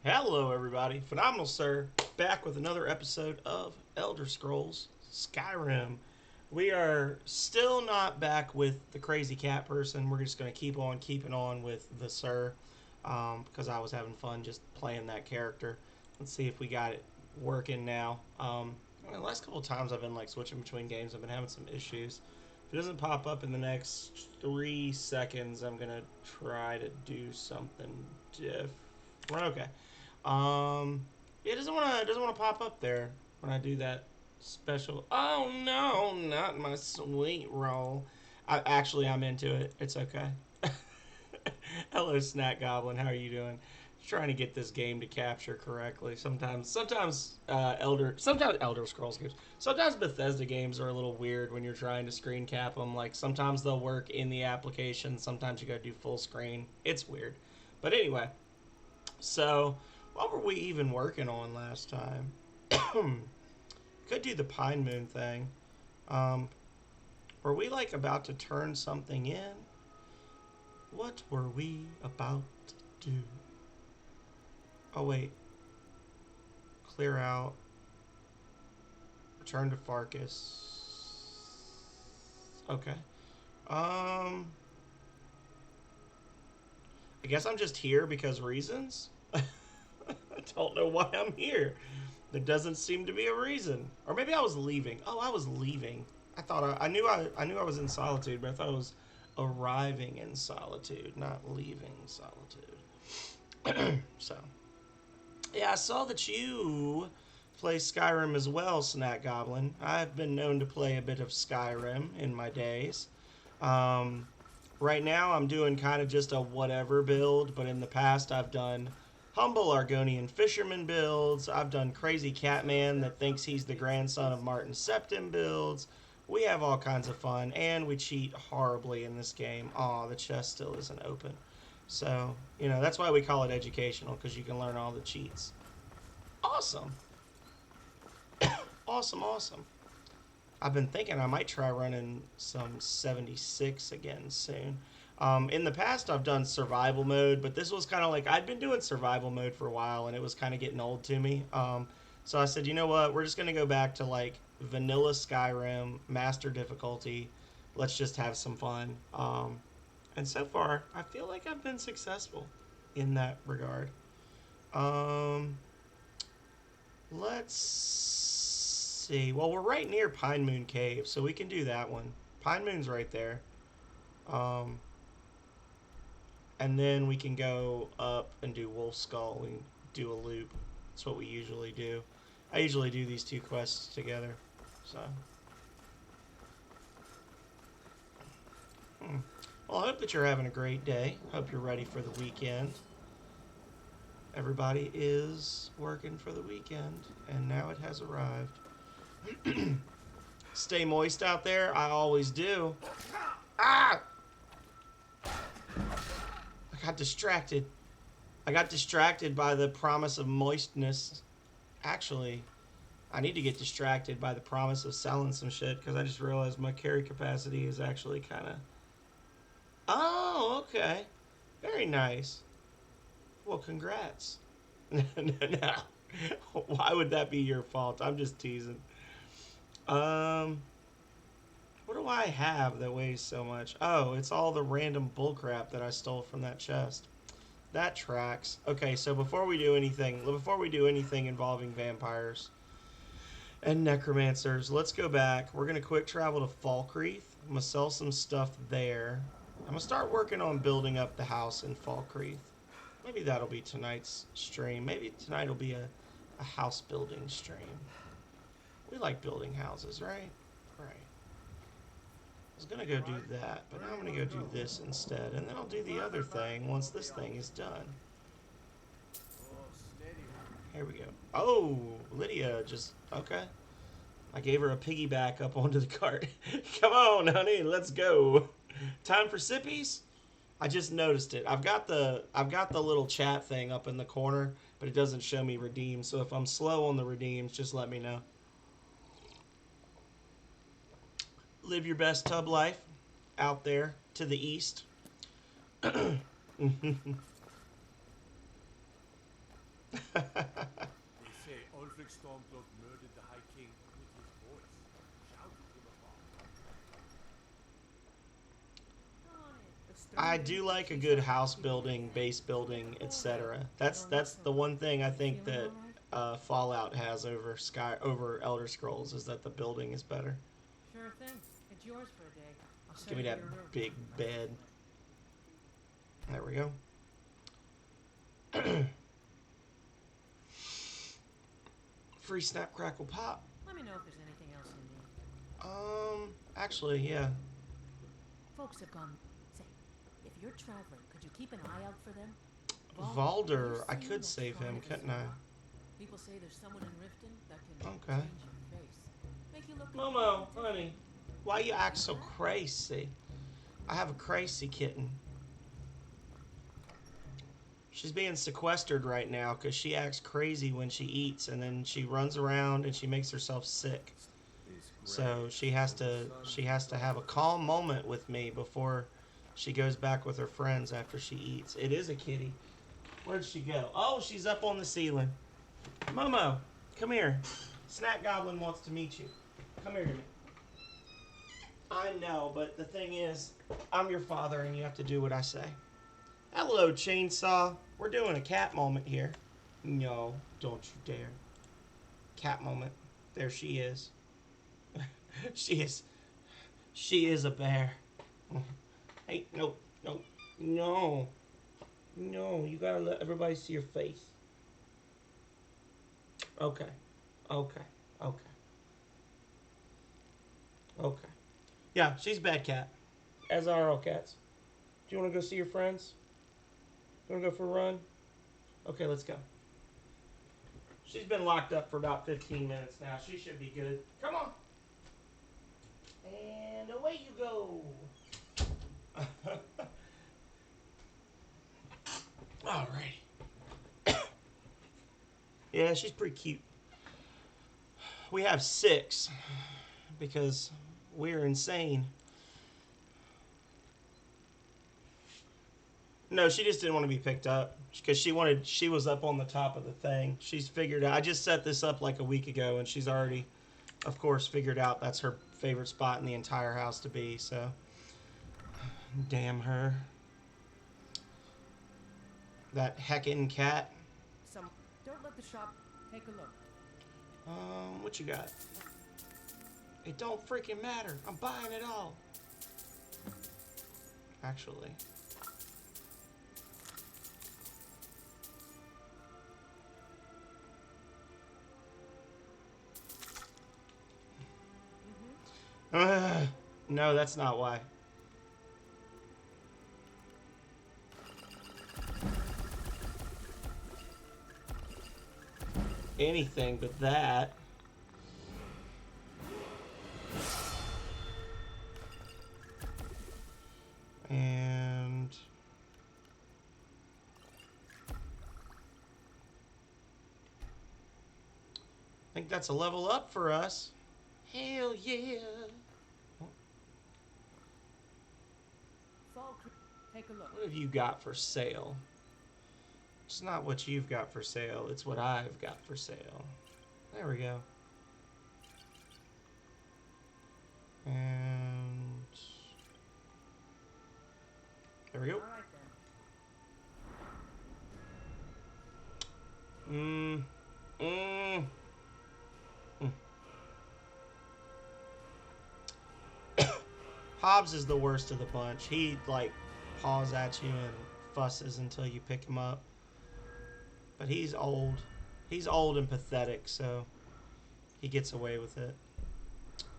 Hello, everybody. Phenomenal Sir, back with another episode of Elder Scrolls Skyrim. We are still not back with the crazy cat person. We're just going to keep on keeping on with the Sir because I was having fun just playing that character. Let's see if we got it working now. The last couple of times I've been like switching between games, I've been having some issues. If it doesn't pop up in the next 3 seconds, I'm going to try to do something different. Okay. It doesn't want to pop up there when I do that special. Oh no, not my sweet roll. I'm into it. It's okay. Hello, Snack Goblin. How are you doing? Trying to get this game to capture correctly. Sometimes Elder Scrolls games. Sometimes Bethesda games are a little weird when you're trying to screen cap them. Like sometimes they'll work in the application. Sometimes you gotta do full screen. It's weird. But anyway, so what were we even working on last time? Could do the Pine Moon thing. Were we like about to turn something in? What were we about to do? Oh wait. Clear out. Return to Farkas. Okay. I guess I'm just here because reasons? I don't know why I'm here. There doesn't seem to be a reason. Or maybe I was leaving. Oh, I was leaving. I knew I was in Solitude, but I thought I was arriving in Solitude, not leaving Solitude. So, yeah, I saw that you play Skyrim as well, Snack Goblin. I've been known to play a bit of Skyrim in my days. Right now, I'm doing kind of just a whatever build, but in the past, I've done humble Argonian fisherman builds. I've done crazy Catman that thinks he's the grandson of Martin Septim builds. We have all kinds of fun, and we cheat horribly in this game. Aw, the chest still isn't open. So, that's why we call it educational, because you can learn all the cheats. Awesome. Awesome. I've been thinking I might try running some 76 again soon. In the past, I've done survival mode, but this was kind of like, I'd been doing survival mode for a while, and it was kind of getting old to me. So I said, you know what, we're just going to go back to like vanilla Skyrim, master difficulty. Let's just have some fun. And so far, I feel like I've been successful in that regard. Let's see. Well, we're right near Pine Moon Cave, so we can do that one. Pine Moon's right there. And then we can go up and do Wolf Skull and do a loop. That's what we usually do. I usually do these two quests together. So. Well, I hope that you're having a great day. Hope you're ready for the weekend. Everybody is working for the weekend, and now it has arrived. Stay moist out there. I always do. Ah! I got distracted. I got distracted by the promise of moistness. Actually, I need to get distracted by the promise of selling some shit, because I just realized my carry capacity is actually kind of... Oh, okay. Very nice. Well, congrats. No. Why would that be your fault? I'm just teasing. What do I have that weighs so much? Oh, it's all the random bullcrap that I stole from that chest. That tracks. Okay, so before we do anything involving vampires and necromancers, let's go back. We're going to quick travel to Falkreath. I'm going to sell some stuff there. I'm going to start working on building up the house in Falkreath. Maybe that'll be tonight's stream. Maybe tonight will be a house building stream. We like building houses, right? Right. I was going to go do that, but now I'm going to go do this instead. And then I'll do the other thing once this thing is done. Here we go. Oh, Lydia just... Okay. I gave her a piggyback up onto the cart. Come on, honey, let's go. Time for sippies? I just noticed it. I've got the little chat thing up in the corner, but it doesn't show me redeems. So if I'm slow on the redeems, just let me know. Live your best tub life out there to the east. They say Ulfric Stormcloak murdered the High King with his voice, shouted him apart. I do like a good house building, base building, etc. That's the one thing I think that Fallout has over Elder Scrolls is that the building is better. Sure thing. It's yours for a day. Just give me that big bed. There we go. Free snap crackle pop. Let me know if there's anything else you need. Actually, yeah. Folks have gone. Say, if you're traveling, could you keep an eye out for them? Valder, I could save him, couldn't I? People say there's someone in Riften that can Okay. change your face. Make you look Momo, honey, why you act so crazy? I have a crazy kitten. She's being sequestered right now because she acts crazy when she eats, and then she runs around and she makes herself sick. So she has to have a calm moment with me before she goes back with her friends after she eats. It is a kitty. Where'd she go? Oh, she's up on the ceiling. Momo, come here. Snack Goblin wants to meet you. Come here to me. I know, but the thing is, I'm your father and you have to do what I say. Hello, Chainsaw. We're doing a cat moment here. No, don't you dare. Cat moment. There she is. She is a bear. Hey, no, you gotta let everybody see your face. Okay. Yeah, she's a bad cat. As are all cats. Do you want to go see your friends? You want to go for a run? Okay, let's go. She's been locked up for about 15 minutes now. She should be good. Come on. And away you go. Alrighty. Yeah, she's pretty cute. We have 6 because we're insane. No, she just didn't want to be picked up because she was up on the top of the thing. She's figured out. I just set this up like a week ago, and she's already, of course, figured out that's her favorite spot in the entire house to be. So, damn her. That heckin' cat. Don't let the shop take a look. What you got? It don't freaking matter. I'm buying it all. Actually. No, that's not why. Anything but that. And I think that's a level up for us. Hell yeah. Take a look. What have you got for sale? It's not what you've got for sale. It's what I've got for sale. There we go. And there we go. All right then. Hobbs is the worst of the bunch. He, like, paws at you and fusses until you pick him up. But he's old. He's old and pathetic, so he gets away with it.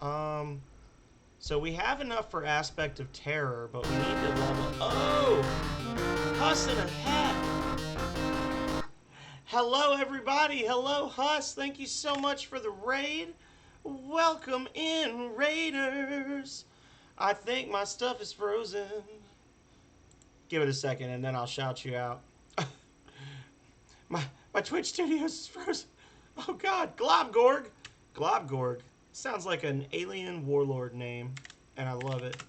So we have enough for Aspect of Terror, but we need to level... Oh! Huss in a hat! Hello, everybody! Hello, Huss! Thank you so much for the raid. Welcome in, Raiders! I think my stuff is frozen. Give it a second, and then I'll shout you out. My Twitch Studios is frozen. Oh, God. Globgorg. Globgorg. Sounds like an alien warlord name, and I love it.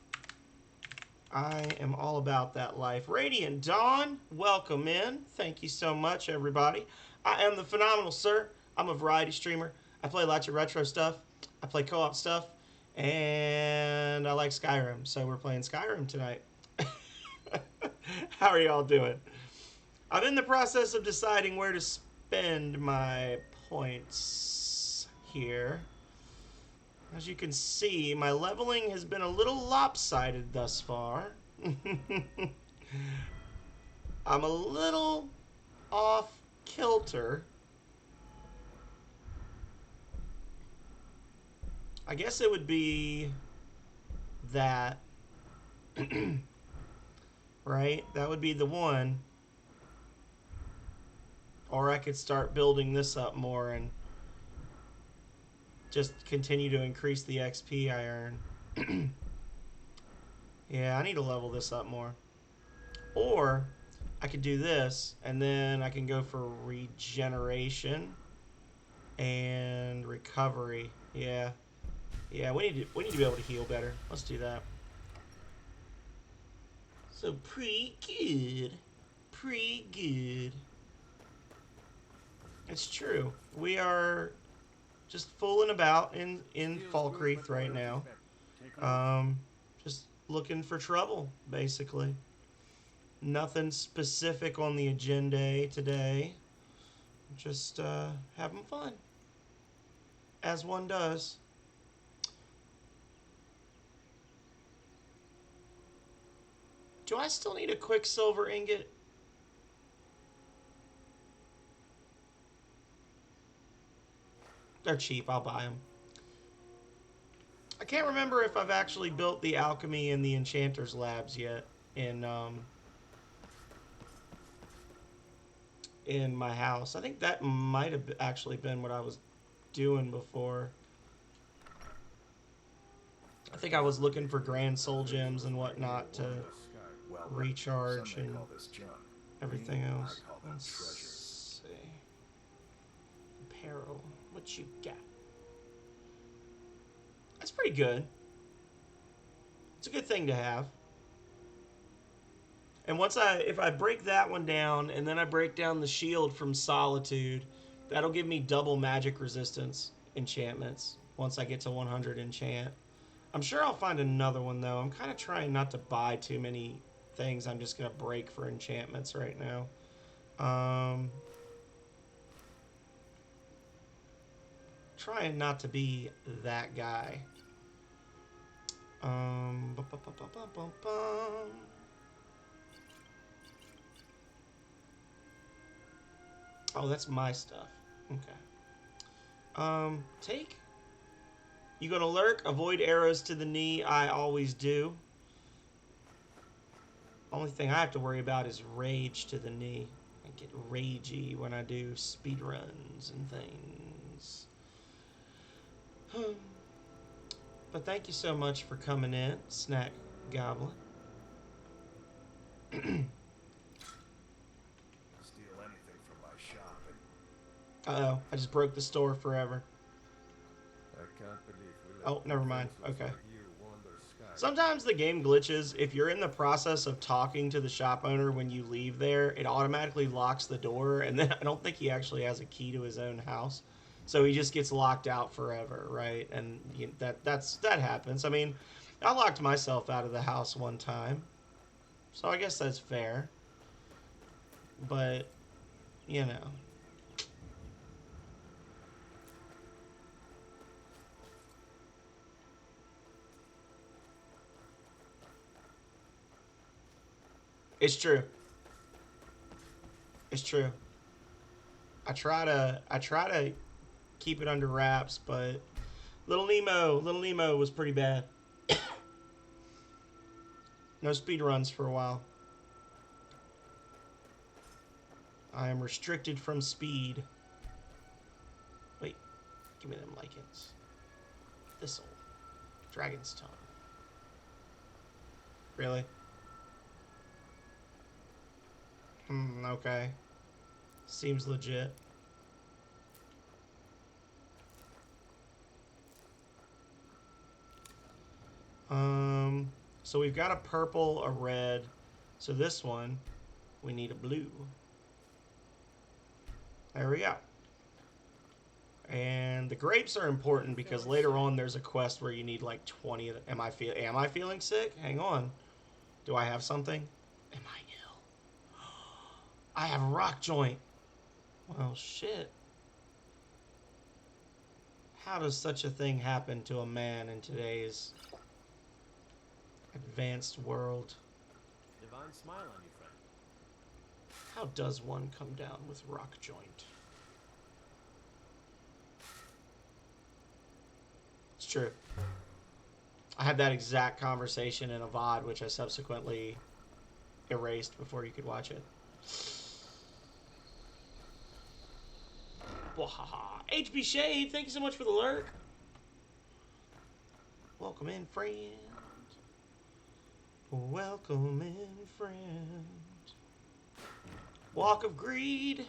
I am all about that life. Radiant Dawn, welcome in. Thank you so much, everybody. I am the phenomenal sir. I'm a variety streamer. I play lots of retro stuff. I play co-op stuff. And I like Skyrim, so we're playing Skyrim tonight. How are y'all doing? I'm in the process of deciding where to spend my points here. As you can see, my leveling has been a little lopsided thus far. I'm a little off kilter. I guess it would be that. Right? That would be the one. Or I could start building this up more and just continue to increase the XP I earn. Yeah, I need to level this up more. Or I could do this, and then I can go for regeneration and recovery. Yeah. Yeah, we need to be able to heal better. Let's do that. So pretty good. Pretty good. It's true. We are just fooling about in Falkreath right now. Just looking for trouble, basically. Nothing specific on the agenda today. Just having fun. As one does. Do I still need a quicksilver ingot? They're cheap. I'll buy them. I can't remember if I've actually built the alchemy and the enchanter's labs yet in my house. I think that might have actually been what I was doing before. I think I was looking for grand soul gems and whatnot to recharge and everything else. Let's see. Apparel. What you got? That's pretty good. It's a good thing to have. And if I break that one down and then I break down the shield from Solitude, that'll give me double magic resistance enchantments once I get to 100 enchant. I'm sure I'll find another one though. I'm kind of trying not to buy too many things. I'm just going to break for enchantments right now. Trying not to be that guy. Oh, that's my stuff. Okay. Take. You gonna lurk? Avoid arrows to the knee. I always do. Only thing I have to worry about is rage to the knee. I get ragey when I do speed runs and things. But thank you so much for coming in, Snack Goblin. Steal anything from my shop and Uh-oh, I just broke the store forever. I can't believe we Oh, never mind. Okay. Like you wander Skyrim. Sometimes the game glitches. If you're in the process of talking to the shop owner when you leave there, it automatically locks the door, and then I don't think he actually has a key to his own house. So he just gets locked out forever, right? And that happens. I mean, I locked myself out of the house one time. So I guess that's fair. But, you know. It's true. It's true. I try to keep it under wraps, but Little Nemo was pretty bad. No speed runs for a while. I am restricted from speed. Wait, give me them lichens. Thistle. Dragon's tongue. Really? Okay. Seems legit. So we've got a purple, a red. So this one, we need a blue. There we go. And the grapes are important because later on there's a quest where you need like 20 of them. Am I feeling sick? Hang on. Do I have something? Am I ill? I have a rock joint. Well, shit. How does such a thing happen to a man in today's advanced world? Divine smile on you, friend. How does one come down with rock joint? It's true. I had that exact conversation in a VOD, which I subsequently erased before you could watch it. HB Shade, thank you so much for the lurk. Welcome in, friend. Welcome in, friend. Walk of Greed.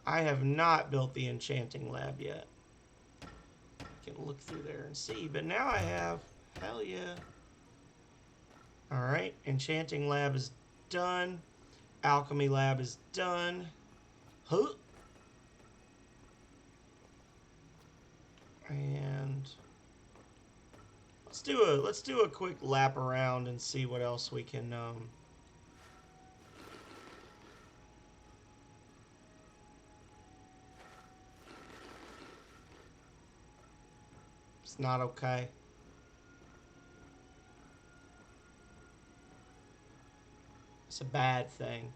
I have not built the enchanting lab yet. I can look through there and see, but now I have. Hell yeah. Alright, enchanting lab is done. Alchemy lab is done. Huh. And let's do a quick lap around and see what else we can It's not okay. It's a bad thing.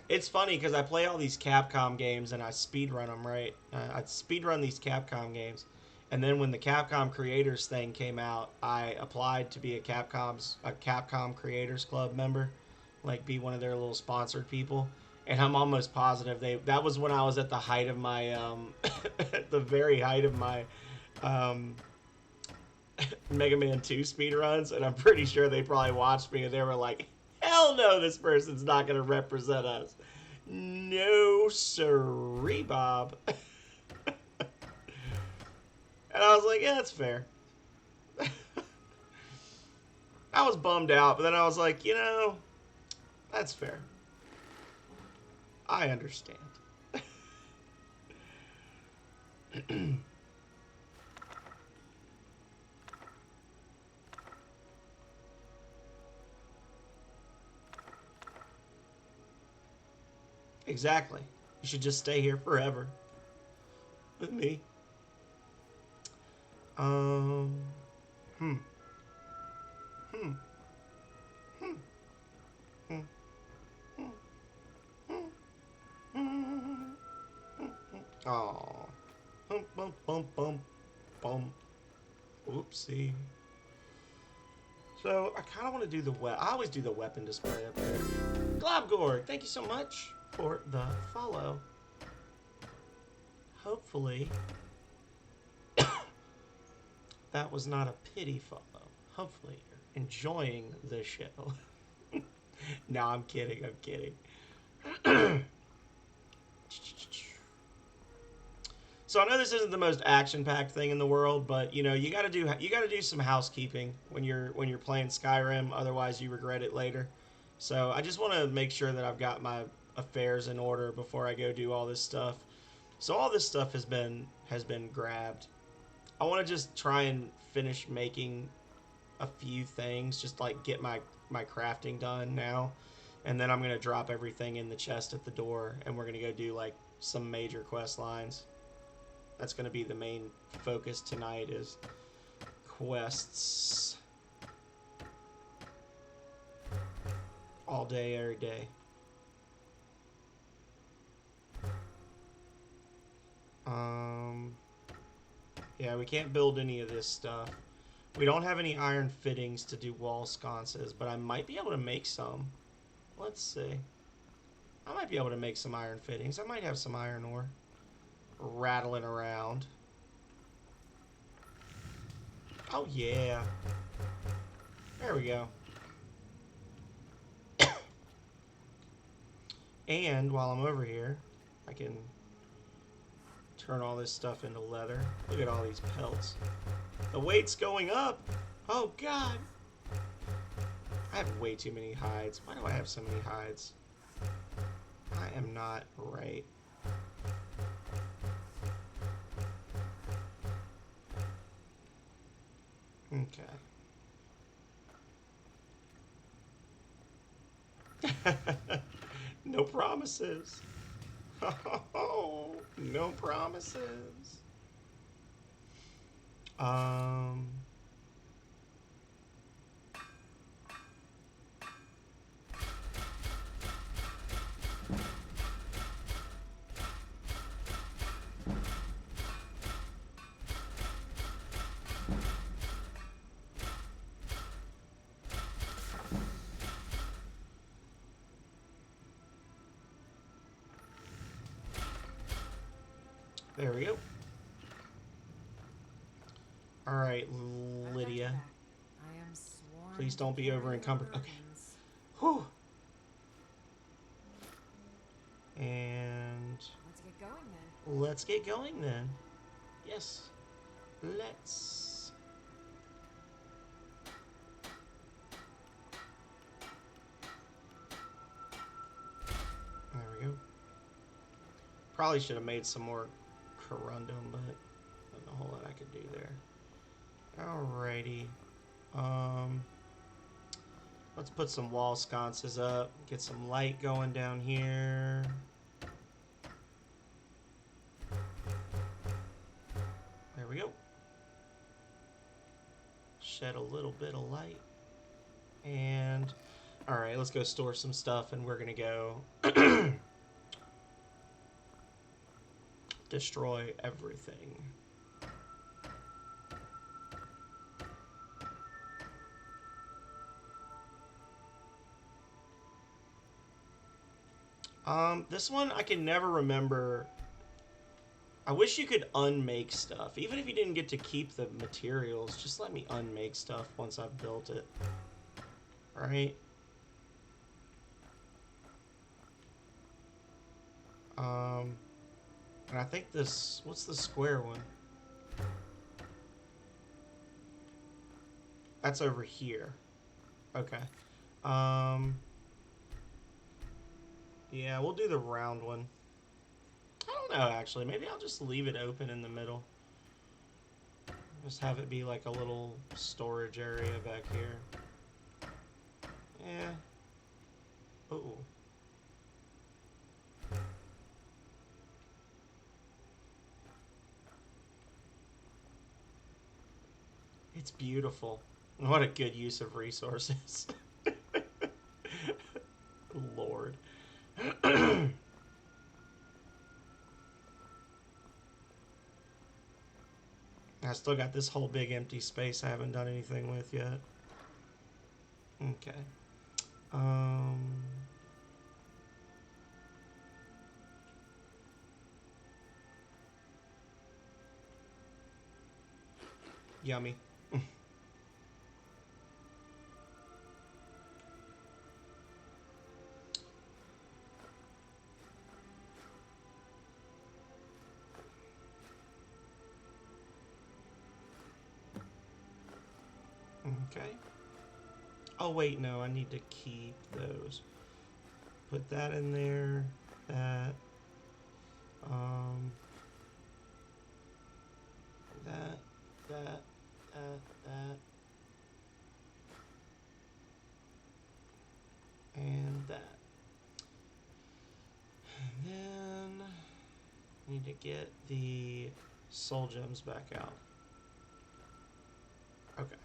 It's funny because I play all these Capcom games and I speedrun them, right? I speedrun these Capcom games. And then when the Capcom Creators thing came out, I applied to be a Capcom Creators Club member. Like, be one of their little sponsored people. And I'm almost positive that was when I was at the height of my, at the very height of my, Mega Man 2 speedruns, and I'm pretty sure they probably watched me and they were like, hell no, this person's not going to represent us. No sirree, Bob. And I was like, yeah, that's fair. I was bummed out, but then I was like, you know, that's fair. I understand. Exactly. You should just stay here forever. With me. Hmm. Hmm. Hmm. Hmm. Hmm. Oh. Bum, bum, bum, bum, bum. Oopsie. So, I kind of want to do the I always do the weapon display up there. Globgore, thank you so much for the follow. Hopefully, that was not a pity follow. Hopefully, you're enjoying the show. No, I'm kidding. I'm kidding. So I know this isn't the most action-packed thing in the world, but you know you got to do some housekeeping when you're playing Skyrim. Otherwise, you regret it later. So I just want to make sure that I've got my affairs in order before I go do all this stuff. So all this stuff has been grabbed. I want to just try and finish making a few things, just like get my crafting done now, and then I'm gonna drop everything in the chest at the door, and we're gonna go do like some major quest lines. That's gonna be the main focus tonight, is quests all day, every day. Yeah, we can't build any of this stuff. We don't have any iron fittings to do wall sconces, but I might be able to make some. Let's see. I might be able to make some iron fittings. I might have some iron ore rattling around. Oh, yeah. There we go. And while I'm over here, I can turn all this stuff into leather. Look at all these pelts. The weight's going up. Oh, God. I have way too many hides. Why do I have so many hides? I am not right. Okay. No promises. Oh, no promises. Um... There we go. All right, Lydia. I am sworn Please to don't be carry over your encumbered. Okay. burdens. Whew. And Let's get going then. let's get going then. Yes. Let's. There we go. Probably should have made some more corundum, but there's a whole lot I could do there. Alrighty. Let's put some wall sconces up. Get some light going down here. There we go. Shed a little bit of light. And alright, let's go store some stuff, and we're gonna go destroy everything. This one I can never remember. I wish you could unmake stuff. Even if you didn't get to keep the materials, just let me unmake stuff once I've built it. Alright? And I think this... What's the square one? That's over here. Okay. Yeah, we'll do the round one. I don't know, actually. Maybe I'll just leave it open in the middle. Just have it be like a little storage area back here. Yeah. Uh-oh. It's beautiful. What a good use of resources. Lord. I still got this whole big empty space I haven't done anything with yet. Okay. Yummy. Okay. Oh, wait, no, I need to keep those. Put that in there. That. That. And that. And then I need to get the soul gems back out. Okay.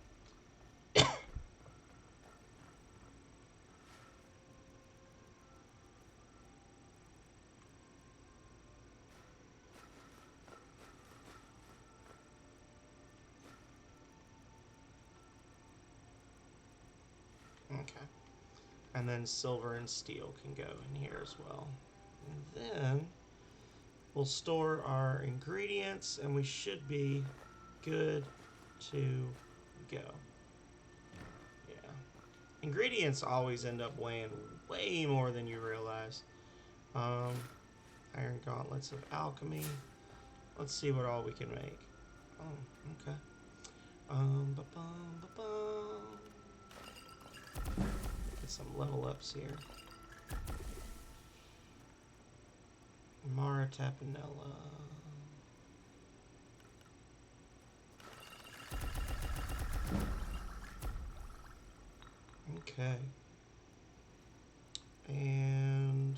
Okay. And then silver and steel can go in here as well. And then we'll store our ingredients, and we should be good to go. Yeah. Ingredients always end up weighing way more than you realize. Iron gauntlets of alchemy. Let's see what all we can make. Oh, okay. Ba-bum, ba-bum. get some level ups here. Mara Tapanella. Okay. And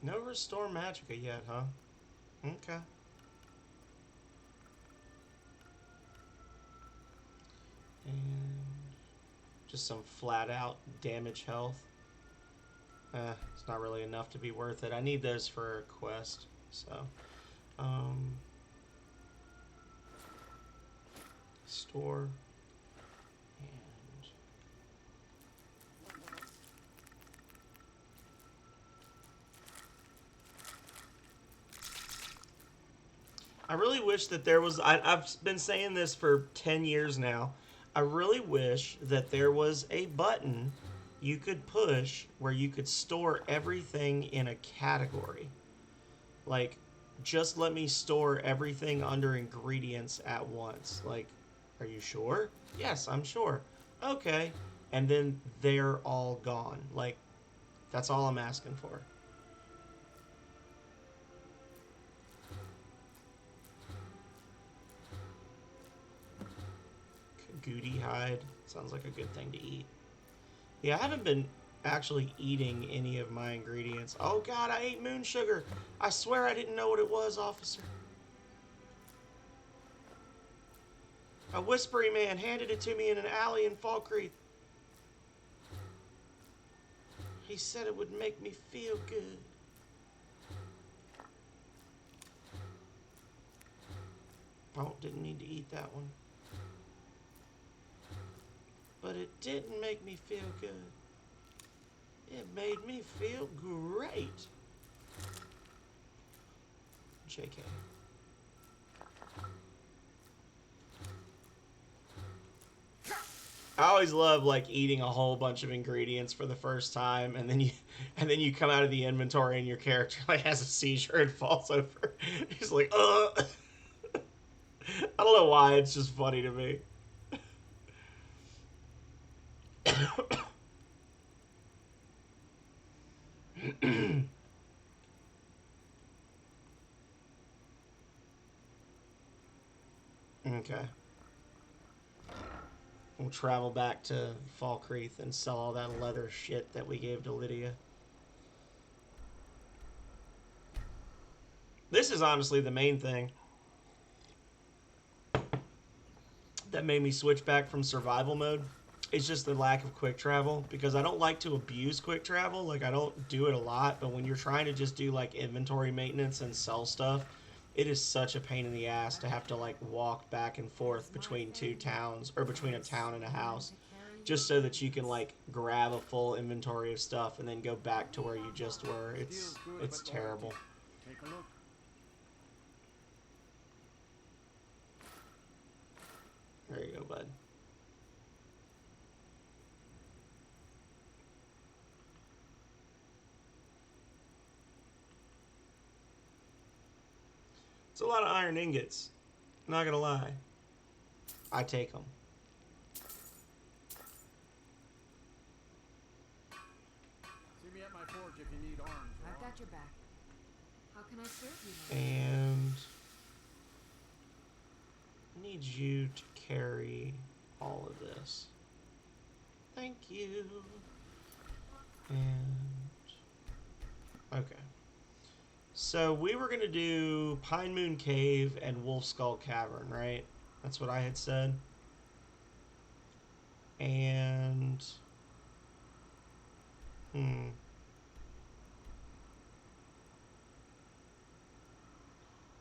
no restore magicka yet, huh? Okay. And just some flat out damage health. It's not really enough to be worth it. I need those for a quest, so store and I really wish that there was I've been saying this for 10 years now. I really wish that there was a button you could push where you could store everything in a category. Like, just let me store everything under ingredients at once. Like, are you sure? Yes, I'm sure. Okay. And then they're all gone. Like, that's all I'm asking for. Goody hide. Sounds like a good thing to eat. Yeah, I haven't been actually eating any of my ingredients. Oh god, I ate moon sugar. I swear I didn't know what it was, officer. A whispery man handed it to me in an alley in Falkreath. He said it would make me feel good. Oh, didn't need to eat that one. But it didn't make me feel good. It made me feel great. JK. I always love like eating a whole bunch of ingredients for the first time, and then you come out of the inventory and your character like has a seizure and falls over. He's like, ugh. I don't know why, it's just funny to me. Okay. We'll travel back to Falkreath and sell all that leather shit that we gave to Lydia. This is honestly the main thing that made me switch back from survival mode. It's just the lack of quick travel, because I don't like to abuse quick travel. Like, I don't do it a lot, but when you're trying to just do like inventory maintenance and sell stuff, it is such a pain in the ass to have to like walk back and forth between two towns, or between a town and a house, just so that you can like grab a full inventory of stuff and then go back to where you just were. It's terrible. Take a look. There you go, bud. It's a lot of iron ingots. Not gonna lie. I take them. See me at my forge if you need arms. I've got your back. How can I serve you, man? And I need you to carry all of this. Thank you. And okay. So we were gonna do Pine Moon Cave and Wolf Skull Cavern, right? That's what I had said. And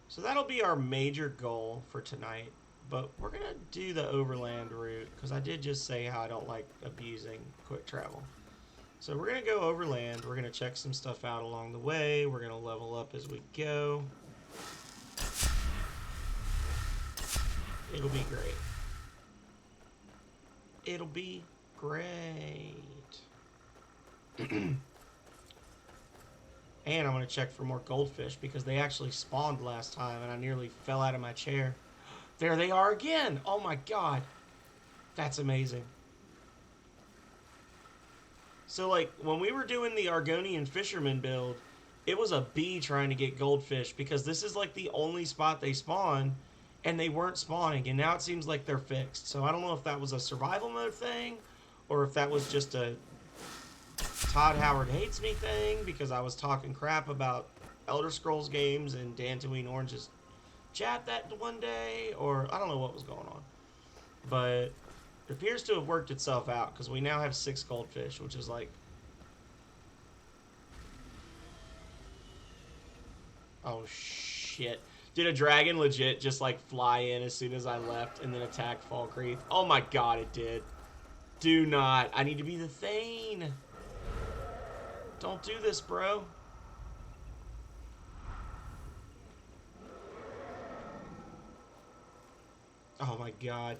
so that'll be our major goal for tonight. But we're gonna do the overland route, because I did just say how I don't like abusing quick travel. So we're going to go overland. We're going to check some stuff out along the way. We're going to level up as we go. It'll be great. It'll be great. And I'm going to check for more goldfish because they actually spawned last time and I nearly fell out of my chair. There they are again! Oh my god. That's amazing. So, like, when we were doing the Argonian fisherman build, it was a bee trying to get goldfish because this is, like, the only spot they spawn, and they weren't spawning, and now it seems like they're fixed. So I don't know if that was a survival mode thing, or if that was just a Todd Howard hates me thing because I was talking crap about Elder Scrolls games and Dantooine Orange's chat that one day, or I don't know what was going on. But it appears to have worked itself out because we now have 6 goldfish, which is like... Oh, shit. Did a dragon legit just, like, fly in as soon as I left and then attack Falkreath? Oh my god, it did. Do not. I need to be the Thane. Don't do this, bro. Oh my god.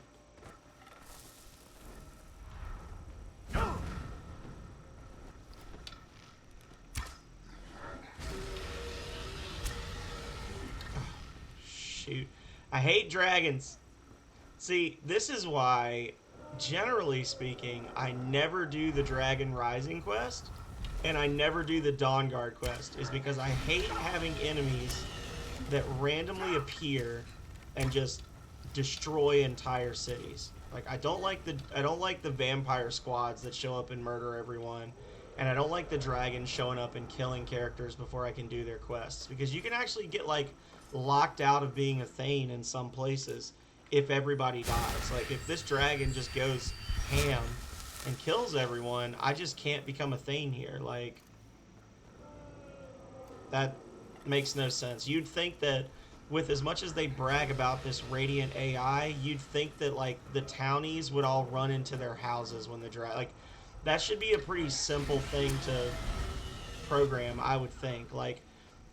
Shoot. I hate dragons. See, this is why, generally speaking, I never do the Dragon Rising quest, and I never do the Dawn Guard quest, is because I hate having enemies that randomly appear and just destroy entire cities. Like, I don't like the vampire squads that show up and murder everyone, and I don't like the dragons showing up and killing characters before I can do their quests, because you can actually get, like, locked out of being a Thane in some places if everybody dies. Like, if this dragon just goes ham and kills everyone, I just can't become a Thane here. Like, that makes no sense. You'd think that with as much as they brag about this Radiant AI, you'd think that, like, the townies would all run into their houses when the dragon... Like, that should be a pretty simple thing to program, I would think. Like,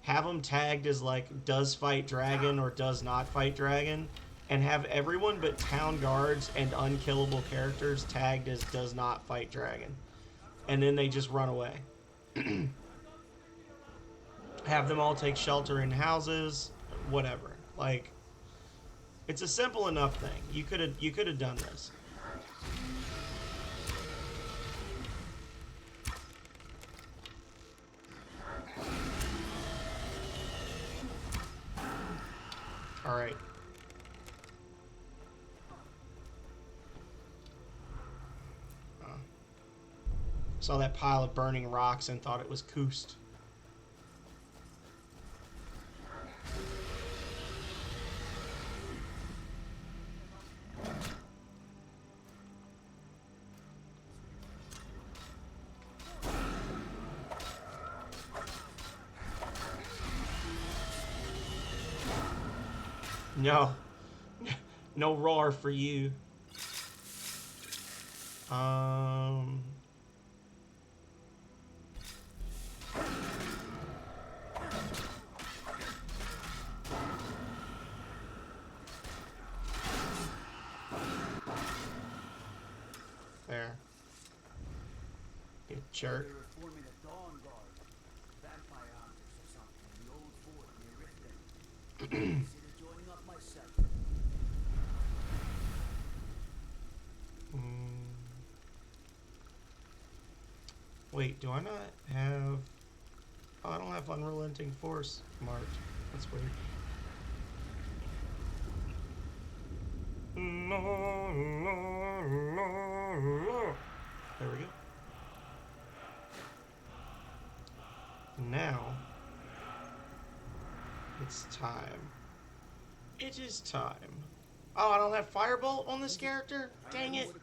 have them tagged as, like, does fight dragon or does not fight dragon, and have everyone but town guards and unkillable characters tagged as does not fight dragon. And then they just run away. Have them all take shelter in houses, whatever. Like, it's a simple enough thing. You could have done this. All right. Saw that pile of burning rocks and thought it was Koost. No. No roar for you. There. You jerk. They were forming a Dawn Guard. Vampire hunters or something in the old fort near Riften. Consider joining up myself. Wait, do I not have... Oh, I don't have Unrelenting Force marked. That's weird. There we go. Now, it's time. It is time. Oh, I don't have Firebolt on this character? Dang it.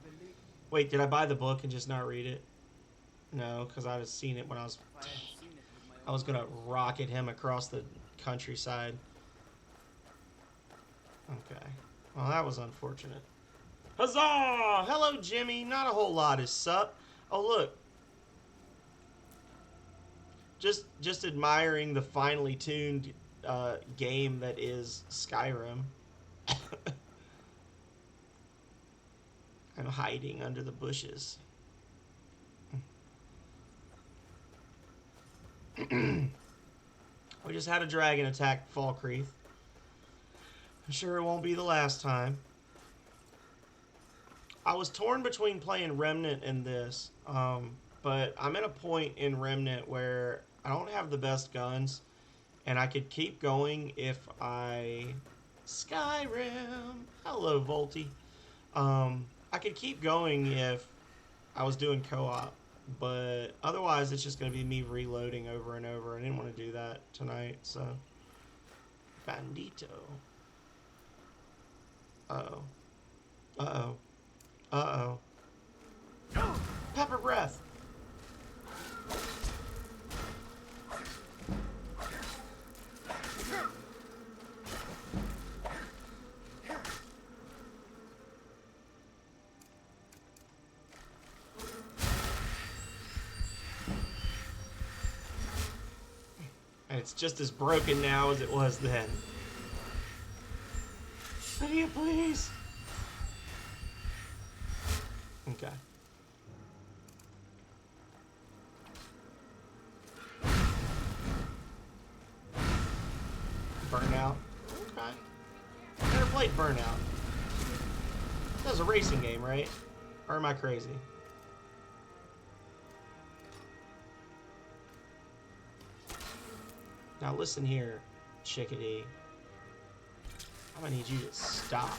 Wait, did I buy the book and just not read it? No, because I was seen it when I was gonna rocket him across the countryside. Okay. Well, that was unfortunate. Huzzah! Hello, Jimmy. Not a whole lot is sup. Oh, look. Just admiring the finely tuned game that is Skyrim. I'm hiding under the bushes. We just had a dragon attack Falkreath. I'm sure it won't be the last time. I was torn between playing Remnant and this, but I'm at a point in Remnant where I don't have the best guns, and I could keep going if I... Skyrim! Hello, Volty. I could keep going if I was doing co-op, but otherwise it's just going to be me reloading over and over. I didn't want to do that tonight, so... Bandito. Uh-oh. Uh-oh. Uh-oh. Pepper breath! And it's just as broken now as it was then. Lydia, please! Okay. Burnout. Okay. Never played Burnout. That was a racing game, right? Or am I crazy? Now listen here, chickadee. I'm gonna need you to stop.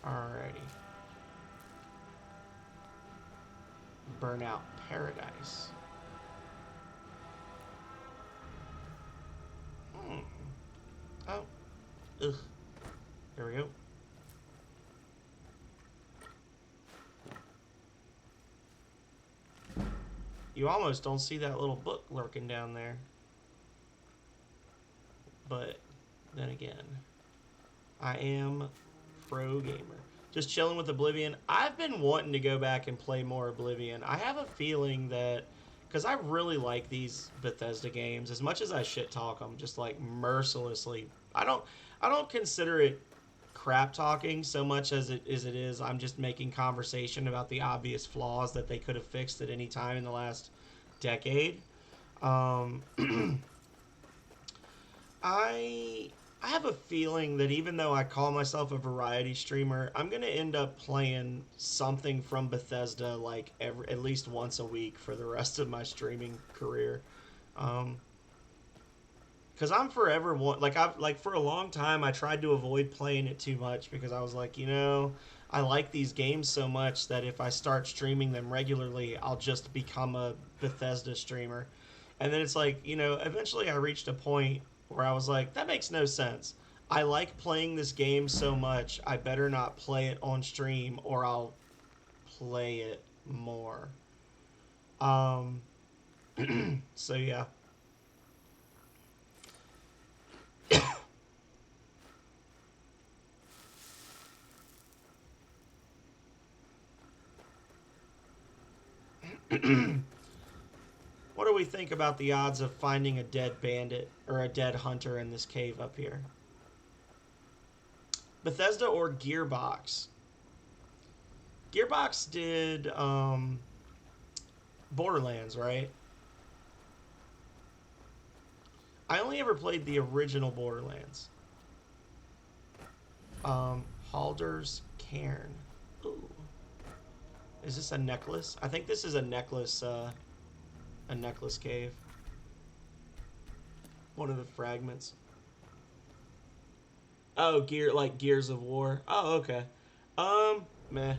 Alrighty. Burnout Paradise. Oh. Ugh. There we go. You almost don't see that little book lurking down there. But then again, I am pro gamer. Just chilling with Oblivion. I've been wanting to go back and play more Oblivion. I have a feeling that, because I really like these Bethesda games, as much as I shit talk them, just like mercilessly. I don't consider it crap talking so much as it is. I'm just making conversation about the obvious flaws that they could have fixed at any time in the last decade. I have a feeling that even though I call myself a variety streamer, I'm gonna end up playing something from Bethesda like at least once a week for the rest of my streaming career. Because I'm forever for a long time I tried to avoid playing it too much because I was like, I like these games so much that if I start streaming them regularly, I'll just become a Bethesda streamer. And then it's like, eventually I reached a point where I was like, that makes no sense. I like playing this game so much, I better not play it on stream or I'll play it more. So yeah. What do we think about the odds of finding a dead bandit or a dead hunter in this cave up here? Bethesda or Gearbox? Gearbox did Borderlands, right? I only ever played the original Borderlands. Halder's Cairn. Ooh. Is this a necklace? I think this is a necklace cave. One of the fragments. Oh, Gears of War. Oh, okay. Meh.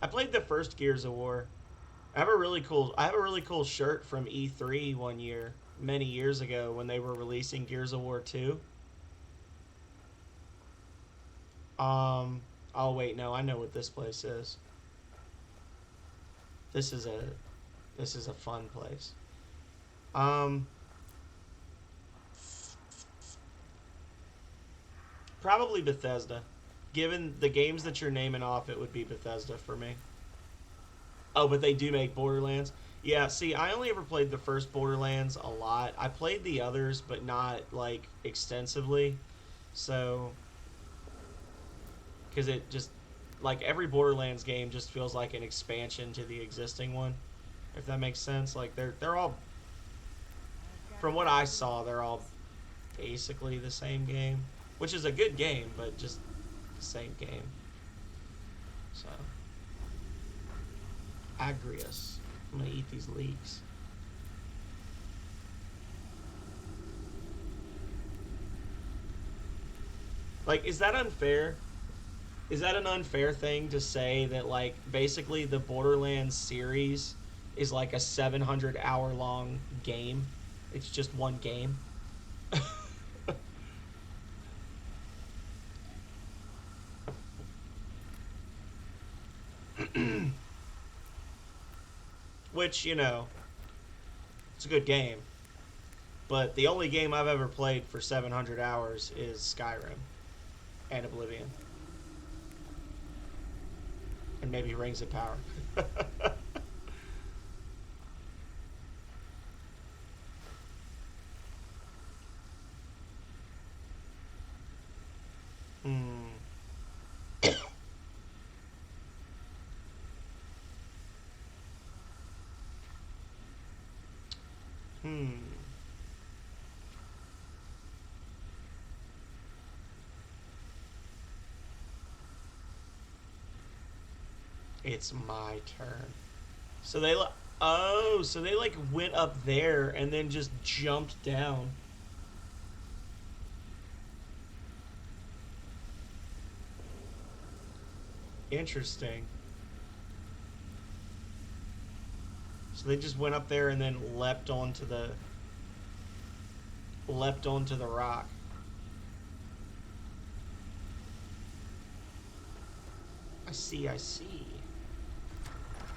I played the first Gears of War. I have a really cool shirt from E3 one year, many years ago, when they were releasing Gears of War 2. Oh wait, no, I know what this place is. This is a fun place. Probably Bethesda. Given the games that you're naming off, it would be Bethesda for me. Oh, but they do make Borderlands. Yeah, see, I only ever played the first Borderlands a lot. I played the others, but not, extensively. So, because it just, every Borderlands game just feels like an expansion to the existing one. if that makes sense. Like they're all, from what I saw, they're all basically the same game, which is a good game, but just the same game. So, Agrius. I'm gonna eat these leeks. Like, is that unfair? Is that an unfair thing to say that, like, basically the Borderlands series is like a 700-hour long game? It's just one game? Which, you know, it's a good game. But the only game I've ever played for 700 hours is Skyrim and Oblivion. And maybe Rings of Power. Hmm. Hmm. It's my turn. So they oh, so they like went up there and then just jumped down. Interesting. So they just went up there and then leapt onto the rock. I see, I see.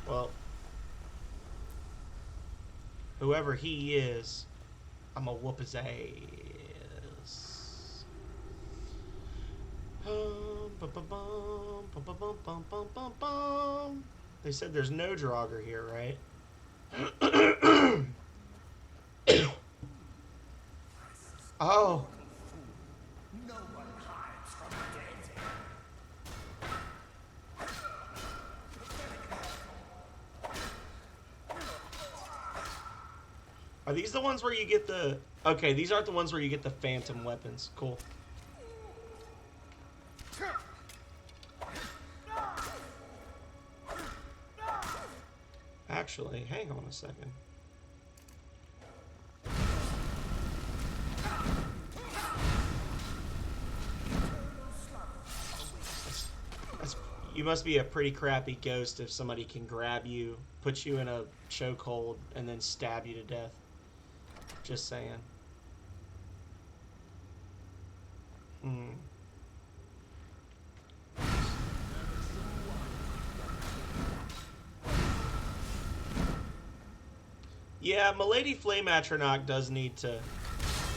Well, whoever he is, I'm gonna whoop his ass. They said there's no Draugr here, right? Oh. No one hides from the Are these the ones where you get the... Okay, these aren't the ones where you get the phantom weapons. Cool. Actually, hang on a second. You must be a pretty crappy ghost if somebody can grab you, put you in a chokehold, and then stab you to death. Just saying. Yeah, Milady Flame Atronach does need to...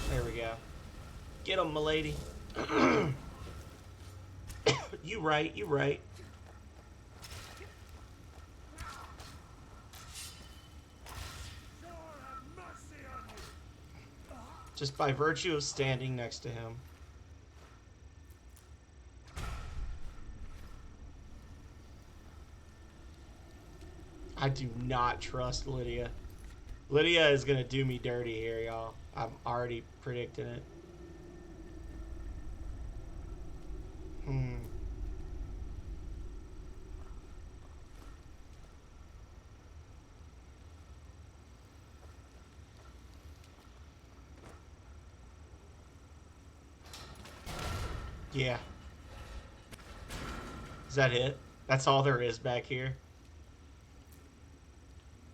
There we go. Get him, Milady. You right, you right. Just by virtue of standing next to him. I do not trust Lydia. Lydia is gonna do me dirty here, y'all. I'm already predicting it. Yeah. Is that it? That's all there is back here?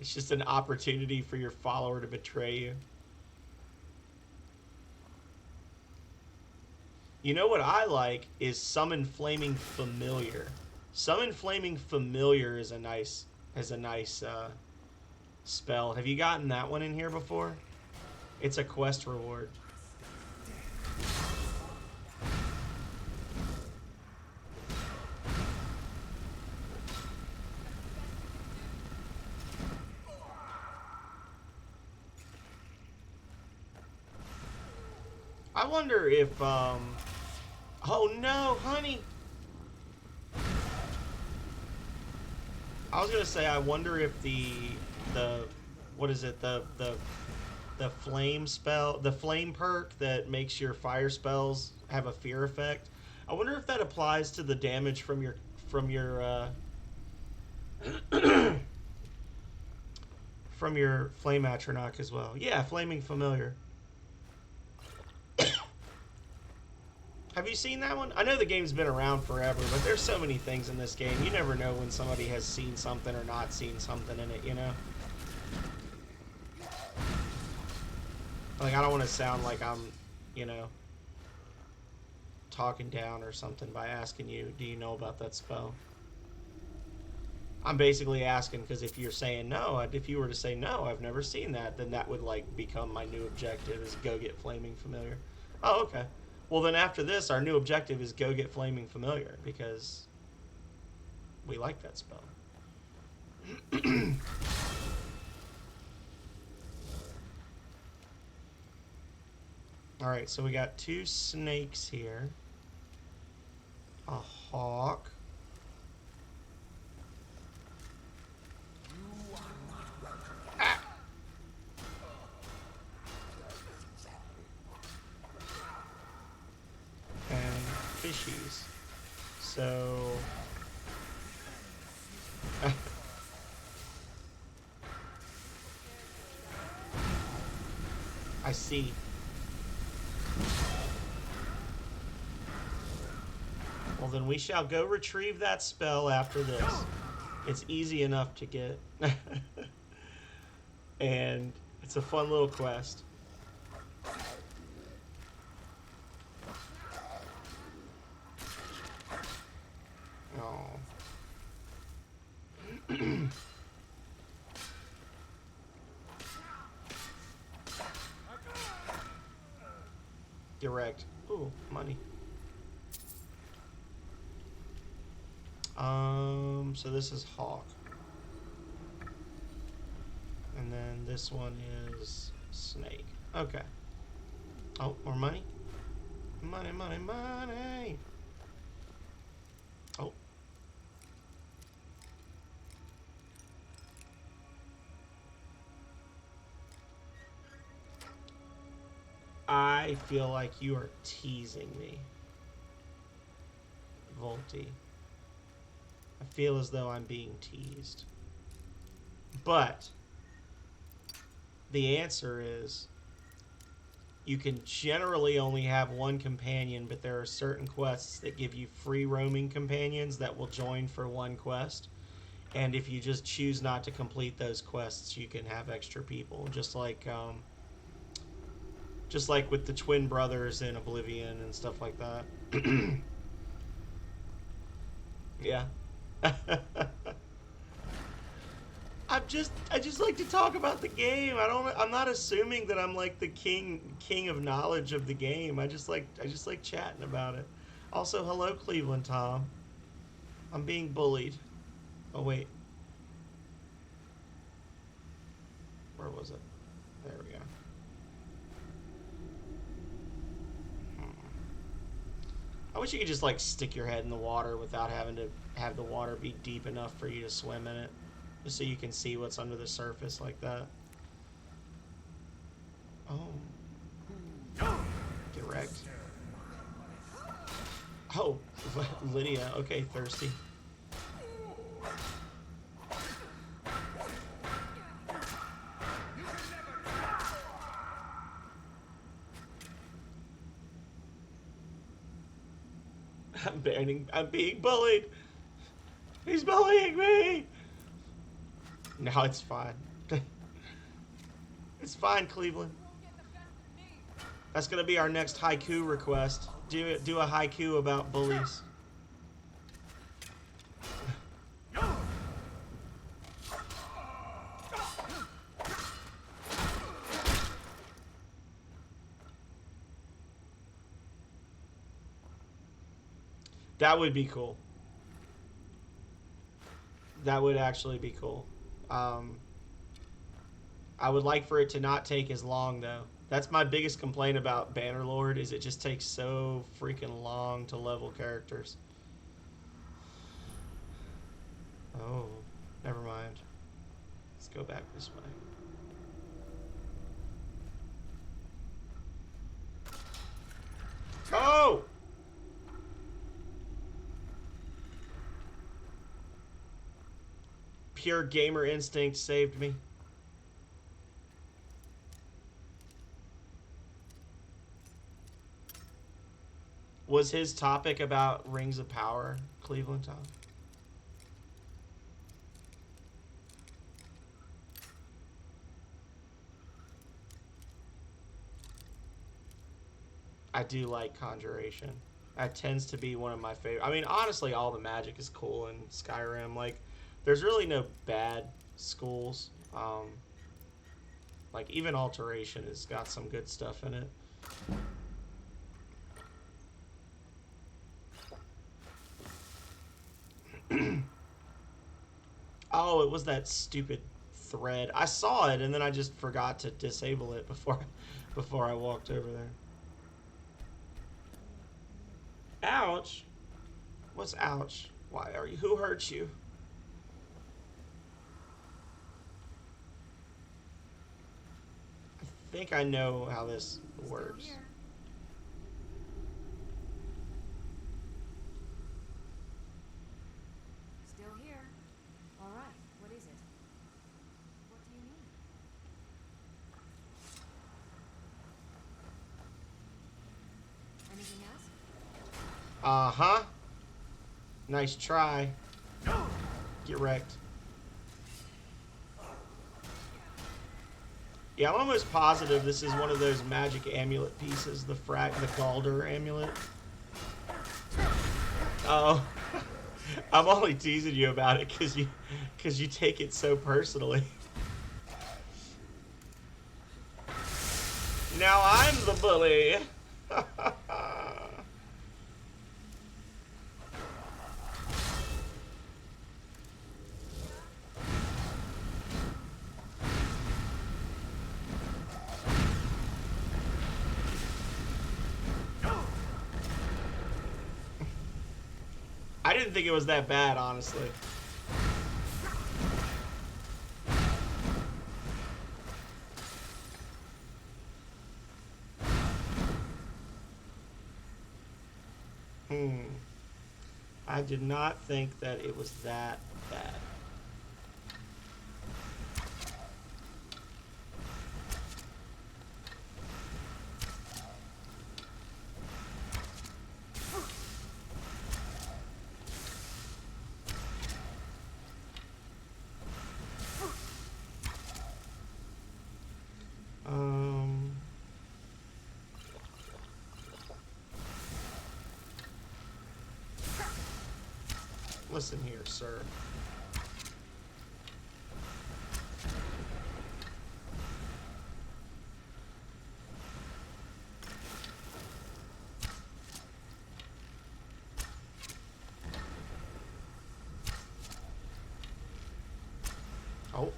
It's just an opportunity for your follower to betray you. You know what I like is Summon Flaming Familiar. Summon Flaming Familiar is a nice spell. Have you gotten that one in here before? It's a quest reward. I wonder if, oh no, honey! I I was gonna say, I wonder if the what is it, the flame spell, the flame perk that makes your fire spells have a fear effect. I wonder if that applies to the damage from your from your flame atronach as well. Yeah, flaming familiar. Have you seen that one? I know the game's been around forever, but there's so many things in this game. You never know when somebody has seen something or not seen something in it, you know? Like, I don't want to sound like I'm, you know, talking down or something by asking you, do you know about that spell? I'm basically asking because if you're saying no, if you were to say no, I've never seen that, then that would, like, become my new objective, is go get Flaming Familiar. Oh, okay. Well, then after this, our new objective is go get Flaming Familiar, because we like that spell. Alright, so we got 2 snakes here. A hawk. Ah! And fishies. So... I see. Well, then we shall go retrieve that spell after this. It's easy enough to get. And it's a fun little quest. Oh. Direct. Ooh, money. So this is hawk. And then this one is snake. Okay. Oh, more money? Money, money, money! Oh. I feel like you are teasing me, Volty. I feel as though I'm being teased. But the answer is you can generally only have one companion, but there are certain quests that give you free roaming companions that will join for one quest. And if you just choose not to complete those quests, you can have extra people, just like with the twin brothers in Oblivion and stuff like that. Yeah. I just like to talk about the game. I'm not assuming that I'm like the king of knowledge of the game. I just like chatting about it. Also, hello Cleveland Tom. I'm being bullied. Oh wait. Where was it? There we go. I wish you could just like stick your head in the water without having to have the water be deep enough for you to swim in it. Just so you can see what's under the surface like that. Oh. Get wrecked. Oh, Lydia. Okay, thirsty. I'm being bullied. He's bullying me. No, it's fine. It's fine, Cleveland. That's gonna be our next haiku request. Do a haiku about bullies. That would be cool. That would actually be cool. I would like for it to not take as long, though. That's my biggest complaint about Bannerlord, is it just takes so freaking long to level characters. Oh. Never mind. Let's go back this way. Oh! Pure gamer instinct saved me. Was his topic about Rings of Power, Cleveland Tom? I do like Conjuration. That tends to be one of my favorite. I mean, honestly, all the magic is cool in Skyrim. Like, there's really no bad schools. Like, even Alteration has got some good stuff in it. Oh, it was that stupid thread. I saw it, and then I just forgot to disable it before I walked over there. Ouch. What's ouch? Why are you? Who hurt you? I think I know how this works. Still here. Still here. All right. What is it? What do you need? Anything else? Uh-huh. Nice try. Get wrecked. Yeah, I'm almost positive this is one of those magic amulet pieces, the Galder amulet. Oh. I'm only teasing you about it because you take it so personally. Now I'm the bully. I didn't think it was that bad, honestly. I did not think that it was that bad. Listen here, sir. Oh.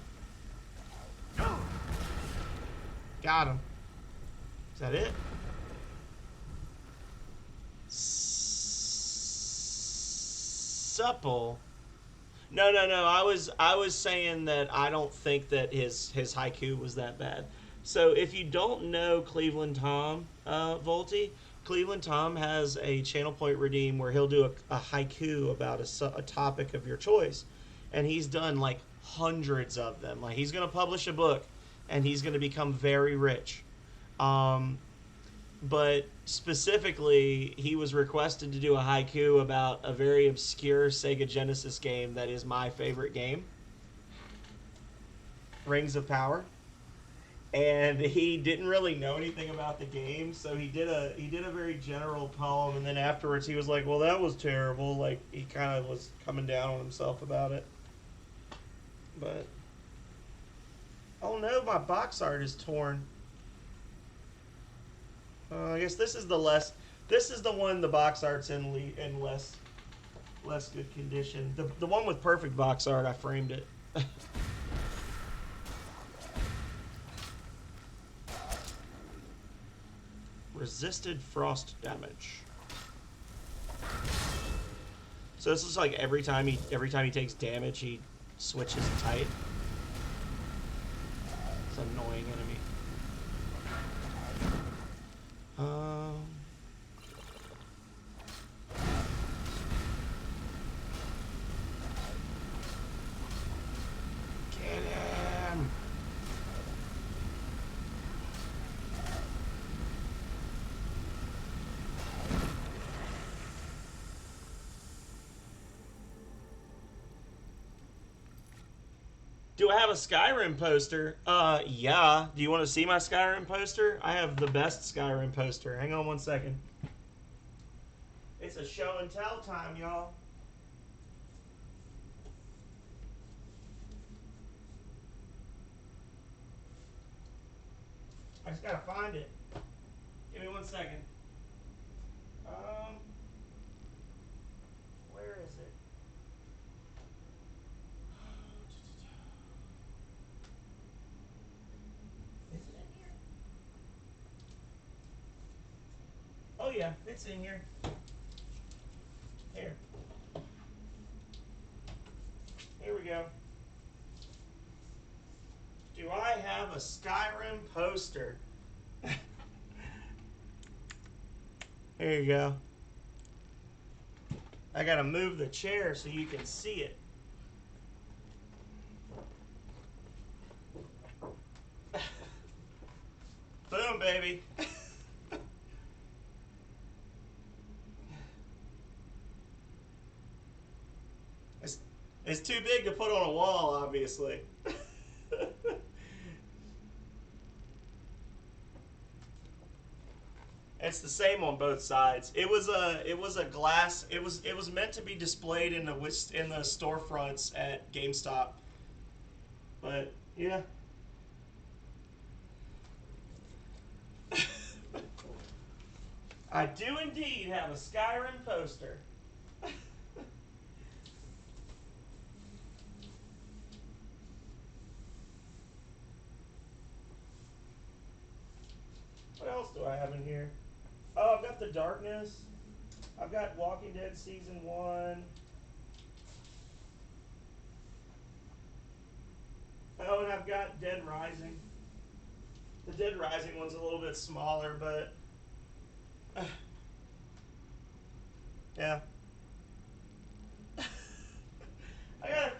Got him. Is that it? Supple. No. I was saying that I don't think that his haiku was that bad. So if you don't know Cleveland Tom, Volty, Cleveland Tom has a channel point redeem where he'll do a haiku about a topic of your choice, and he's done like hundreds of them. Like, he's gonna publish a book, and he's gonna become very rich. But specifically, he was requested to do a haiku about a very obscure Sega Genesis game that is my favorite game, Rings of Power. And he didn't really know anything about the game, so he did a very general poem, and then afterwards he was like, "Well, that was terrible." Like, he kind of was coming down on himself about it. But oh no, my box art is torn. I guess this is the one the box art's in less good condition. The one with perfect box art, I framed it. Resisted frost damage. So this is like every time he takes damage, he Switch is tight. It's an annoying enemy. Get him! Do I have a Skyrim poster? Yeah. Do you want to see my Skyrim poster? I have the best Skyrim poster. Hang on one second. It's a show and tell time, y'all. I just gotta find it. Give me 1 second. Where is it? Is it in here? Oh yeah, it's in here. Here. Here we go. Do I have a Skyrim poster? Here you go. I gotta move the chair so you can see it. Boom, baby. It's too big to put on a wall, obviously. It's the same on both sides. It was a glass. It was meant to be displayed in the storefronts at GameStop. But yeah. I do indeed have a Skyrim poster. What else do I have in here? Oh, I've got The Darkness. I've got Walking Dead Season 1. Oh, and I've got Dead Rising. The Dead Rising one's a little bit smaller, but yeah. I got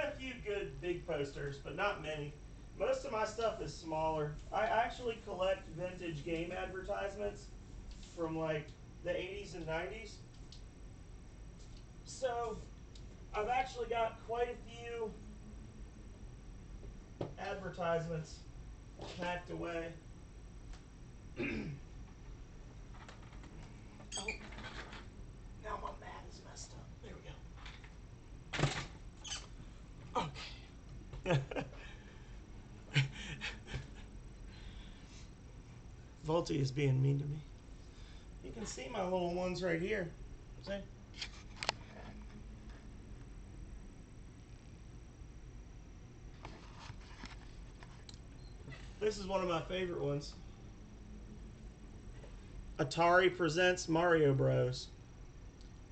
a few good big posters, but not many. Most of my stuff is smaller. I actually collect vintage game advertisements from like the 80s and 90s. So I've actually got quite a few advertisements packed away. Oh, now my mat is messed up. There we go. Okay. Volty is being mean to me. You can see my little ones right here. See? This is one of my favorite ones. Atari presents Mario Bros.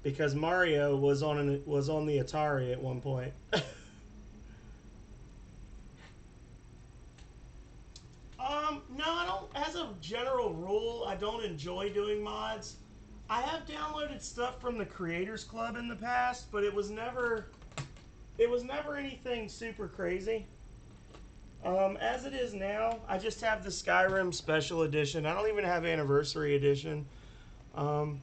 Because Mario was on the Atari at one point. No, I don't. As a general rule, I don't enjoy doing mods. I have downloaded stuff from the Creators Club in the past, but it was never anything super crazy. As it is now, I just have the Skyrim Special Edition. I don't even have Anniversary Edition. And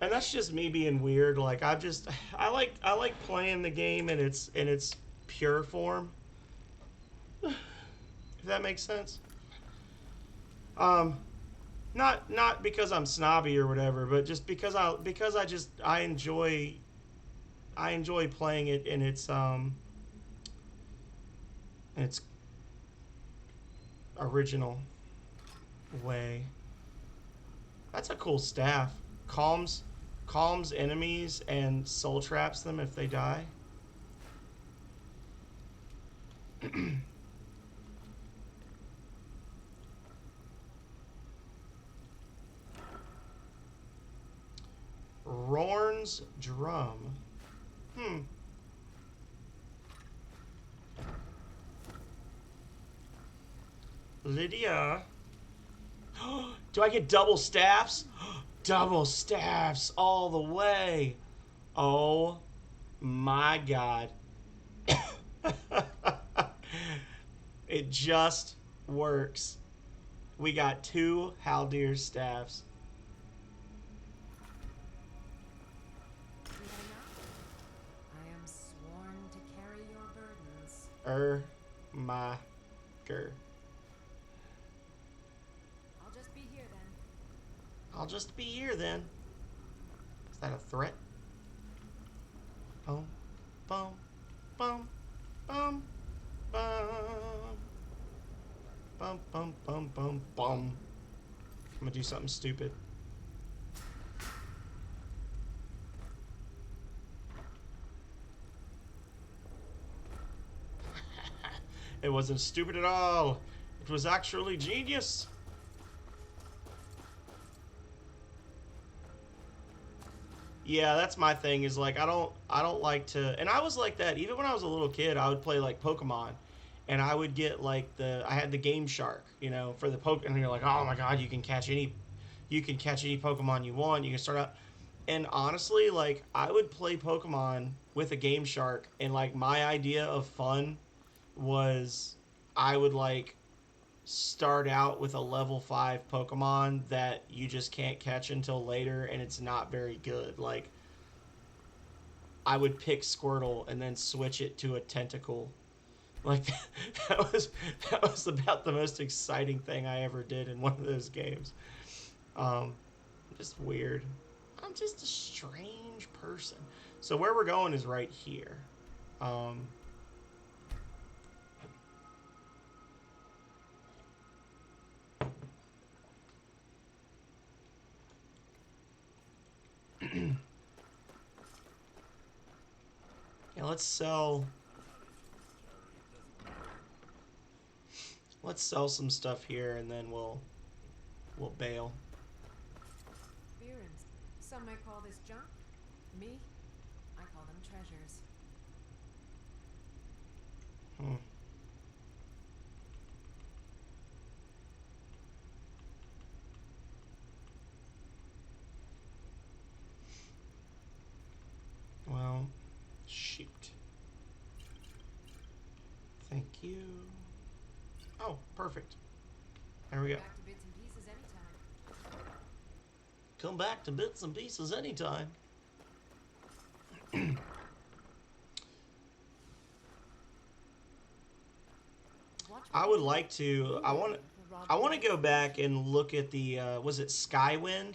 that's just me being weird. Like I like playing the game in its pure form. If that makes sense. Not because I'm snobby or whatever, but just because I enjoy playing it in its original way. That's a cool staff. Calms enemies and soul traps them if they die. Rorn's drum. Lydia. Do I get double staffs? Double staffs all the way. Oh my god. It just works. We got 2 Haldir staffs. You heading out? I am sworn to carry your burdens. My ger. I'll just be here then. I'll just be here then. Is that a threat? Boom, boom, boom, boom, boom. Bum, bum, bum, bum, bum. I'm gonna do something stupid. It wasn't stupid at all. It was actually genius. Yeah, that's my thing is like I don't like to, and I was like that even when I was a little kid. I would play like Pokemon and I would get like I had the Game Shark, you know, for the Poke, and you're like, "Oh my god, you can catch any Pokemon you want. You can start out." And honestly, like I would play Pokemon with a Game Shark, and like my idea of fun was I would like start out with a level 5 Pokemon that you just can't catch until later and it's not very good. Like I would pick Squirtle and then switch it to a Tentacle. Like that was about the most exciting thing I ever did in one of those games. Just weird. I'm just a strange person. So where we're going is right here. Yeah, let's sell some stuff here and then we'll bail. Experience. Some might call this junk. Me, I call them treasures. Well, shoot. Thank you. Oh, perfect. There we go. Back to bits and pieces anytime. Come back to bits and pieces anytime. I would like to. I want to go back and look at the. Was it Skywind?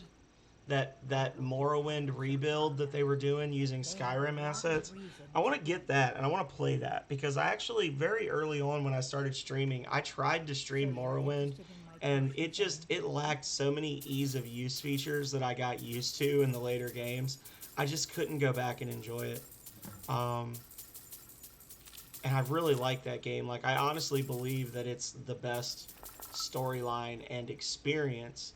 That Morrowind rebuild that they were doing using Skyrim assets. I want to get that and I want to play that because I actually very early on when I started streaming, I tried to stream Morrowind and it lacked so many ease of use features that I got used to in the later games. I just couldn't go back and enjoy it. And I really like that game. Like I honestly believe that it's the best storyline and experience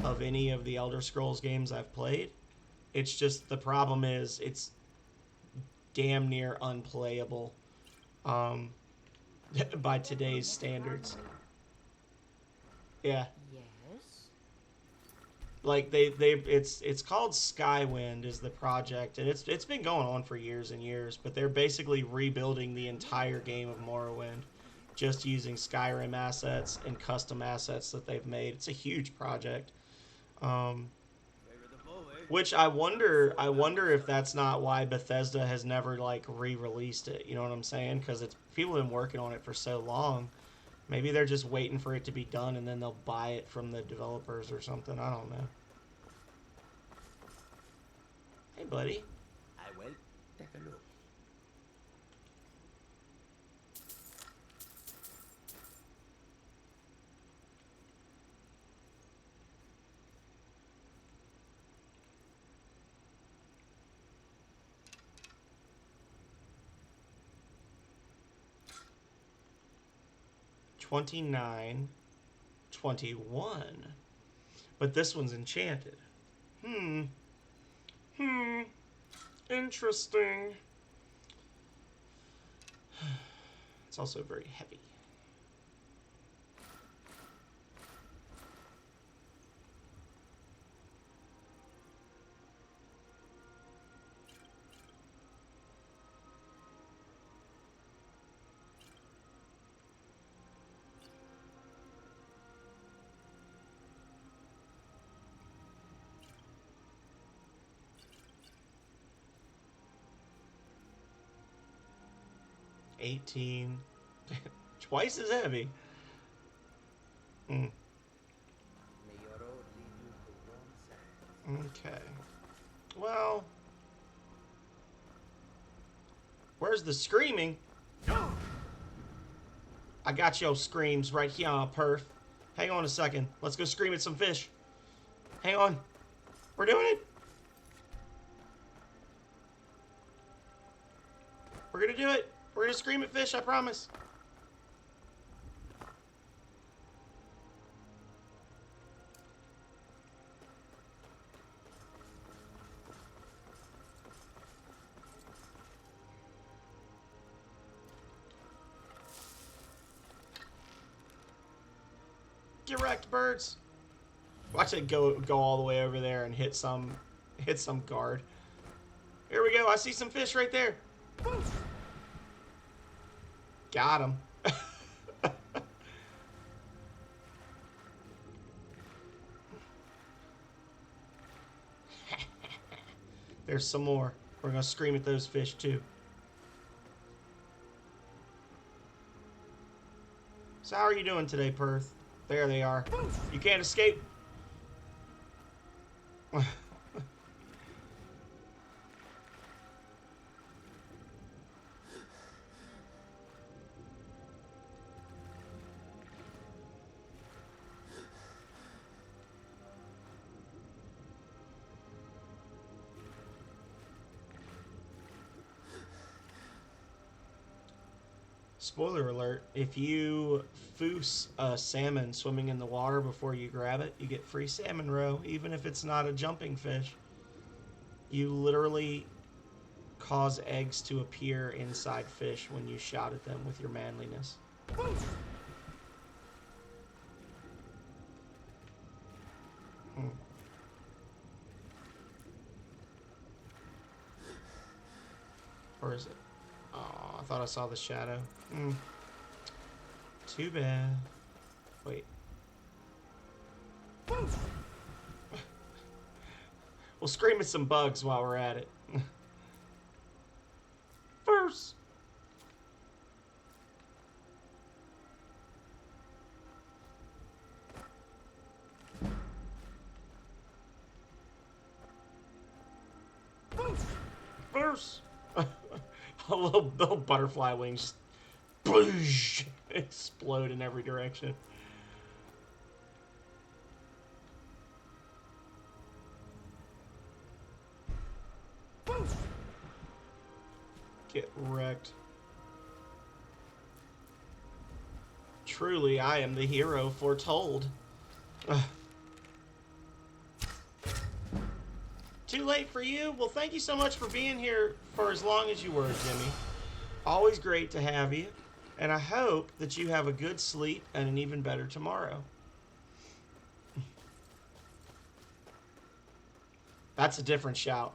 of any of the Elder Scrolls games I've played. It's just the problem is it's damn near unplayable by today's standards. Yeah. Yes. Like it's called Skywind is the project and it's been going on for years and years, but they're basically rebuilding the entire game of Morrowind just using Skyrim assets and custom assets that they've made. It's a huge project. Which I wonder if that's not why Bethesda has never like re-released it. You know what I'm saying? Because people have been working on it for so long. Maybe they're just waiting for it to be done and then they'll buy it from the developers or something. I don't know. Hey, buddy. I will take a look. $29, $21. But this one's enchanted. Interesting. It's also very heavy. 18. Twice as heavy. May your road lead you to warm sands. Okay. Well, where's the screaming? I got your screams right here, perf. Hang on a second. Let's go scream at some fish. Hang on. We're doing it. We're gonna do it. We're gonna scream at fish, I promise. Get wrecked, birds. Watch it go all the way over there and hit some guard. Here we go. I see some fish right there. Got him. There's some more. We're gonna scream at those fish too. So how are you doing today, Perth? There they are. You can't escape. Spoiler alert, if you foose a salmon swimming in the water before you grab it, you get free salmon roe, even if it's not a jumping fish. You literally cause eggs to appear inside fish when you shout at them with your manliness. Or is it? Oh, I thought I saw the shadow. Too bad. Wait. We'll scream at some bugs while we're at it. First. First. A little butterfly wings just explode in every direction. Get wrecked. Truly, I am the hero foretold. Too late for you? Well, thank you so much for being here for as long as you were, Jimmy. Always great to have you. And I hope that you have a good sleep and an even better tomorrow. That's a different shout.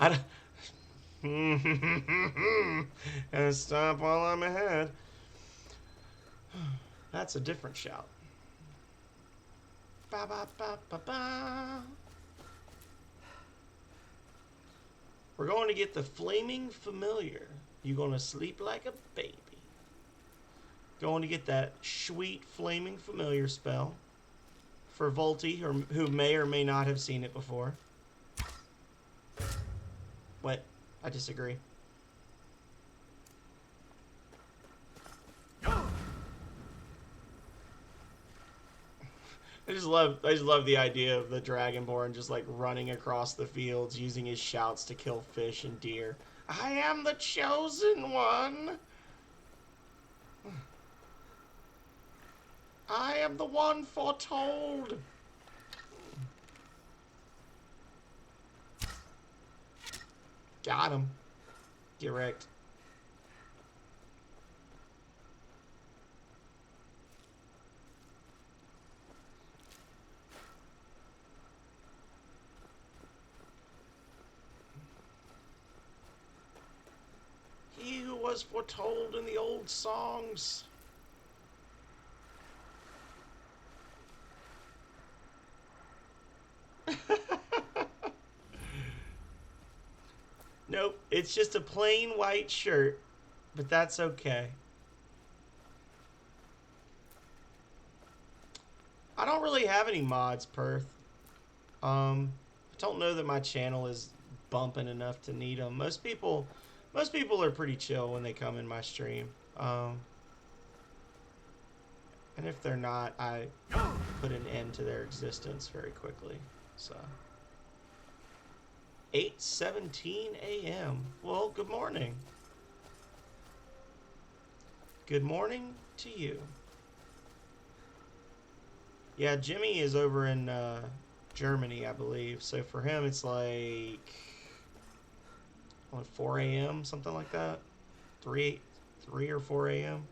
I don't... And stop while I'm ahead. That's a different shout. Ba ba ba ba ba. We're going to get the Flaming Familiar. You're going to sleep like a baby. Going to get that sweet Flaming Familiar spell for Volty, who may or may not have seen it before. What? I disagree. I just love the idea of the Dragonborn just like running across the fields using his shouts to kill fish and deer. I am the chosen one. I am the one foretold. Got him. Get wrecked. He who was foretold in the old songs. Nope, it's just a plain white shirt But that's okay. I don't really have any mods, Perth. I don't know that my channel is bumping enough to need them. Most people are pretty chill when they come in my stream. And if they're not, I put an end to their existence very quickly. So 8:17 a.m. Well, good morning. Good morning to you. Yeah, Jimmy is over in Germany, I believe. So for him, it's like 4 a.m., something like that. 3 or 4 a.m.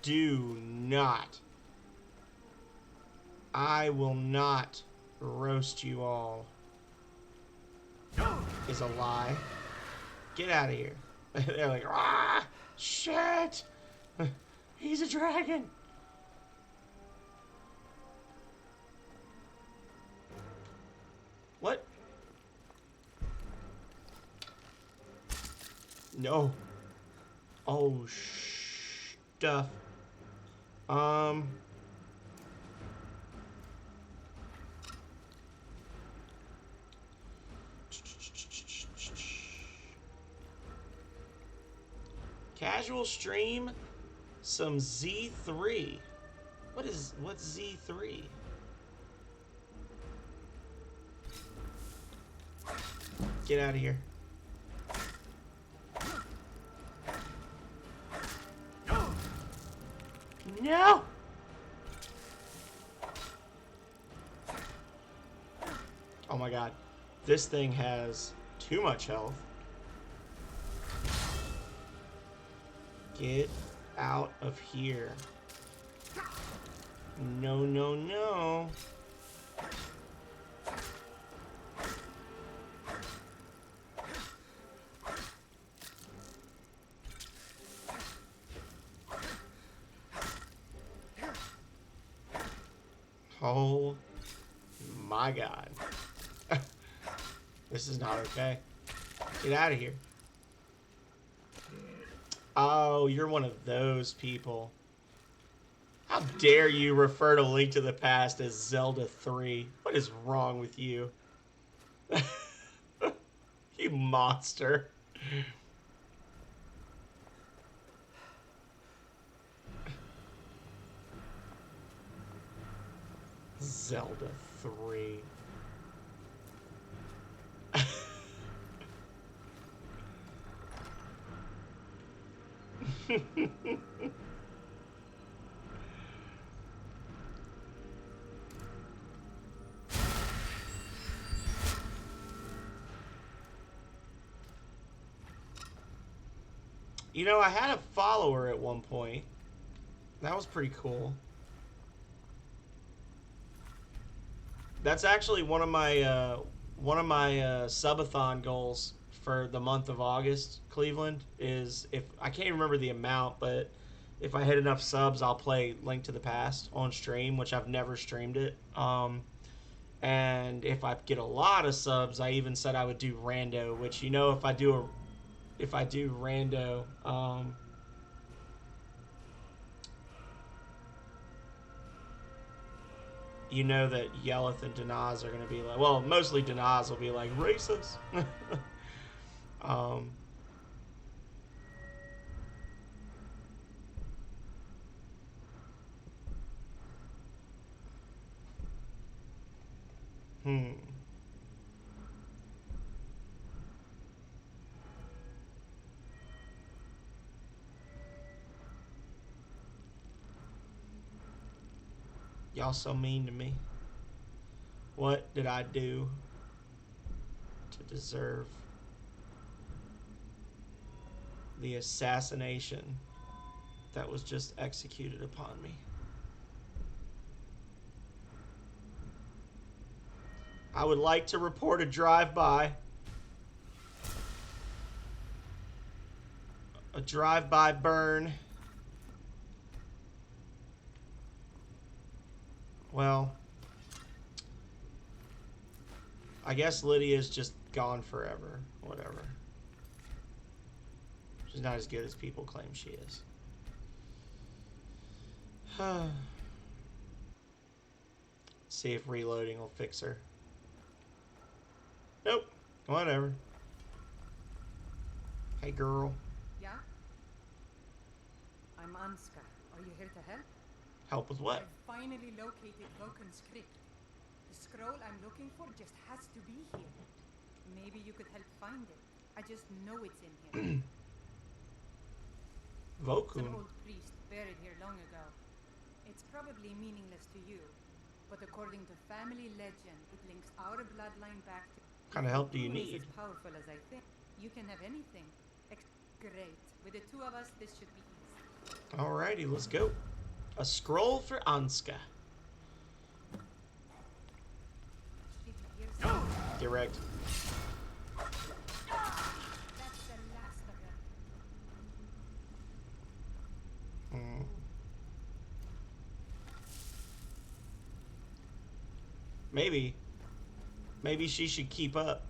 Do not. I will not roast you all. Is a lie. Get out of here. They're like, ah, shit. He's a dragon. What? No. Oh, stuff. Casual stream, some Z3. What's Z3? Get out of here. No! Oh my god. This thing has too much health. Get out of here. No, no, no. Oh my god. This is not okay. Get out of here. Oh, you're one of those people. How dare you refer to Link to the Past as Zelda 3? What is wrong with you? You monster. Zelda 3. You know, I had a follower at one point. That was pretty cool. That's actually one of my subathon goals for the month of August, Cleveland, is if I can't remember the amount, but if I hit enough subs, I'll play Link to the Past on stream, which I've never streamed it. And if I get a lot of subs, I even said I would do rando, which, you know, if I do rando, you know that Yeleth and Danaz are going to be like, well, mostly Danaz will be like, racist. Y'all so mean to me. What did I do to deserve the assassination that was just executed upon me? I would like to report a drive-by. A drive-by burn. Well, I guess Lydia's just gone forever. Whatever. She's not as good as people claim she is. See if reloading will fix her. Nope. Whatever. Hey, girl. Yeah? I'm Anska. Are you here to help? Help with what? I've finally located Vulcan's crypt. The scroll I'm looking for just has to be here. Maybe you could help find it. I just know it's in here. It's Vokun. an old priest buried here long ago. It's probably meaningless to you, but according to family legend, it links our bloodline back to... What kind of help do you Vulcan is need? as powerful as I think. You can have anything. Great. With the two of us, this should be easy. Alrighty, let's go. A scroll for Anska. Did you hear something? Direct. That's the last of them. Hmm. Maybe she should keep up.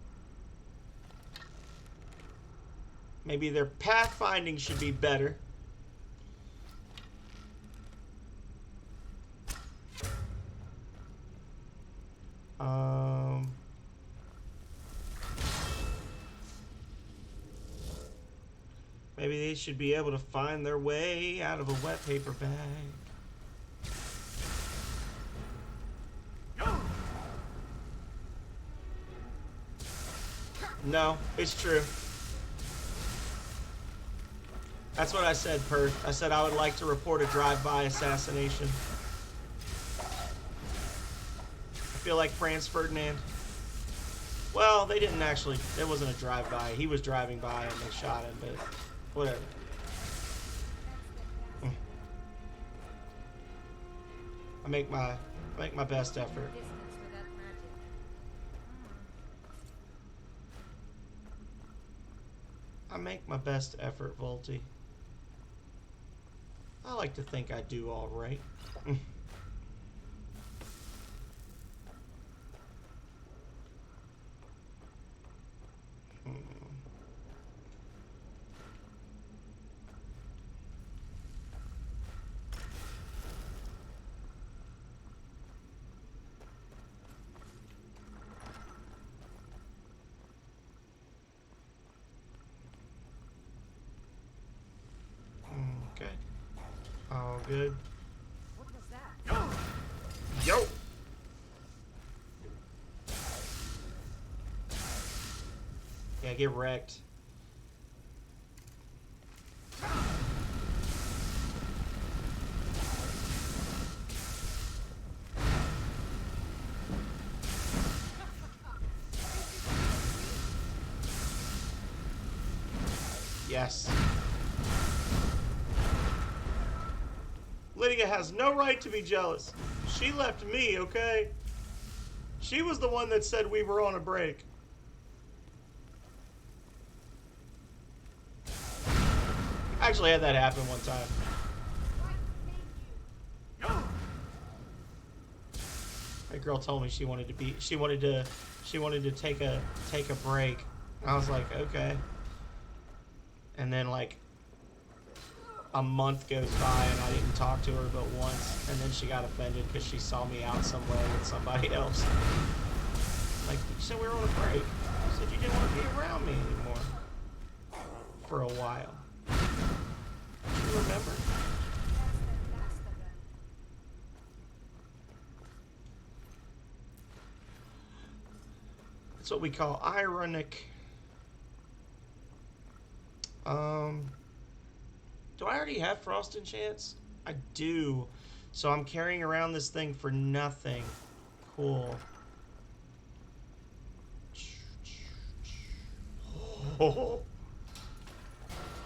Maybe their pathfinding should be better. Maybe they should be able to find their way out of a wet paper bag. No, it's true. That's what I said, Perth. I said I would like to report a drive-by assassination. I feel like Franz Ferdinand. Well, they didn't actually. It wasn't a drive-by. He was driving by and they shot him, but whatever. I make my best effort. Distance with that magic. I make my best effort, Volty. I like to think I do all right. Okay. All good. What was that? Yo! Yeah, get wrecked. Yes. Lydia has no right to be jealous. She left me, okay? She was the one that said we were on a break. I actually had that happen one time. That girl told me she wanted to take a break. I was like, okay. And then like a month goes by and I didn't talk to her but once, and then she got offended because she saw me out somewhere with somebody else. Like, you said we were on a break. You said you didn't want to be around me anymore. For a while. Do you remember? That's what we call ironic. Do I already have Frost Enchants? I do. So I'm carrying around this thing for nothing. Cool. Oh.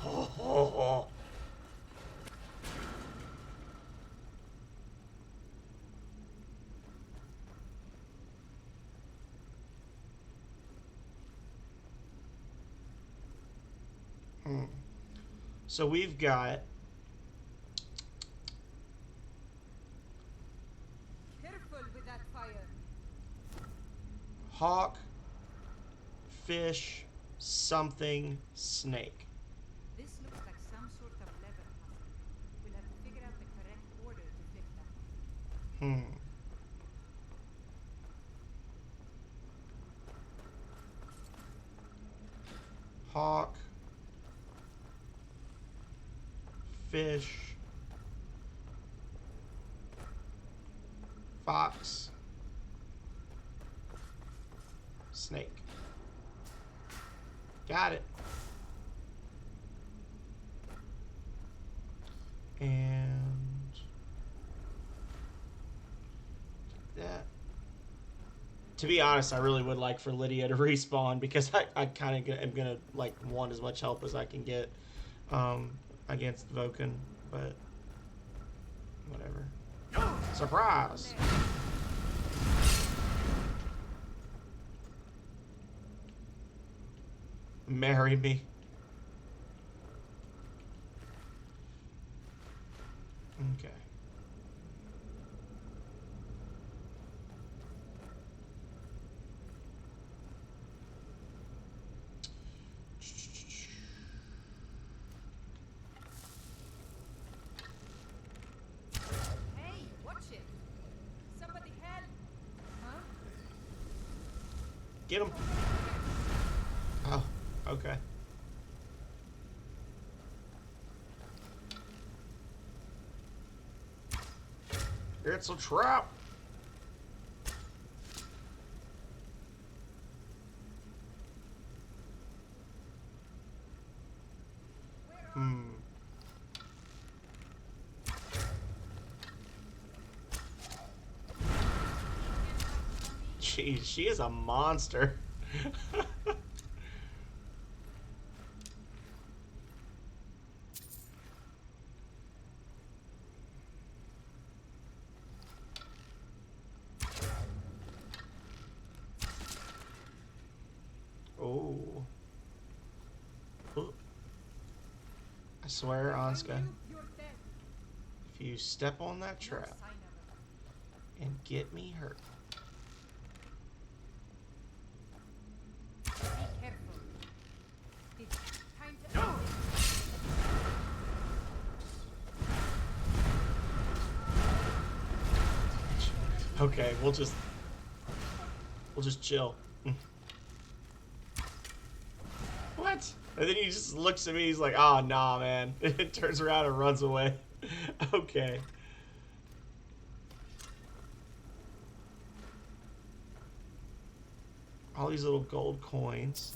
Oh. So we've got Careful Hawk, fish, something, snake. This looks like some sort of lever puzzle. We'll have to figure out the correct order to flip that. Hawk, fish, fox, snake. Got it. And that. To be honest, I really would like for Lydia to respawn because I kind of am gonna like want as much help as I can get against Voken, but whatever. Surprise! Marry me. Okay. Hey, watch it! Somebody help! Huh? Get him. Oh, okay. It's a trap. Jeez, she is a monster. Oh. Ooh. I swear, Anska, You're dead. if you step on that No trap sign of it. and get me hurt. Be careful. It's time to end this. Okay, we'll just chill. What? And then he just looks at me, he's like, oh, nah, man. It turns around and runs away. Okay. All these little gold coins.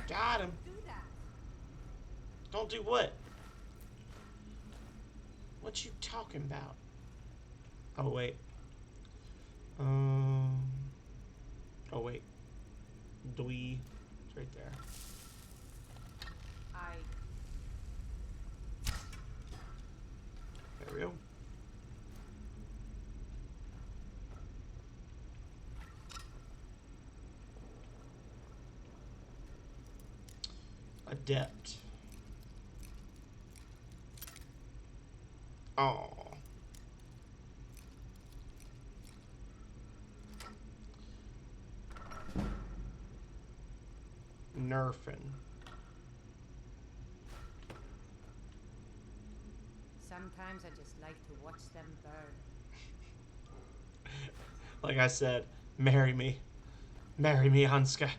Got him. Do that. Don't do what? What you talking about? Oh, wait. Oh, wait. Dwee. It's right there. There we go. Adept. Oh. Nerfing. Sometimes I just like to watch them burn. Like I said, marry me. Marry me, Hanska.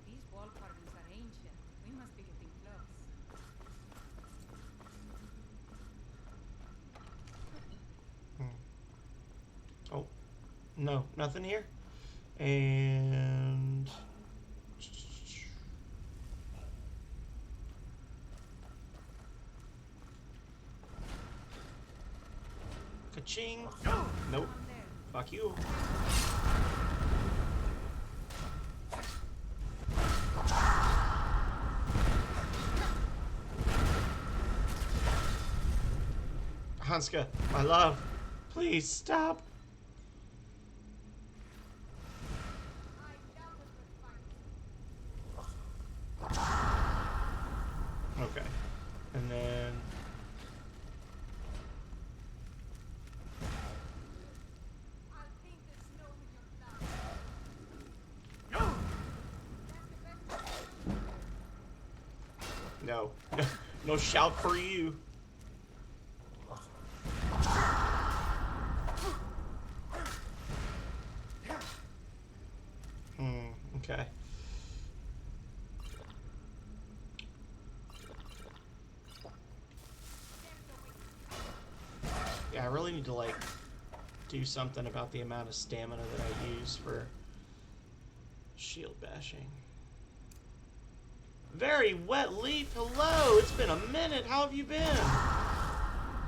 These wall carvings are ancient. We must be getting close. Oh, no, nothing here. And ka-ching. Nope. Fuck you. Hanska, my love, please stop. Okay. And then... No. No shout for you. Okay. Yeah, I really need to, like, do something about the amount of stamina that I use for shield bashing. Very wet leaf, hello! It's been a minute, how have you been?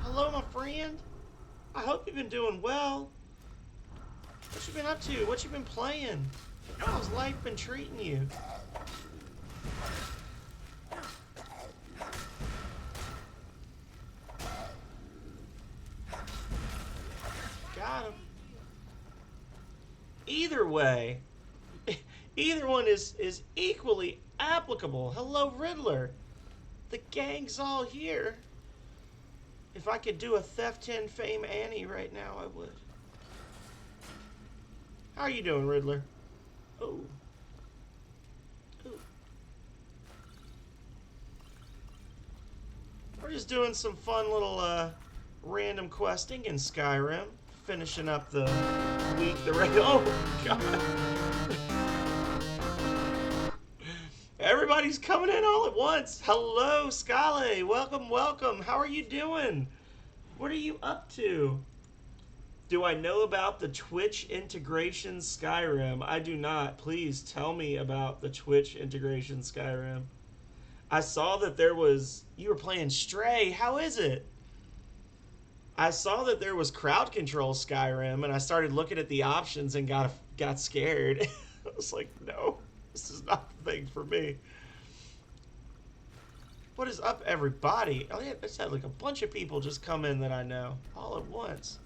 Hello, my friend. I hope you've been doing well. What you been up to? What you been playing? How's life been treating you? Got him. Either way, either one is equally applicable. Hello, Riddler. The gang's all here. If I could do a Theft 10 Fame Annie right now, I would. How are you doing, Riddler? Oh. Ooh. We're just doing some fun little random questing in Skyrim. Finishing up the week. Oh, God. Everybody's coming in all at once. Hello, Skale. Welcome, welcome. How are you doing? What are you up to? Do I know about the Twitch integration Skyrim? I do not. Please tell me about the Twitch integration Skyrim. I saw that there was... You were playing Stray. How is it? I saw that there was crowd control Skyrim, and I started looking at the options and got scared. I was like, no, this is not the thing for me. What is up, everybody? Oh, yeah, I just had like a bunch of people just come in that I know all at once.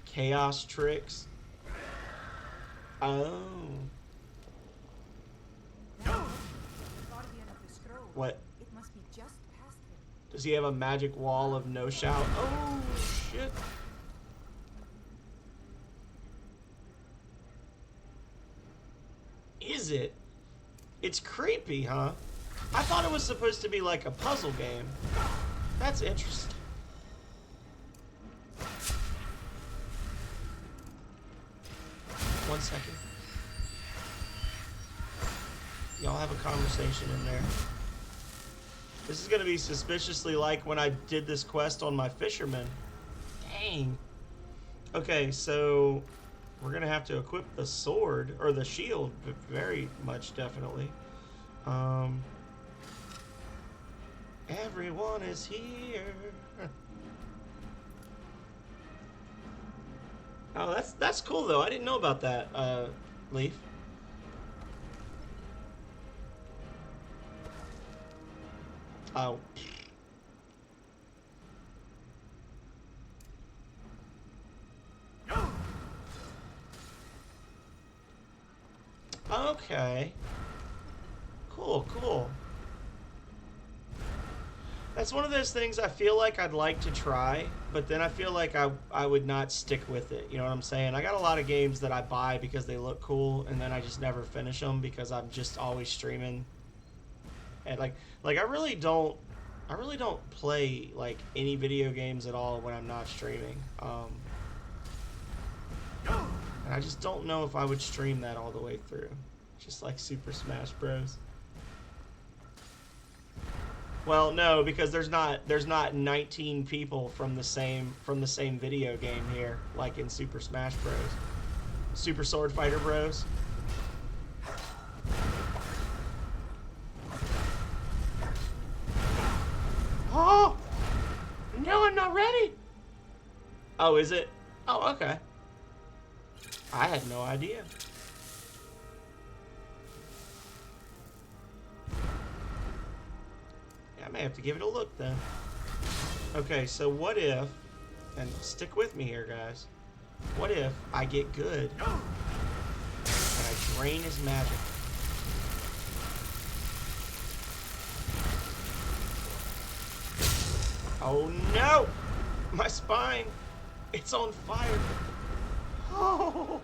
Chaos tricks. Oh. What? It must be just past him. Does he have a magic wall of no shout? Oh, shit. Is it? It's creepy, huh? I thought it was supposed to be like a puzzle game. That's interesting. One second. Y'all have a conversation in there. This is gonna be suspiciously like when I did this quest on my fisherman. Dang. Okay, so we're gonna have to equip the sword or the shield, very much definitely. Everyone is here. Oh, that's cool though. I didn't know about that, Leaf. Oh. Okay. Cool, cool. That's one of those things I feel like I'd like to try, but then I feel like I would not stick with it. You know what I'm saying? I got a lot of games that I buy because they look cool, and then I just never finish them because I'm just always streaming. And like I really don't play like any video games at all when I'm not streaming. And I just don't know if I would stream that all the way through. Just like Super Smash Bros. Well, no, because there's not 19 people from the same video game here, like in Super Smash Bros. Super Sword Fighter Bros. Oh! No, I'm not ready! Oh, is it? Oh, okay. I had no idea. Yeah, I may have to give it a look then. Okay, so what if, and stick with me here, guys. What if I get good and I drain his magic? Oh no! My spine! It's on fire! Oh!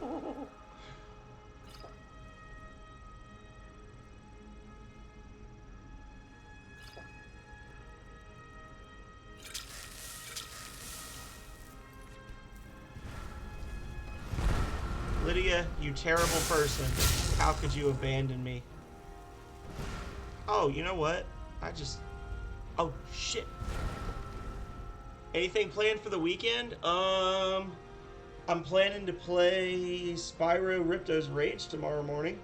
Lydia, you terrible person. How could you abandon me? Oh, you know what? Oh, shit. Anything planned for the weekend? I'm planning to play Spyro Ripto's Rage tomorrow morning.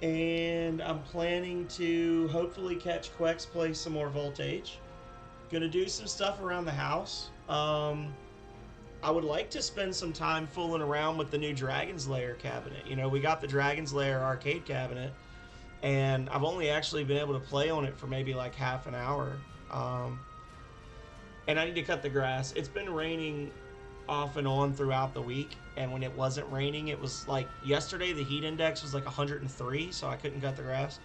And I'm planning to hopefully catch Quex play some more Voltage. Gonna do some stuff around the house. I would like to spend some time fooling around with the new Dragon's Lair cabinet. You know, we got the Dragon's Lair arcade cabinet, and I've only actually been able to play on it for maybe like half an hour. And I need to cut the grass. It's been raining off and on throughout the week, and when it wasn't raining, it was like yesterday the heat index was like 103, so I couldn't cut the grass.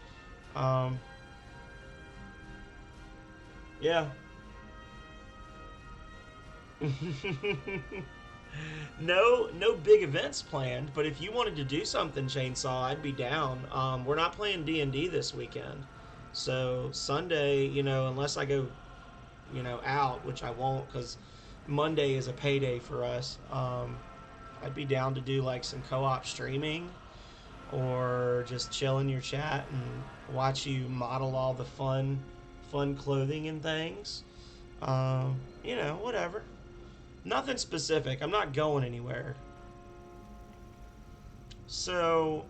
Yeah. No big events planned, but if you wanted to do something, Chainsaw, I'd be down. We're not playing D&D this weekend, so Sunday, you know, unless I go, you know, out, which I won't, because Monday is a payday for us. I'd be down to do like some co-op streaming, or just chill in your chat and watch you model all the fun clothing and things. You know, whatever. Nothing specific. I'm not going anywhere. So,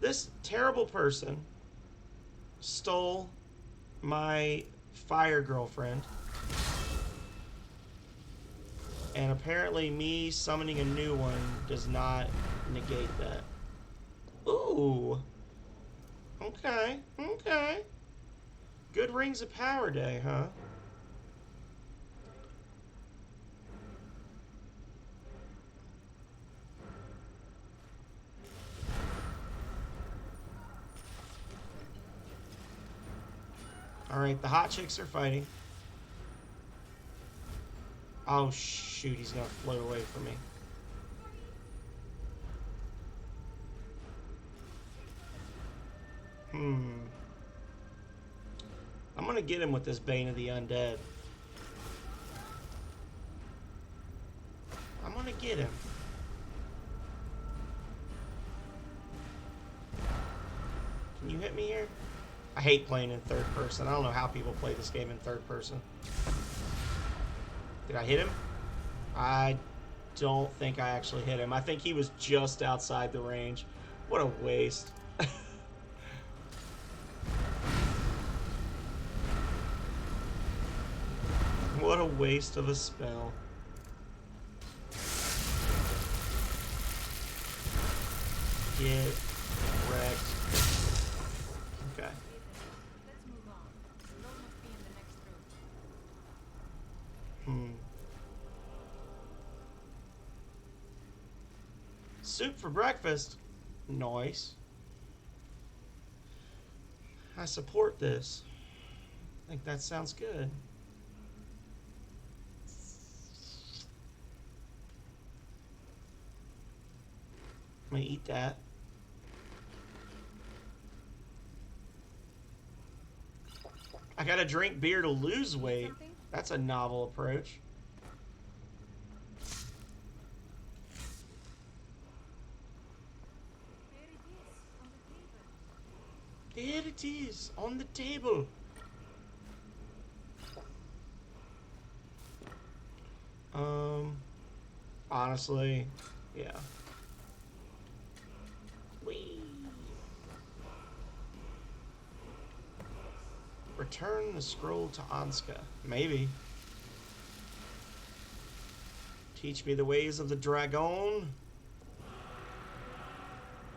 this terrible person stole my fire girlfriend. And apparently me summoning a new one does not negate that. Ooh. Okay. Okay. Good Rings of Power Day, huh? Alright, the hot chicks are fighting. Oh shoot, he's gonna float away from me. I'm gonna get him with this Bane of the Undead. I'm gonna get him. Can you hit me here? I hate playing in third person. I don't know how people play this game in third person. Did I hit him? I don't think I actually hit him. I think he was just outside the range. What a waste. What a waste of a spell. Get wrecked. Okay. Let's move on. Roll must be in the next room. Soup for breakfast? Nice. I support this. I think that sounds good. I'm gonna eat that. I gotta drink beer to lose weight. That's a novel approach. There it is, on the table. There it is, on the table. Honestly, yeah. Whee. Return the scroll to Anska. Maybe. Teach me the ways of the dragon.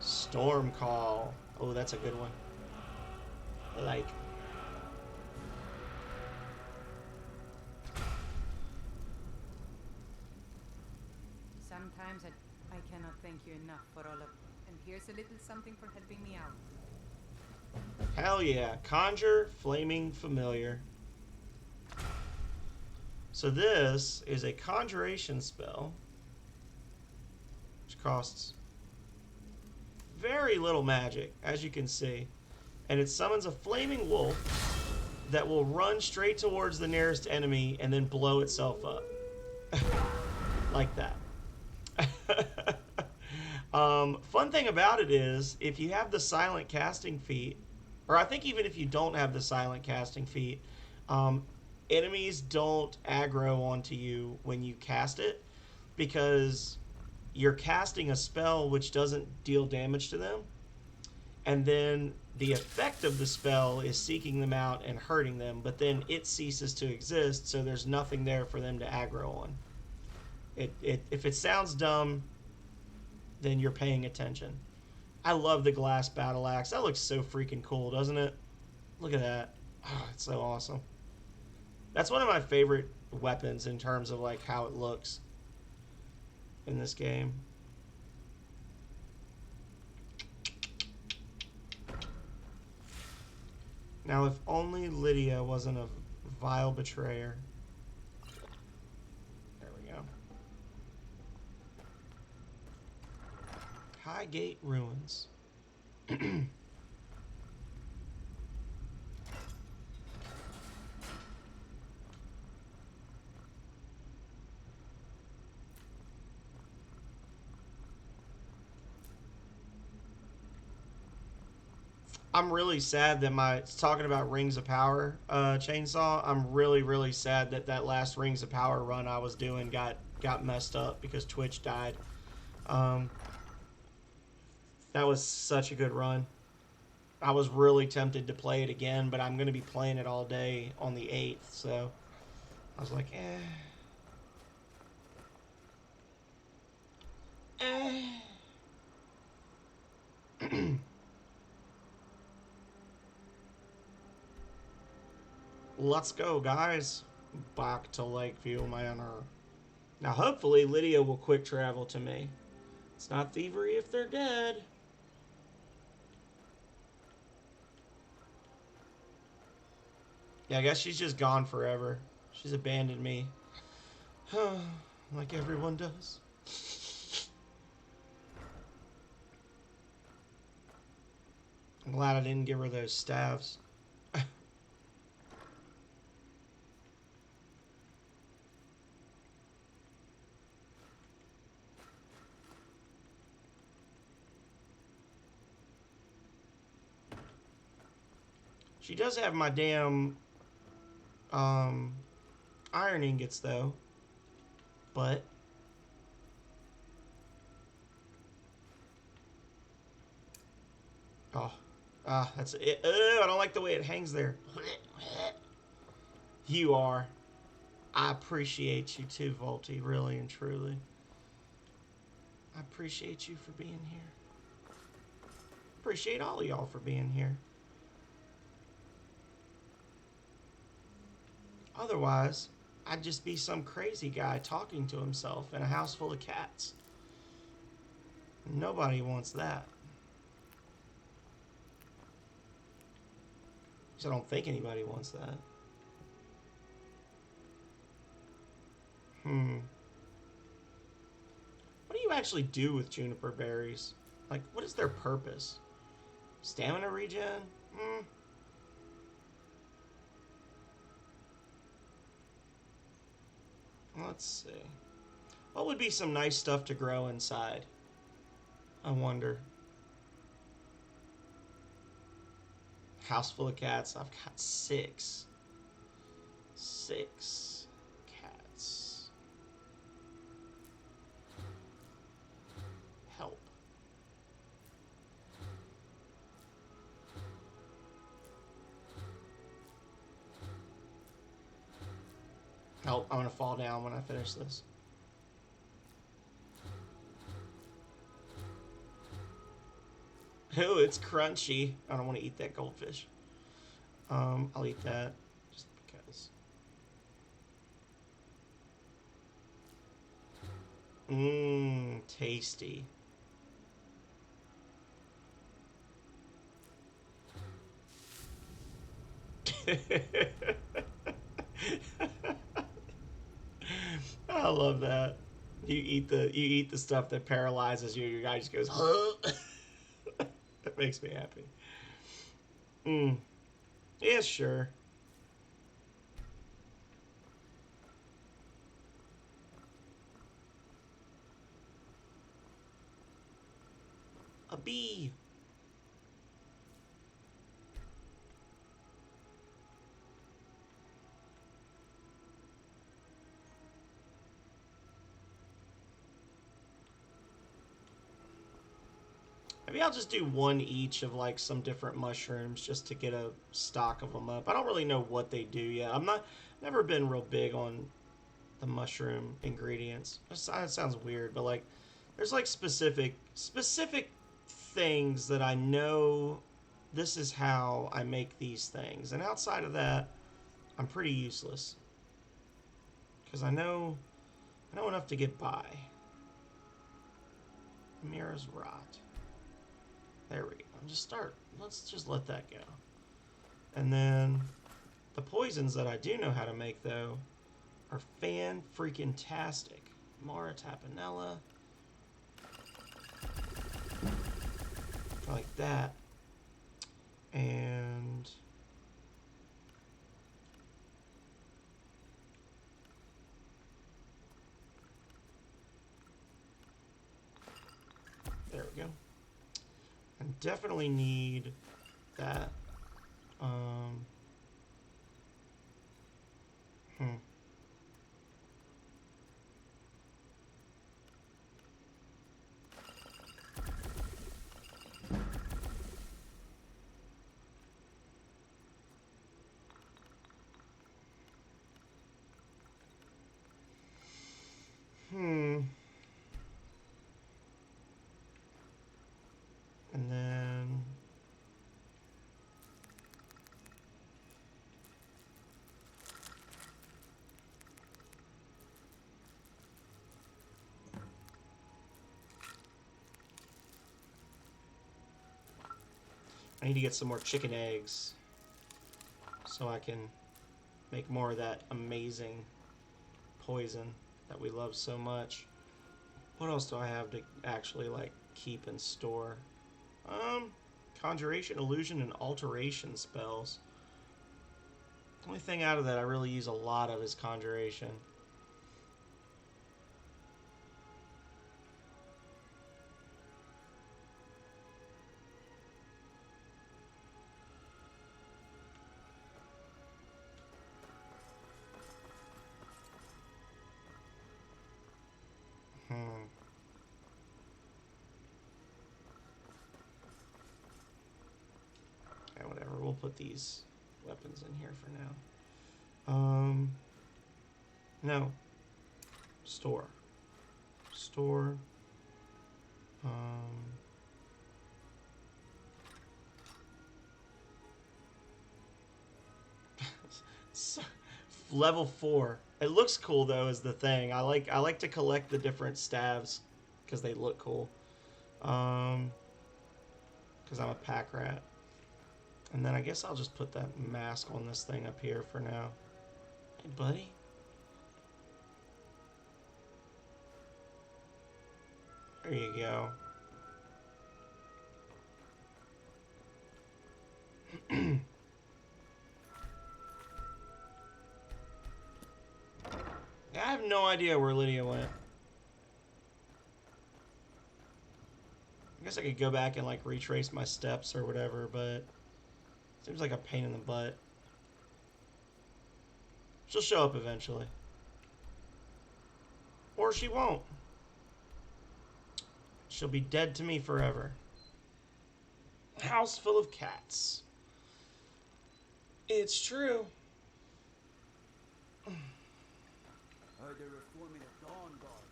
Storm Call. Oh, that's a good one. Sometimes I cannot thank you enough for all of. And here's a little something for helping me out. Hell yeah. Conjure Flaming Familiar. So this is a conjuration spell, which costs very little magic, as you can see. And it summons a flaming wolf that will run straight towards the nearest enemy and then blow itself up. Like that. Fun thing about it is, if you have the silent casting feat, or I think even if you don't have the silent casting feat, enemies don't aggro onto you when you cast it, because you're casting a spell which doesn't deal damage to them, and then the effect of the spell is seeking them out and hurting them, but then it ceases to exist, so there's nothing there for them to aggro on. If it sounds dumb, then you're paying attention. I love the glass battle axe. That looks so freaking cool, doesn't it? Look at that. Oh, it's so awesome. That's one of my favorite weapons in terms of like how it looks in this game. Now, if only Lydia wasn't a vile betrayer. There we go. Highgate Ruins. I'm really sad that talking about Rings of Power chainsaw, I'm really sad that that last Rings of Power run I was doing got messed up because Twitch died. That was such a good run. I was really tempted to play it again, but I'm going to be playing it all day on the 8th, so I was like, Let's go, guys. Back to Lakeview Manor. Now, hopefully, Lydia will quick travel to me. It's not thievery if they're dead. Yeah, I guess she's just gone forever. She's abandoned me. Like everyone does. I'm glad I didn't give her those staves. She does have my damn iron ingots though, but that's it. I don't like the way it hangs there. You are. I appreciate you too, Volty, really and truly. I appreciate you for being here. Appreciate all of y'all for being here. Otherwise, I'd just be some crazy guy talking to himself in a house full of cats. Nobody wants that. I don't think anybody wants that. What do you actually do with juniper berries? Like, what is their purpose? Stamina regen? Let's see. What would be some nice stuff to grow inside? I wonder. House full of cats. I've got 6. 6 cats. Help. Oh, I'm gonna fall down when I finish this. Ooh, it's crunchy. I don't want to eat that goldfish. I'll eat that just because. Mmm, tasty. I love that. You eat the stuff that paralyzes you. Your guy just goes, huh? That makes me happy. Mm. Yeah, sure. A bee. Maybe I'll just do one each of like some different mushrooms just to get a stock of them up. I don't really know what they do yet. Never been real big on the mushroom ingredients. It sounds weird, but like there's like specific things that I know this is how I make these things. And outside of that, I'm pretty useless. Because I know enough to get by. Mira's rot. There we go. Let's just let that go. And then the poisons that I do know how to make though are fan-freaking-tastic. Mara Tapanella. Like that. And there we go. I definitely need that. And then I need to get some more chicken eggs so I can make more of that amazing poison that we love so much. What else do I have to actually like keep and store? Conjuration, illusion, and alteration spells. The only thing out of that I really use a lot of is conjuration. Yeah, whatever. We'll put these weapons in here for now. No. Store. Store. So, level 4. It looks cool though is the thing. I like to collect the different staves because they look cool. Because I'm a pack rat. And then I guess I'll just put that mask on this thing up here for now. Hey, buddy. There you go. Yeah, I have no idea where Lydia went. I guess I could go back and like retrace my steps or whatever, but seems like a pain in the butt. She'll show up eventually. Or she won't. She'll be dead to me forever. House full of cats. It's true. Heard they're reforming a dawn guard.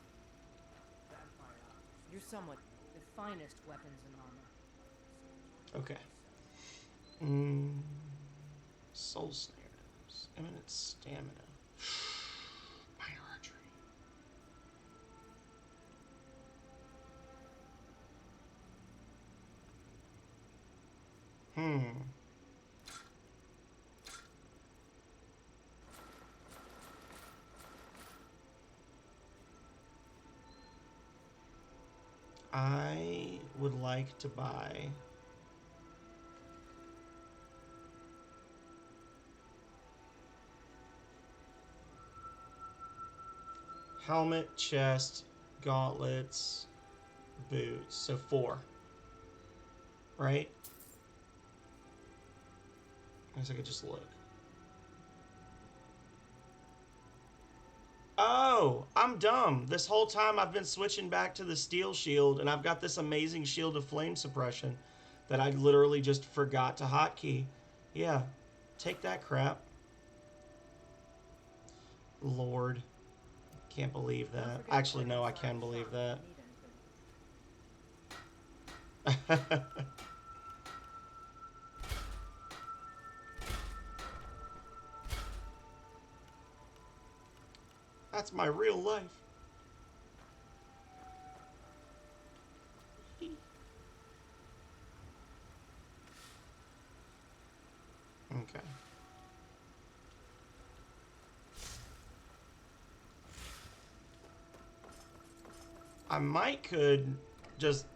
Vampire hunters. You're somewhat the finest weapons and armor. Okay. Soul snares. Eminent stamina. Minor archery. I would like to buy helmet, chest, gauntlets, boots. So 4. Right? I guess I could just look. Oh, I'm dumb. This whole time I've been switching back to the steel shield, and I've got this amazing shield of flame suppression that I literally just forgot to hotkey. Yeah, take that crap. Lord. Can't believe that. Actually, no, I can believe that. That's my real life. Okay. I could just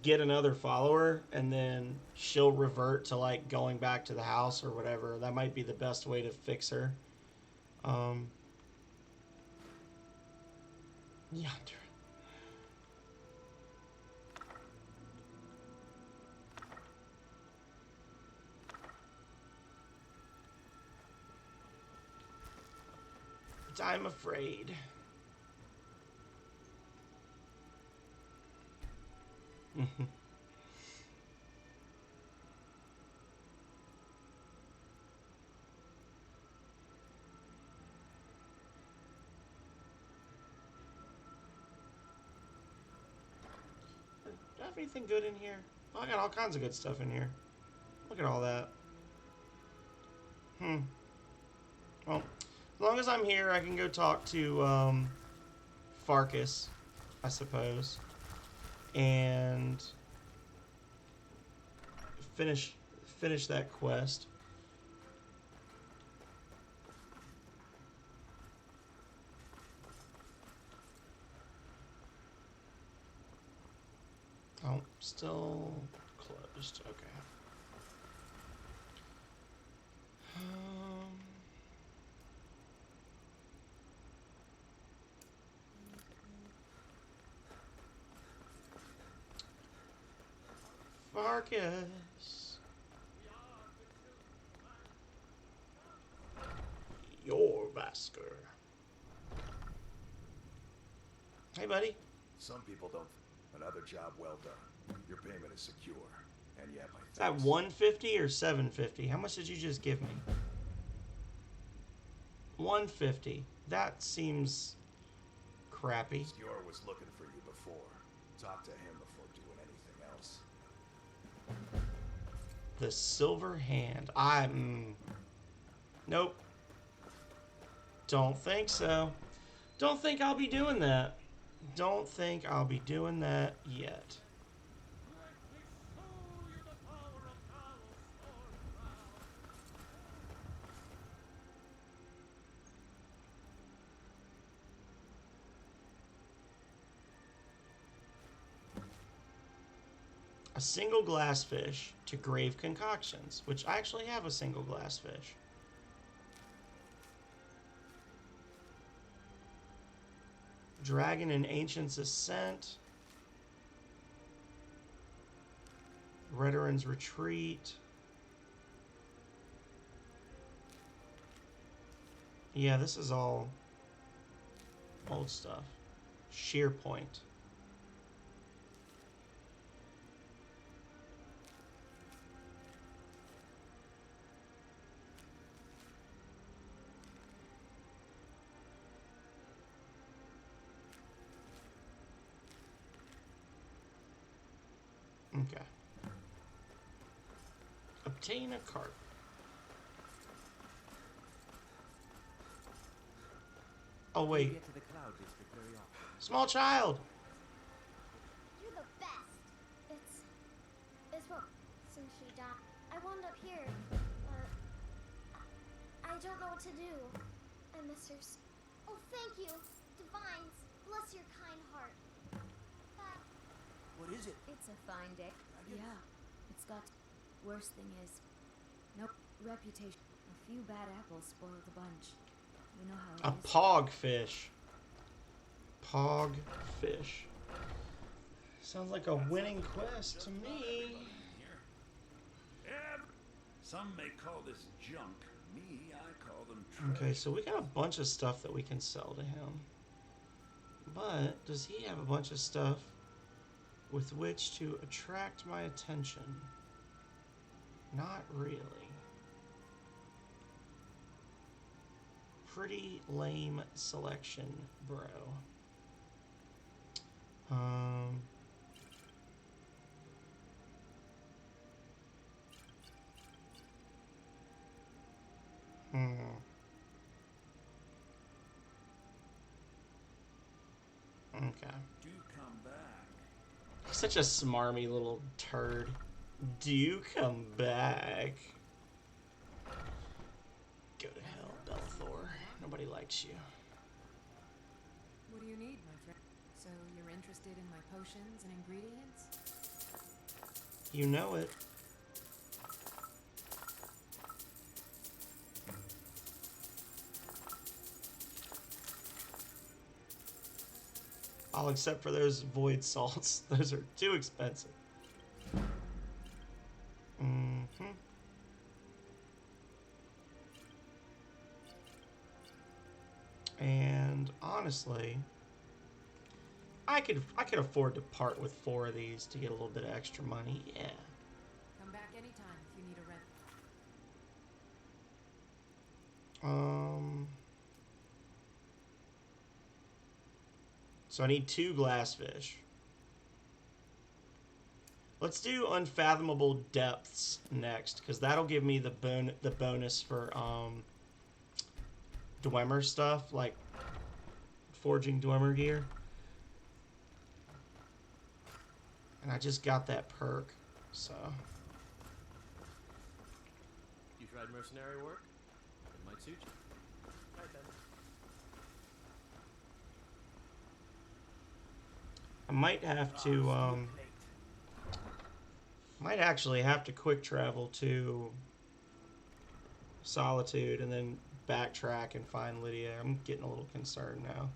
get another follower and then she'll revert to like going back to the house or whatever. That might be the best way to fix her. Yonder. I'm afraid. Do I have anything good in here? Oh, I got all kinds of good stuff in here. Look at all that. Well, as long as I'm here, I can go talk to Farkas, I suppose, and finish that quest. Oh, still closed. Okay. Farkas. Your Vasker. Hey, buddy. Some people don't. Another job well done. Your payment is secure. And you have my Is that thanks. 150 or 750? How much did you just give me? 150. That seems crappy. Skior was looking for you before. Talk to him before doing anything else. The Silver Hand. Nope. Don't think so. Don't think I'll be doing that. Don't think I'll be doing that yet. A single glassfish to grave concoctions, which I actually have a single glassfish. Dragon and Ancient's Ascent. Veteran's Retreat. Yeah, this is all old stuff. Sheer Point. Okay. Obtain a cart. Oh, wait. Get to the cloud district very often. Small child! You're the best. It's wrong since she died. I wound up here. I don't know what to do. I miss her. Oh, thank you, Divines. Bless your kind heart. What is it? It's a fine day. Yeah, it's got. Worst thing is, nope, reputation. A few bad apples spoiled the bunch. You know how A it is. pogfish. Pogfish. Sounds like a winning quest to me. Some may call this junk. Me, I call them treasure. Okay, so we got a bunch of stuff that we can sell to him. But does he have a bunch of stuff with which to attract my attention? Not really. Pretty lame selection, bro. Okay. Do come back. He's such a smarmy little turd. Do come back. Go to hell, Belthor. Nobody likes you. What do you need, my friend? So you're interested in my potions and ingredients? You know it. All except for those void salts. Those are too expensive. And honestly, I could afford to part with 4 of these to get a little bit of extra money. Yeah. Come back anytime if you need a rent. So I need 2 glassfish. Let's do Unfathomable Depths next, because that'll give me the bonus for Dwemer stuff, like forging Dwemer gear. And I just got that perk, so. You tried mercenary work? It might suit you. Right then. I might have to, might actually have to quick travel to Solitude and then backtrack and find Lydia. I'm getting a little concerned now.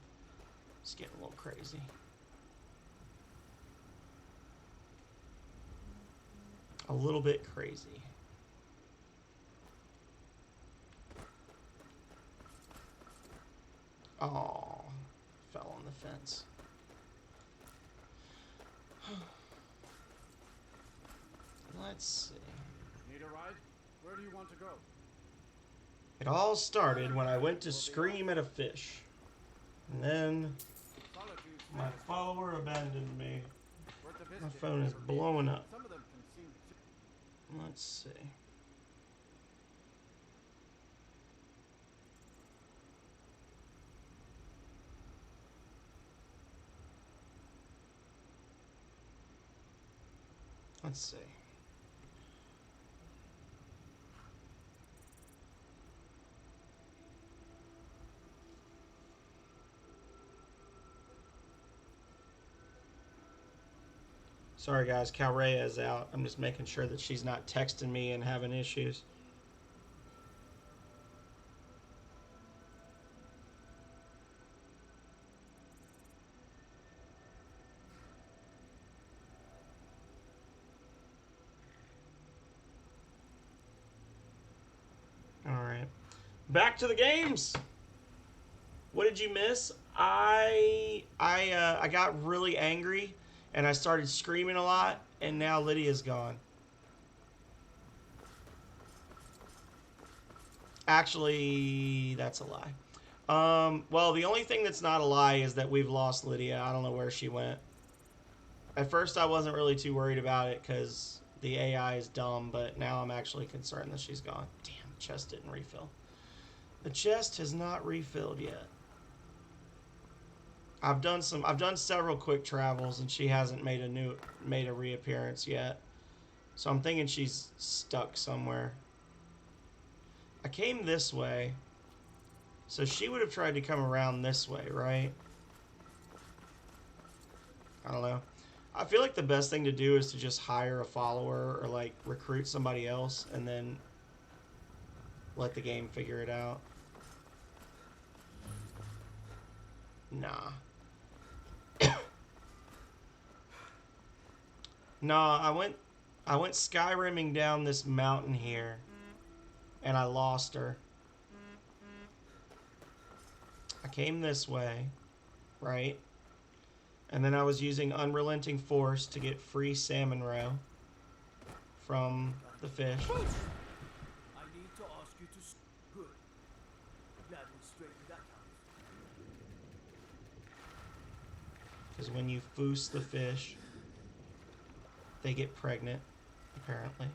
It's getting a little crazy. A little bit crazy. Oh, fell on the fence. Let's see. Need a ride? Where do you want to go? It all started when I went to scream at a fish. And then Solitude's my famous. follower abandoned me. Worth a My visit. phone is blowing up. Some of them can seem Let's see. Let's see. Sorry guys, Calrea is out. I'm just making sure that she's not texting me and having issues. Alright. Back to the games! What did you miss? I got really angry and I started screaming a lot, and now Lydia's gone. Actually, that's a lie. Well, the only thing that's not a lie is that we've lost Lydia. I don't know where she went. At first, I wasn't really too worried about it because the AI is dumb, but now I'm actually concerned that she's gone. Damn, the chest didn't refill. The chest has not refilled yet. I've done several quick travels and she hasn't made a reappearance yet. So I'm thinking she's stuck somewhere. I came this way. So she would have tried to come around this way, right? I don't know. I feel like the best thing to do is to just hire a follower or like recruit somebody else and then let the game figure it out. Nah. Nah, I went Skyrimming down this mountain here and I lost her. I came this way, right? And then I was using Unrelenting Force to get free salmon roe from the fish. I need to ask you to. Good. Glad we straightened that out. Because when you foos the fish, they get pregnant, apparently.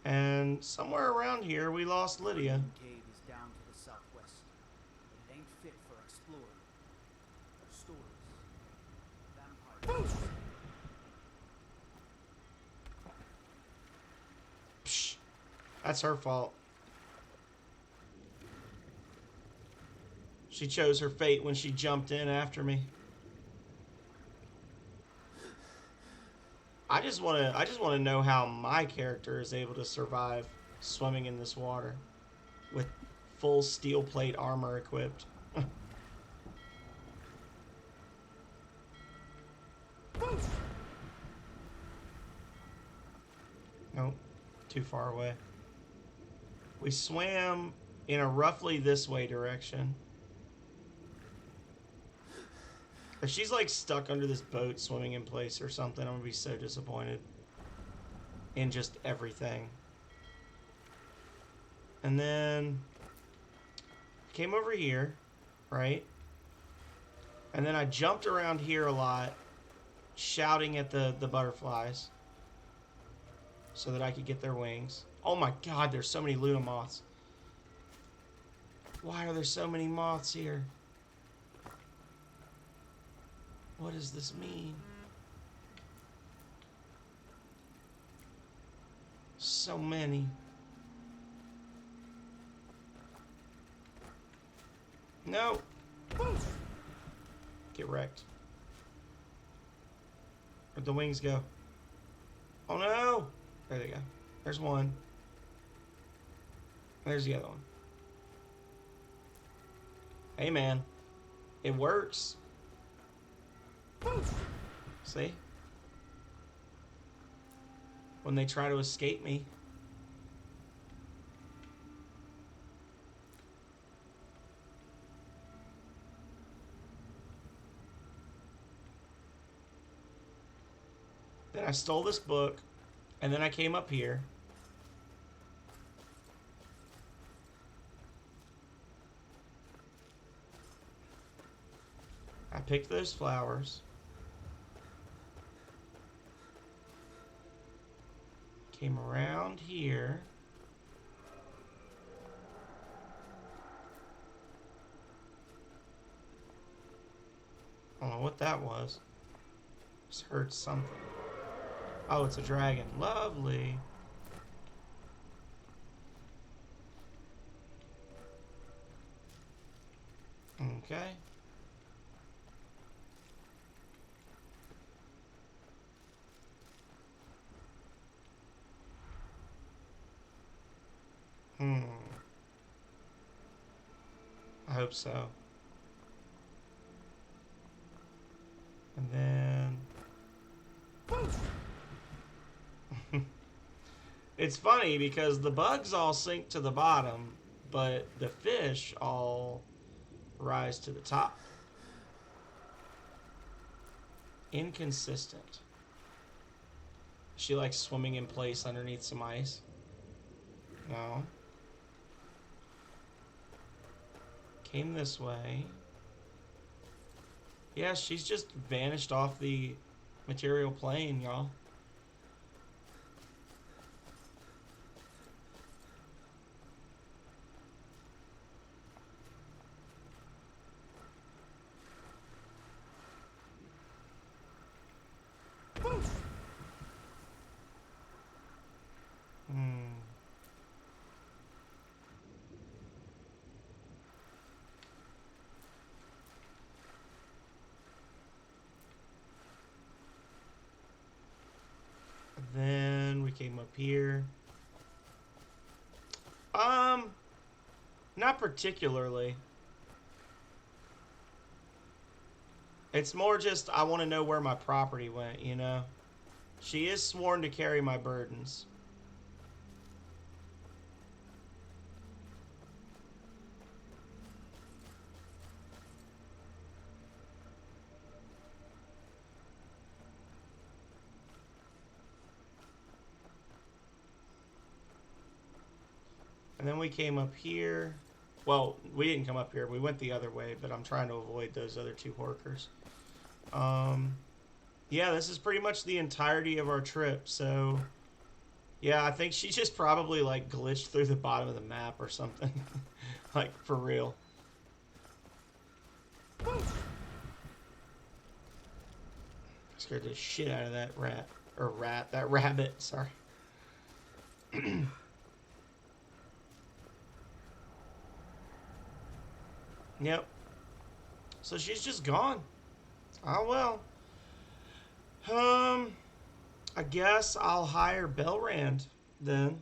And somewhere around here, we lost Lydia. The cave is down to the southwest. It ain't fit for exploring. Stories. Vampires. Psh, that's her fault. She chose her fate when she jumped in after me. I just want to know how my character is able to survive swimming in this water with full steel plate armor equipped. Nope, too far away. We swam in a roughly this way direction. If she's like stuck under this boat swimming in place or something, I'm gonna be so disappointed in just everything. And then came over here, right? And then I jumped around here a lot, shouting at the butterflies so that I could get their wings. Oh my god, there's so many Luna moths. Why are there so many moths here? What does this mean? So many. No. Get wrecked. Where'd the wings go? Oh no! There they go. There's one. There's the other one. Hey man. It works. See? When they try to escape me. Then I stole this book, and then I came up here. I picked those flowers. Came around here. I don't know what that was. Just heard something. Oh, it's a dragon. Lovely. Okay. I hope so. And then... It's funny because the bugs all sink to the bottom, but the fish all rise to the top. Inconsistent. She likes swimming in place underneath some ice. No. Came this way. Yeah, she's just vanished off the material plane, y'all. here. Not particularly. It's more just I want to know where my property went, you know? She is sworn to carry my burdens. And then we came up here. Well, we didn't come up here. We went the other way, but I'm trying to avoid those other two horkers. Yeah, this is pretty much the entirety of our trip. So, yeah, I think she just probably, like, glitched through the bottom of the map or something. Like, for real. Scared the shit out of that rat. Or that rabbit, sorry. Yep. So she's just gone. Oh well. I guess I'll hire Belrand then.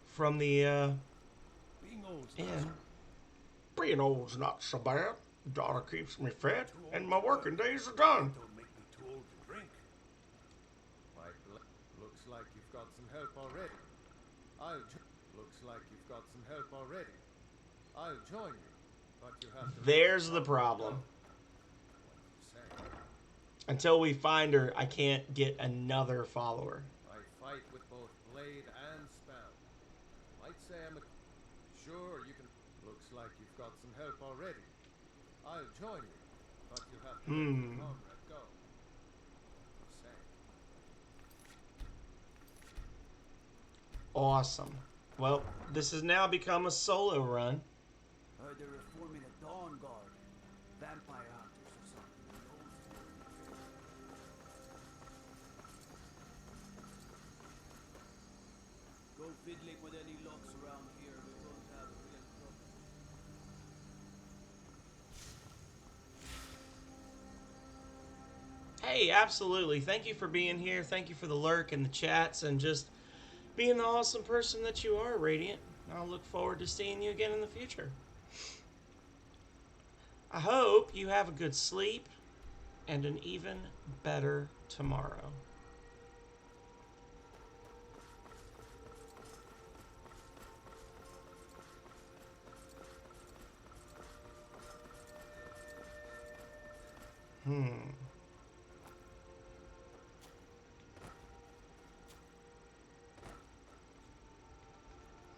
From the Being old's inn. Being old's not so bad. Daughter keeps me fed, and my working days are done. don't make me too old to drink. Looks like you've got some help already. Looks like you've got some help already. I'll join you, but you have to... There's the problem. Until we find her, I can't get another follower. I fight with both blade and spell. Might say I'm a... Sure, you can... Looks like you've got some help already. I'll join you, but you have to let your comrade go. Say. Awesome. Well, this has now become a solo run. Heard they're reforming a Dawn Guard. Vampire hunters or something. Go fiddling with any locks around here. We won't have a real problem. Hey, absolutely. Thank you for being here. Thank you for the lurk and the chats and just being the awesome person that you are, Radiant. I'll look forward to seeing you again in the future. I hope you have a good sleep and an even better tomorrow.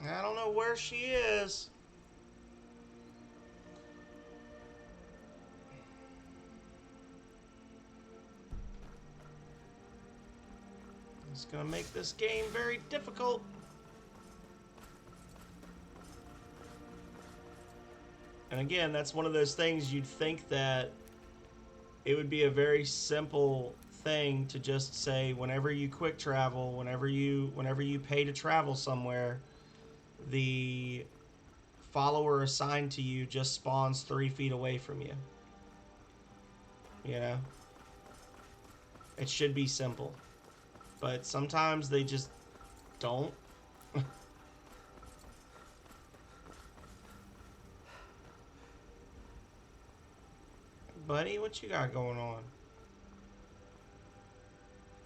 I don't know where she is. It's gonna make this game very difficult. And again, that's one of those things you'd think that it would be a very simple thing to just say whenever you quick travel, whenever you pay to travel somewhere, the follower assigned to you just spawns 3 feet away from you. You know? It should be simple. But sometimes they just don't. Buddy, what you got going on?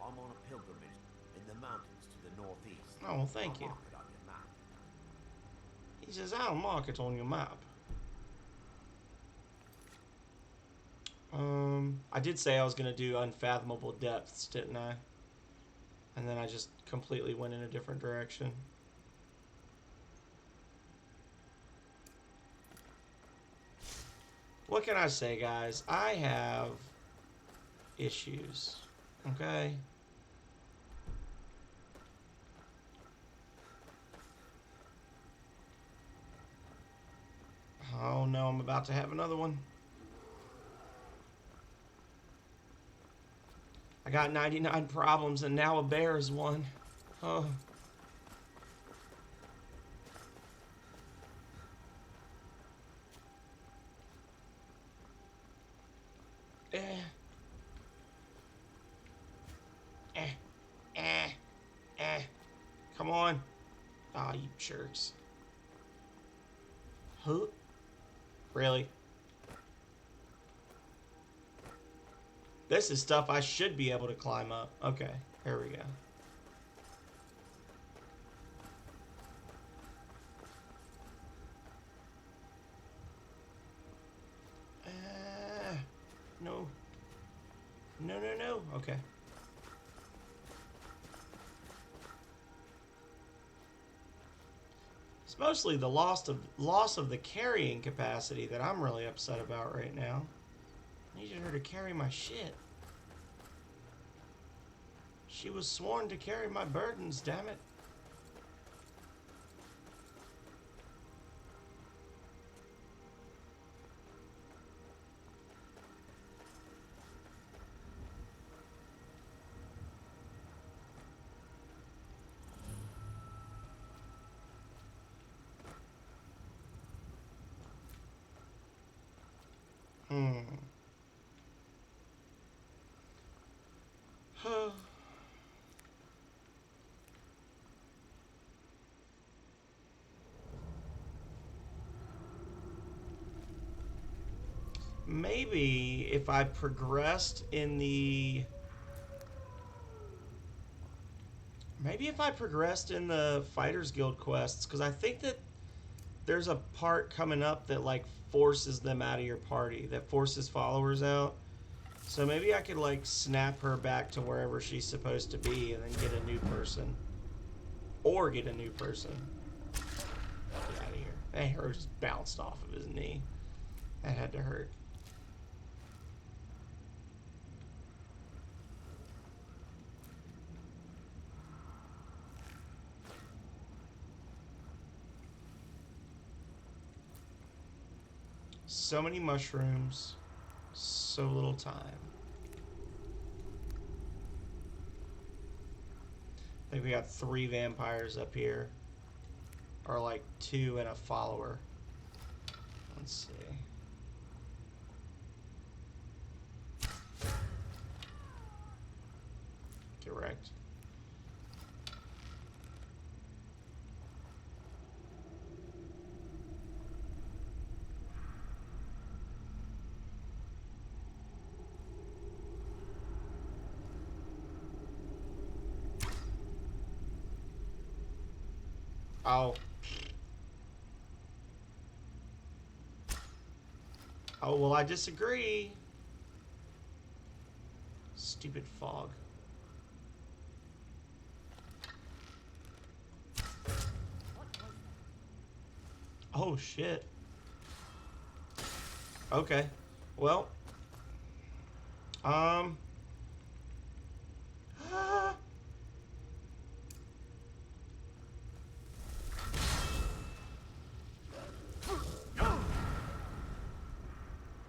I'm on a pilgrimage in the mountains to the northeast. Oh, well, thank you. I'll mark it on your map. He says, I'll mark it on your map. I did say I was going to do Unfathomable Depths, didn't I? And then I just completely went in a different direction. What can I say, guys? I have issues, okay? Oh no, I'm about to have another one. I got 99 problems and now a bear is one. Oh. Come on. Ah, you jerks. Huh? Really? This is stuff I should be able to climb up. Okay, here we go. No. No, no, no. Okay. It's mostly the loss of the carrying capacity that I'm really upset about right now. I needed her to carry my shit. She was sworn to carry my burdens, damn it. Maybe if I progressed in the... Maybe if I progressed in the Fighters Guild quests, because I think that there's a part coming up that, like, forces them out of your party, that forces followers out. So maybe I could, like, snap her back to wherever she's supposed to be and then get a new person. Or get a new person. Get out of here. That hair just bounced off of his knee. That had to hurt. So many mushrooms, so little time. I think we got 3 vampires up here. Or like 2 and a follower. Let's see. Correct. Oh. Oh, well, I disagree. Stupid fog. Oh, shit. Okay. Well.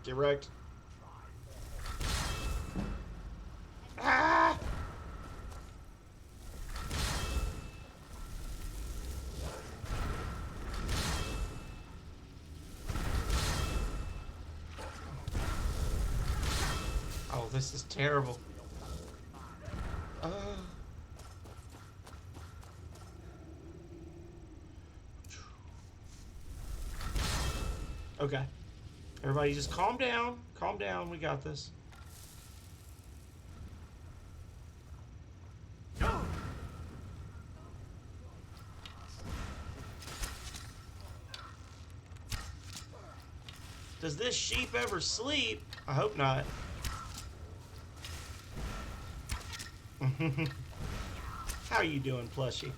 Get wrecked. Ah! Oh, this is terrible. Okay. Everybody just calm down. Calm down. We got this. Does this sheep ever sleep? I hope not. How you doing, plushie?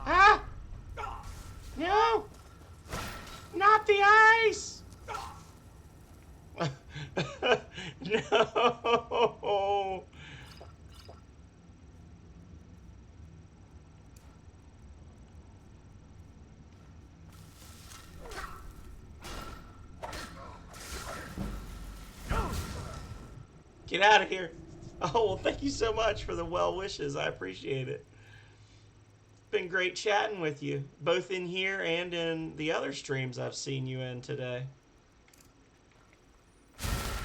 Ah! No! Not the ice! No! Get out of here. Oh, well, thank you so much for the well wishes. I appreciate it. Been great chatting with you, both in here and in the other streams I've seen you in today.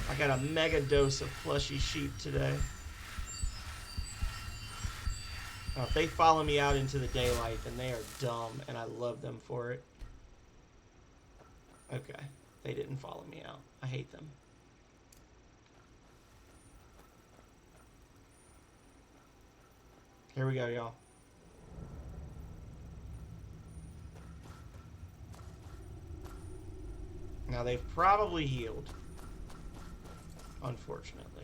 I got a mega dose of fleshy sheep today. Now, if they follow me out into the daylight, then they are dumb, and I love them for it. Okay, they didn't follow me out. I hate them. Here we go, y'all. Now, they've probably healed. Unfortunately.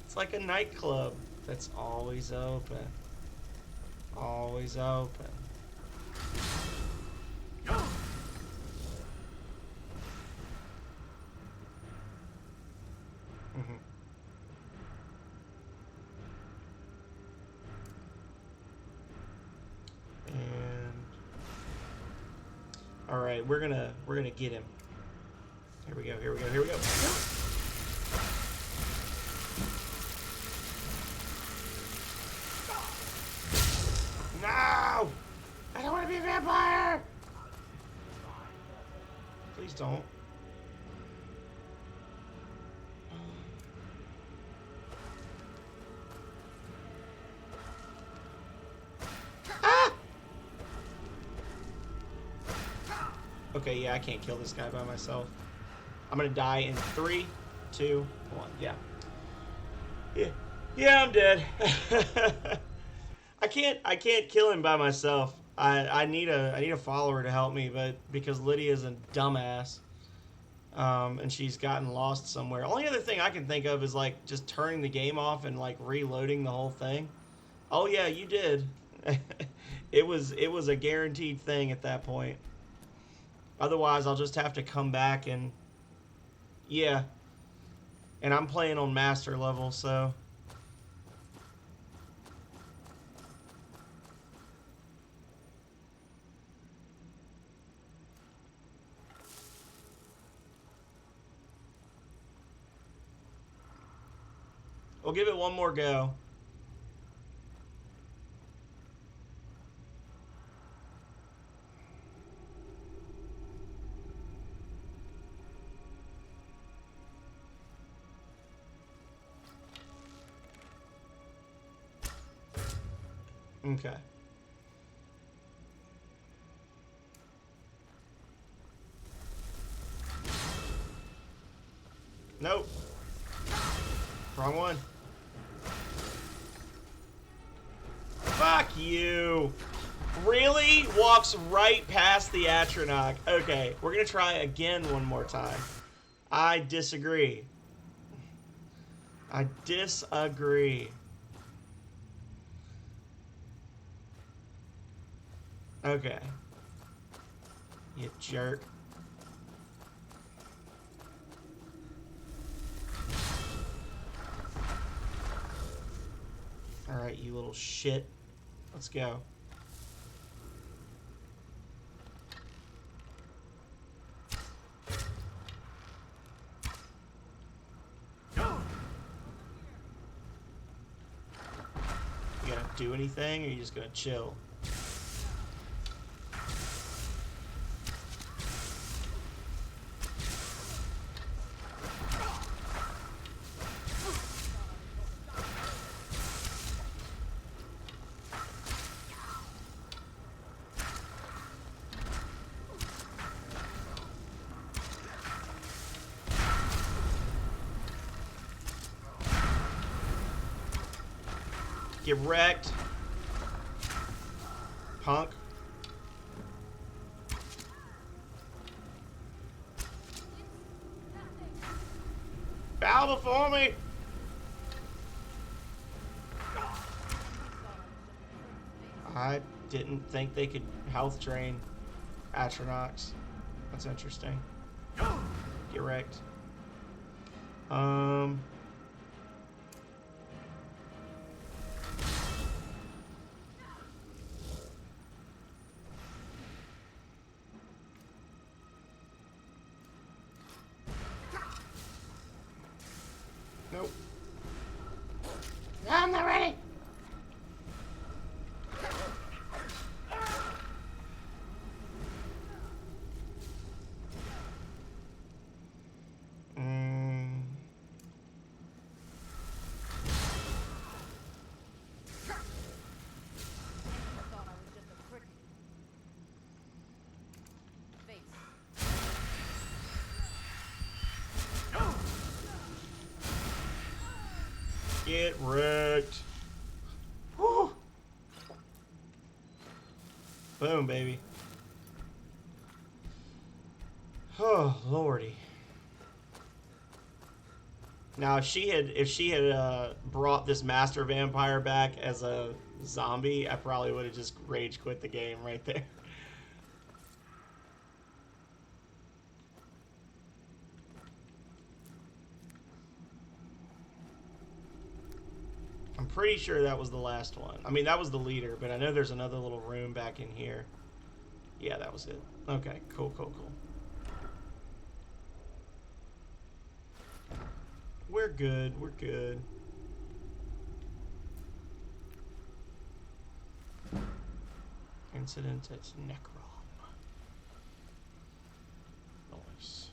It's like a nightclub that's always open. Always open. All right, we're gonna get him. Here we go. Here we go. Here we go. No! I don't want to be a vampire. Please don't. Okay, yeah, I can't kill this guy by myself. I'm gonna die in 3, 2, 1. Yeah. Yeah, I'm dead. I can't kill him by myself. I need a follower to help me, but because Lydia's a dumbass, and she's gotten lost somewhere. Only other thing I can think of is like just turning the game off and like reloading the whole thing. Oh yeah, you did. It was a guaranteed thing at that point. Otherwise, I'll just have to come back and... Yeah. And I'm playing on master level, so... We'll give it one more go. Okay. Nope. Wrong one. Fuck you. Really? Walks right past the Atronach. Okay, we're gonna try again one more time. I disagree. I disagree. Okay. You jerk. Alright, you little shit. Let's go. You gonna do anything, or are you just gonna chill? Get wrecked. Punk. Bow before me. I didn't think they could health drain Atronachs. That's interesting. Get wrecked. Nope. I'm not ready. Get wrecked. Whew. Boom, baby. Oh, lordy. Now, if she had brought this master vampire back as a zombie, I probably would have just rage quit the game right there. I'm pretty sure that was the last one. I mean, that was the leader, but I know there's another little room back in here. Yeah, that was it. Okay, cool, cool, cool. We're good, we're good. Incident at Necrom. Nice.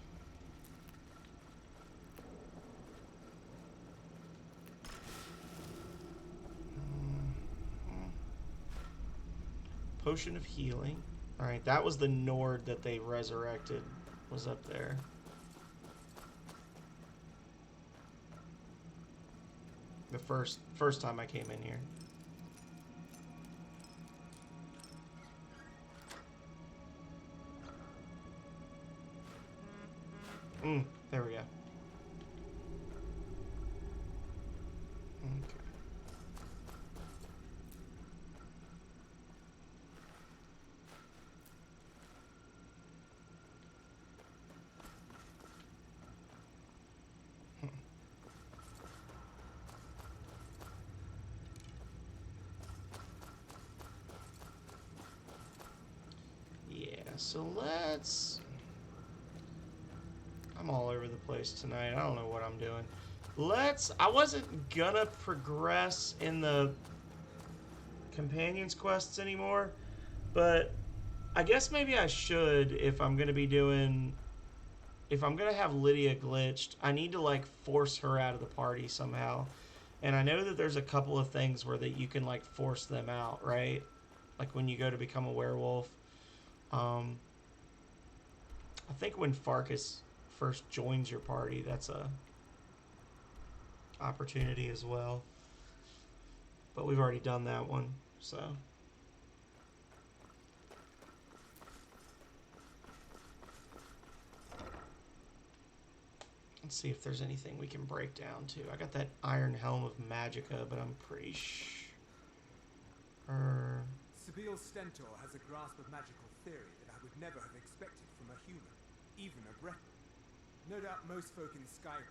Potion of healing. Alright, that was the Nord that they resurrected. Was up there. The first time I came in here. There we go. Okay. Yeah, so let's... I'm all over the place tonight. I don't know what I'm doing. I wasn't gonna progress in the companions quests anymore, but I guess maybe I should if I'm gonna be doing... If I'm gonna have Lydia glitched, I need to like force her out of the party somehow. And I know that there's a couple of things where that you can like force them out, right? Like when you go to become a werewolf. I think when Farkas first joins your party, that's a opportunity as well. But we've already done that one, so. Let's see if there's anything we can break down to. I got that Iron Helm of Magicka, but I'm pretty sure... Sibyl Stentor has a grasp of magical theory that I would never have expected from a human, even a breath. No doubt most folk in Skyrim.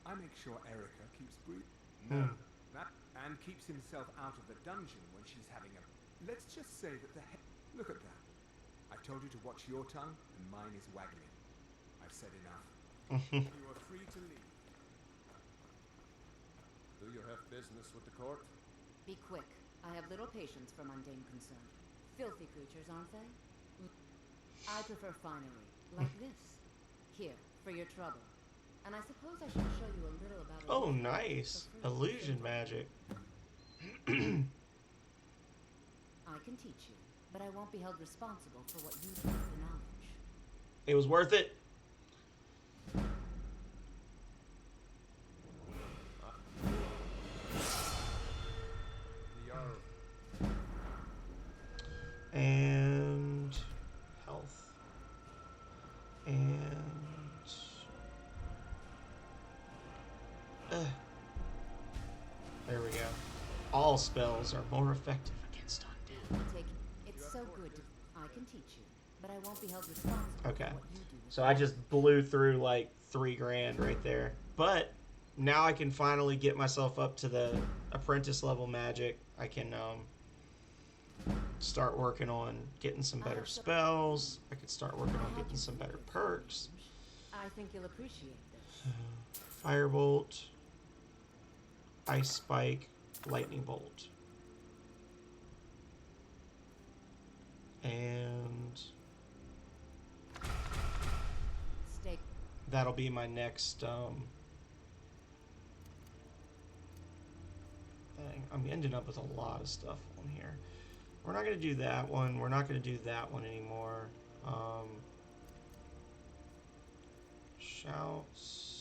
I make sure Erica keeps breathing. No, that and keeps himself out of the dungeon when she's having a... Let's just say that the head... Look at that. I told you to watch your tongue, and mine is waggling. I've said enough. You are free to leave. Do you have business with the court? Be quick. I have little patience for mundane concern. Filthy creatures, aren't they? I prefer finery, like this. Here, for your trouble. And I suppose I should show you a little about it. Oh, nice. Illusion magic. I can teach you, but I won't be held responsible for what you do with the knowledge. It was worth it. And health. And there we go. All spells are more effective against undead. It's so good to... I can teach you, but I won't be held responsible Okay. for what you do with So I just blew through like $3 grand right there. But now I can finally get myself up to the apprentice level magic. I can start working on getting some better spells. I could start working on getting some better perks. I think you'll appreciate this. Firebolt, Ice Spike, Lightning Bolt. And Stay. that'll be my next thing. I'm ending up with a lot of stuff on here. We're not going to do that one. We're not going to do that one anymore. Shouts.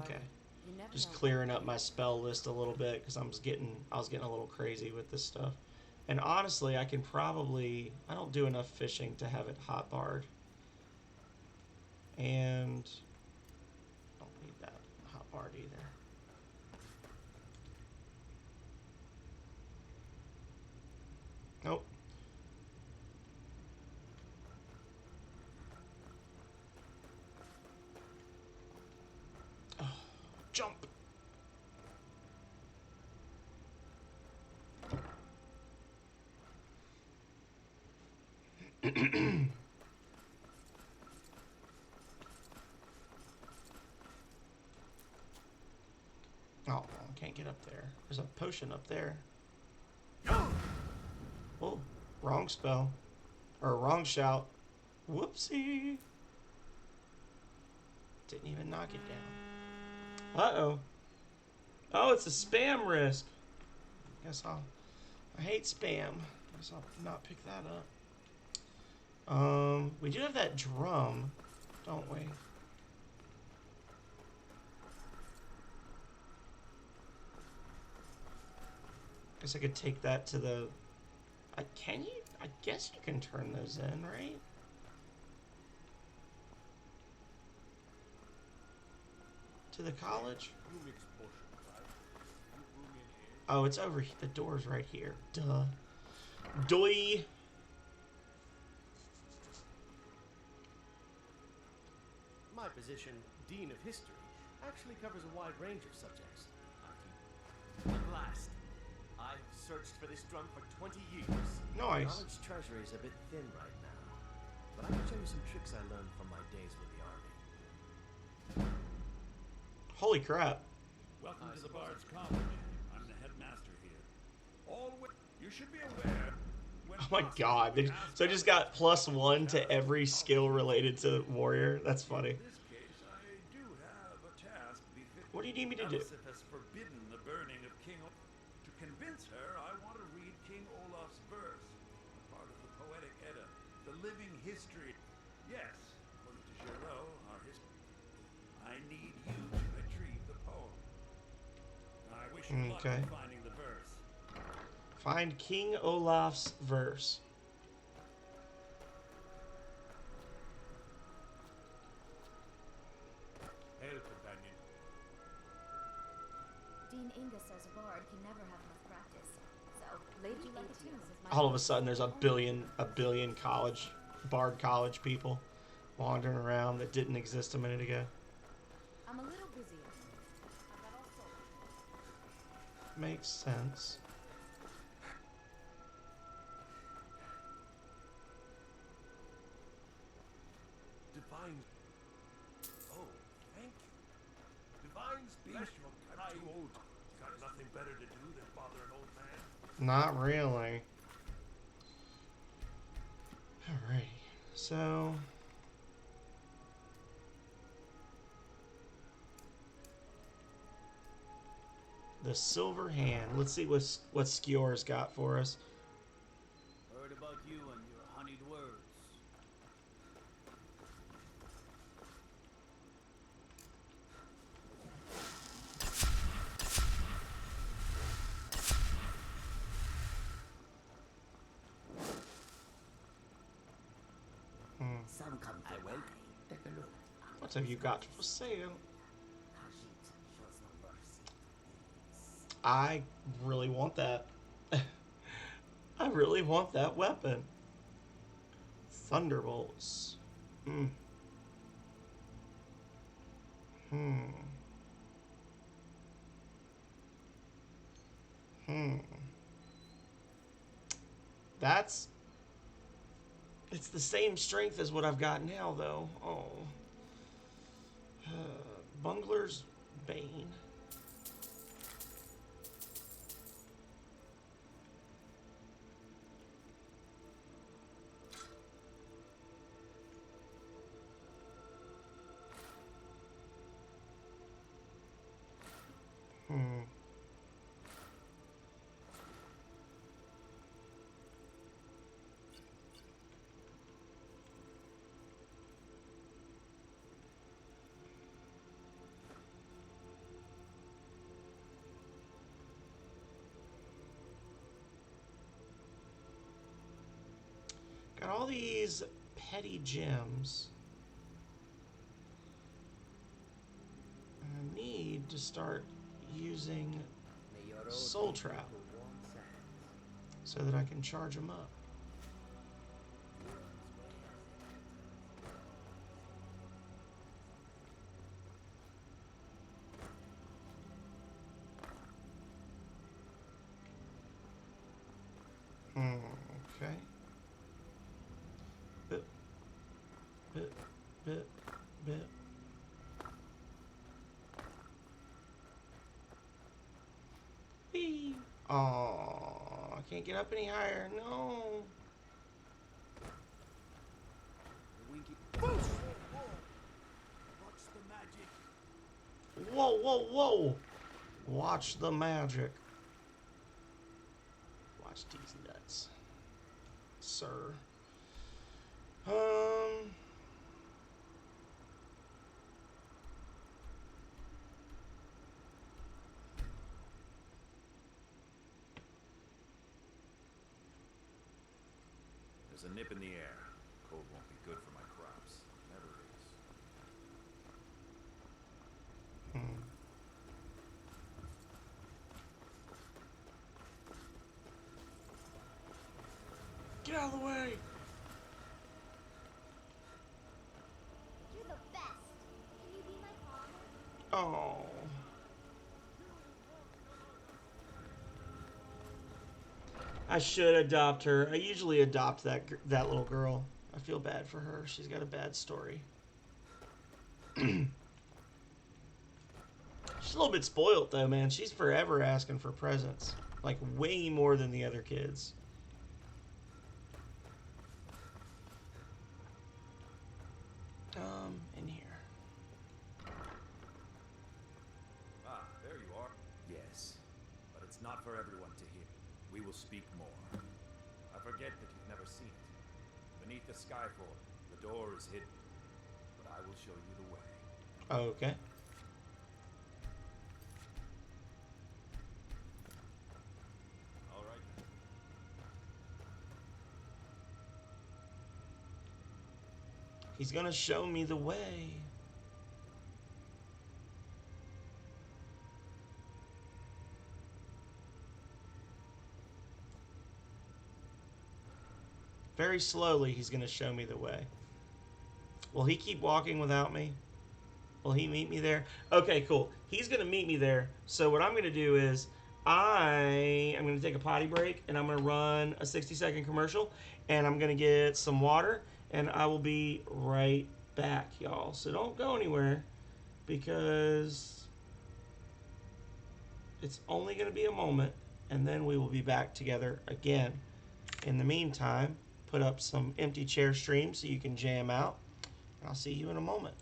Okay. You never Just know clearing what up my spell list a little bit because I was getting a little crazy with this stuff. And honestly, I can probably, I don't do enough fishing to have it hotbarred. And I don't need that hotbarred either. Nope. Oh, jump. Oh, I can't get up there. There's a potion up there. Oh, wrong spell. Or wrong shout. Whoopsie. Didn't even knock it down. Uh-oh. Oh, it's a spam risk. I hate spam. Guess I'll not pick that up. We do have that drum, don't we? Guess I could take that to the... can you? I guess you can turn those in, right? To the college? Oh, it's over here. The door's right here. Duh. Doy. My position, Dean of History, actually covers a wide range of subjects. At last, I've searched for this drum for 20 years. Nice. Knowledge treasury is a bit thin right now, but I can show you some tricks I learned from my days with the army. Holy crap. Welcome to the Bard's College. I'm the headmaster here. You should be aware. Oh my god. So I just got +1 to every skill related to warrior. That's funny. In this case, I do have a task befitting. What do you need me to do? Elisif has forbidden the burning of King Olaf. To convince her, I want to read King Olaf's verse, a part of the Poetic Edda, the living history. Yes, according to Giraud, our history. I need you to retrieve the poem. I wish you luck in finding the verse. Find King Olaf's verse. Hail, companion. Dean Inga says a bard can never have enough practice. So, Lady would you like a tune? All of a sudden, there's a billion Bard College people wandering around that didn't exist a minute ago. I'm a little busy. I've got all sorts. Makes sense. Divine. Oh, thank you. Divine special. I'm too old. Got nothing better to do than bother an old man. Not really. Alrighty. So... the Silver Hand. Let's see what Skjor's got for us. Heard about you and your honeyed words. Some come to I will take a look. What have you got for sale? I really want that. I really want that weapon. Thunderbolts. That's... it's the same strength as what I've got now, though. Oh. Bungler's Bane. got all these petty gems. I need to start using Soul Trap so that I can charge them up. Okay. Bit, bit. Whee! Aw, I can't get up any higher. No. Watch the magic. Whoa, whoa, whoa. Watch the magic. Watch these nuts, sir. There's a nip in the air. Cold won't be good for my crops. Never is. Get out of the way. You're the best. Can you be my father? Oh. I should adopt her. I usually adopt that little girl. I feel bad for her. She's got a bad story. She's a little bit spoiled though, man. She's forever asking for presents. Like way more than the other kids. In here. Ah, there you are. Yes, but it's not for everyone to hear. We will speak more. I forget that you've never seen it. Beneath the skyfall, the door is hidden, but I will show you the way. Okay. All right. He's gonna show me the way. Very slowly, he's gonna show me the way. Will he keep walking without me? Will he meet me there? Okay, cool. He's gonna meet me there. So what I'm gonna do is I am gonna take a potty break and I'm gonna run a 60-second commercial and I'm gonna get some water and I will be right back, y'all. So don't go anywhere because it's only gonna be a moment and then we will be back together again. In the meantime, put up some empty chair streams so you can jam out. And I'll see you in a moment.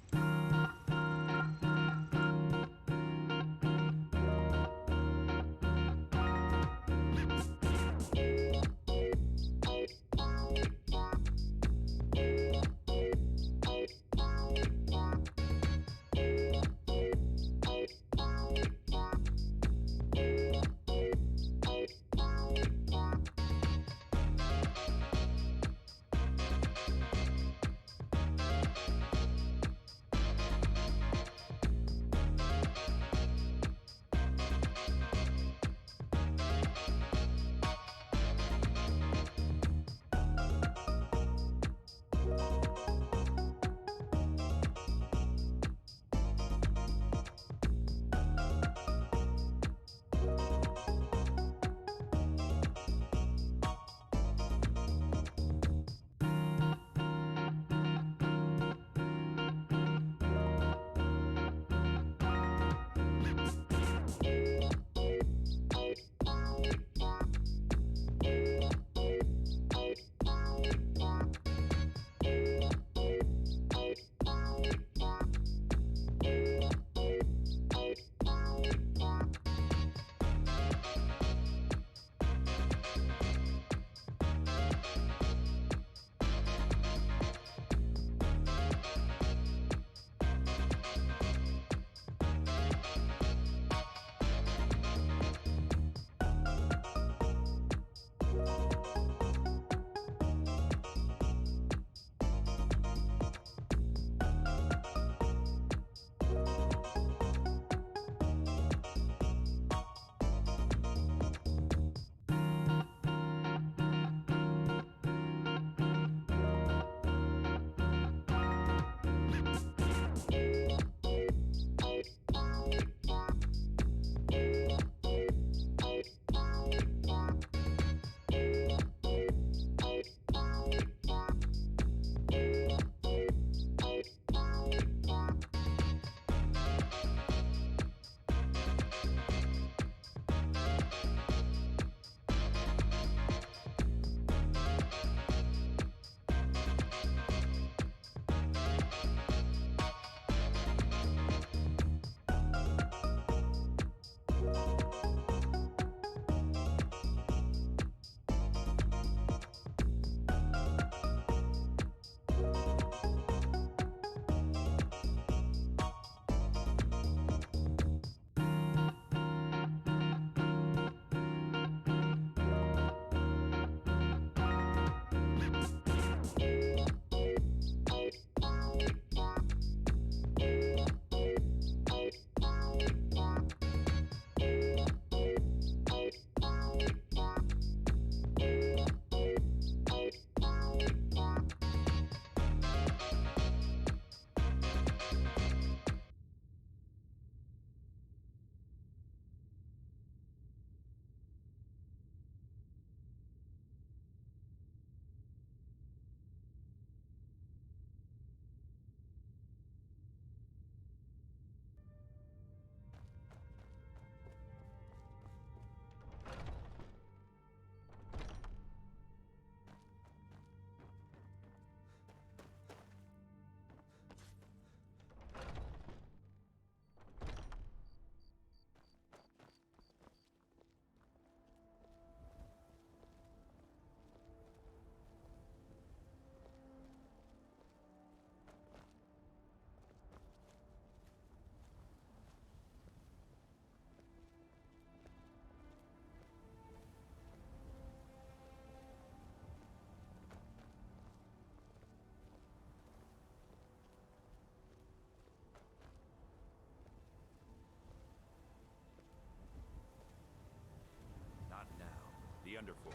Underforge.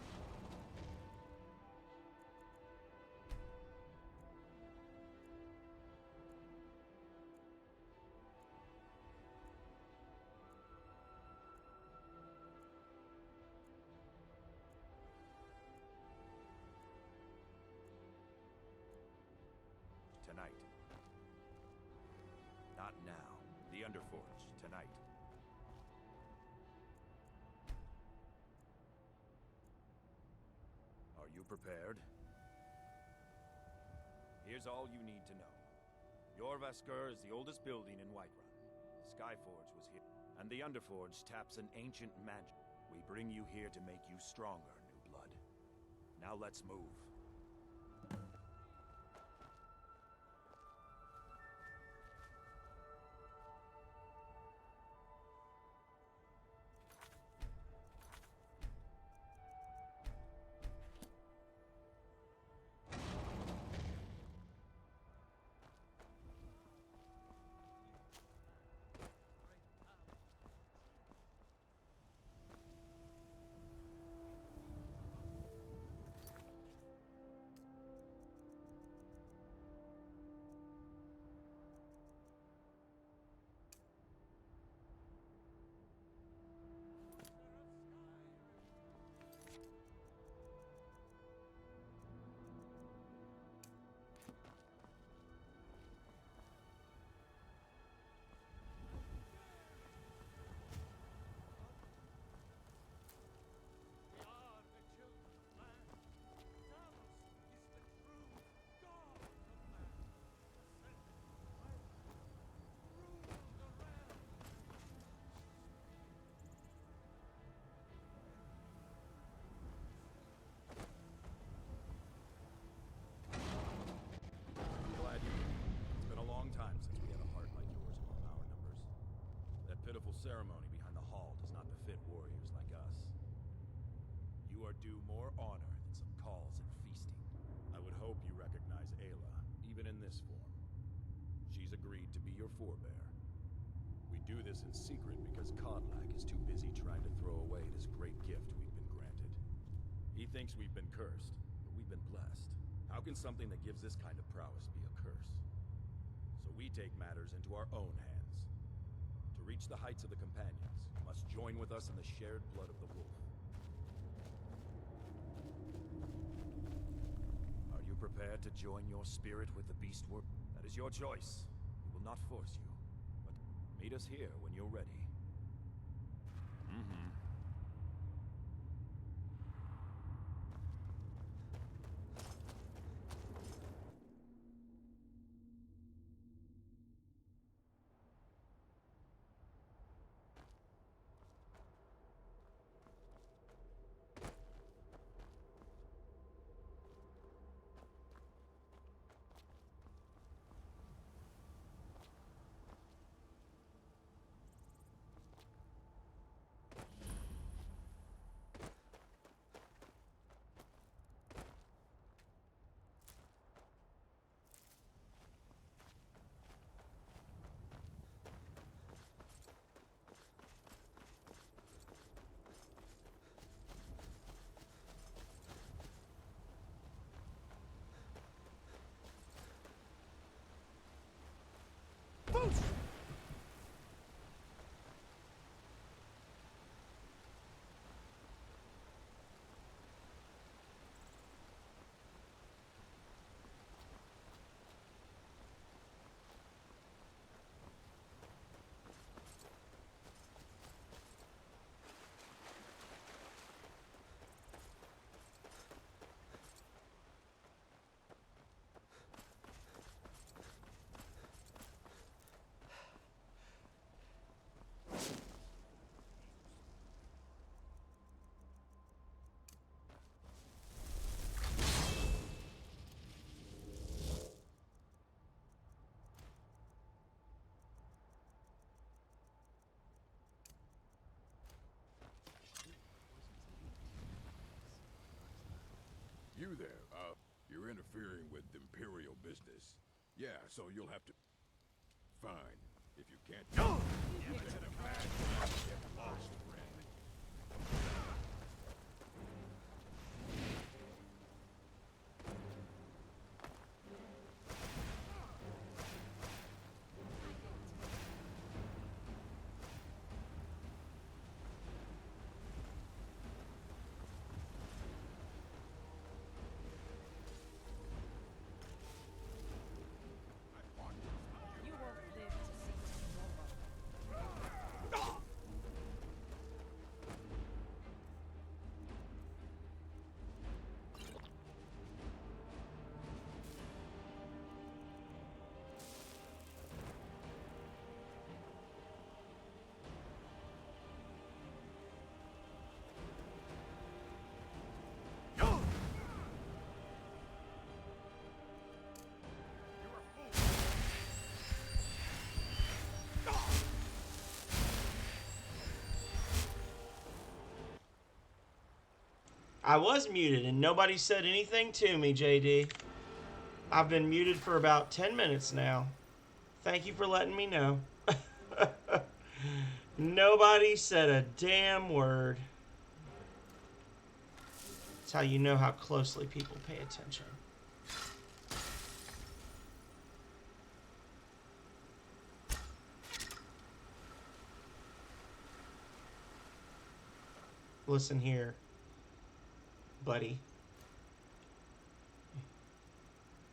Tonight. Not now. The Underforge, tonight. Are you prepared? Here's all you need to know. Jorvaskr is the oldest building in Whiterun. The Skyforge was here, and the Underforge taps an ancient magic. We bring you here to make you stronger, new blood. Now let's move. Time since we had a heart like yours among our numbers. That pitiful ceremony behind the hall does not befit warriors like us. You are due more honor than some calls and feasting. I would hope you recognize Ayla, even in this form. She's agreed to be your forebear. We do this in secret because Kodlak is too busy trying to throw away this great gift we've been granted. He thinks we've been cursed, but we've been blessed. How can something that gives this kind of prowess be a curse? So we take matters into our own hands. To reach the heights of the Companions, you must join with us in the shared blood of the wolf. Are you prepared to join your spirit with the beast world? That is your choice. We will not force you. But meet us here when you're ready. Mm-hmm. You there, you're interfering with Imperial business. Yeah, so you'll have to... Fine. If you can't... Get lost, friend. I was muted and nobody said anything to me, JD. I've been muted for about 10 minutes now. Thank you for letting me know. Nobody said a damn word. That's how you know how closely people pay attention. Listen here, buddy.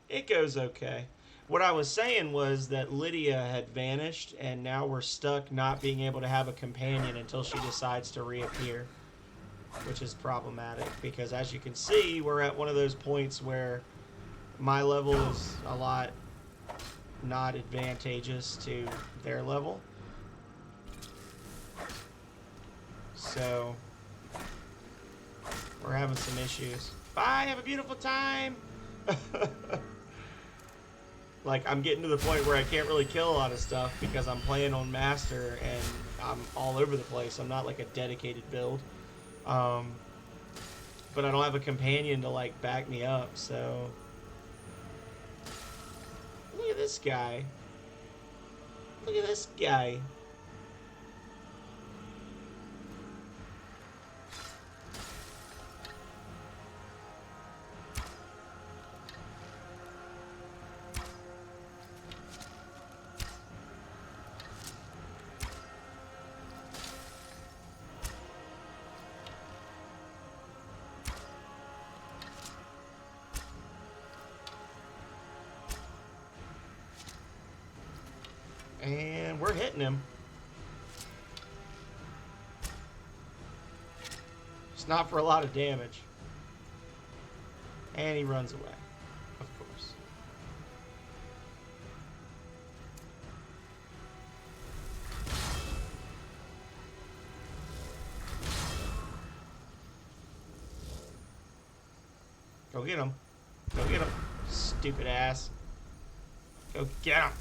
It goes okay. What I was saying was that Lydia had vanished, and now we're stuck not being able to have a companion until she decides to reappear, which is problematic because, as you can see, we're at one of those points where my level is a lot not advantageous to their level. So we're having some issues. Bye, have a beautiful time. Like, I'm getting to the point where I can't really kill a lot of stuff because I'm playing on Master and I'm all over the place. I'm not like a dedicated build. But I don't have a companion to like back me up, so. Look at this guy. Look at this guy. And we're hitting him. It's not for a lot of damage. And he runs away, of course. Go get him. Go get him, stupid ass. Go get him.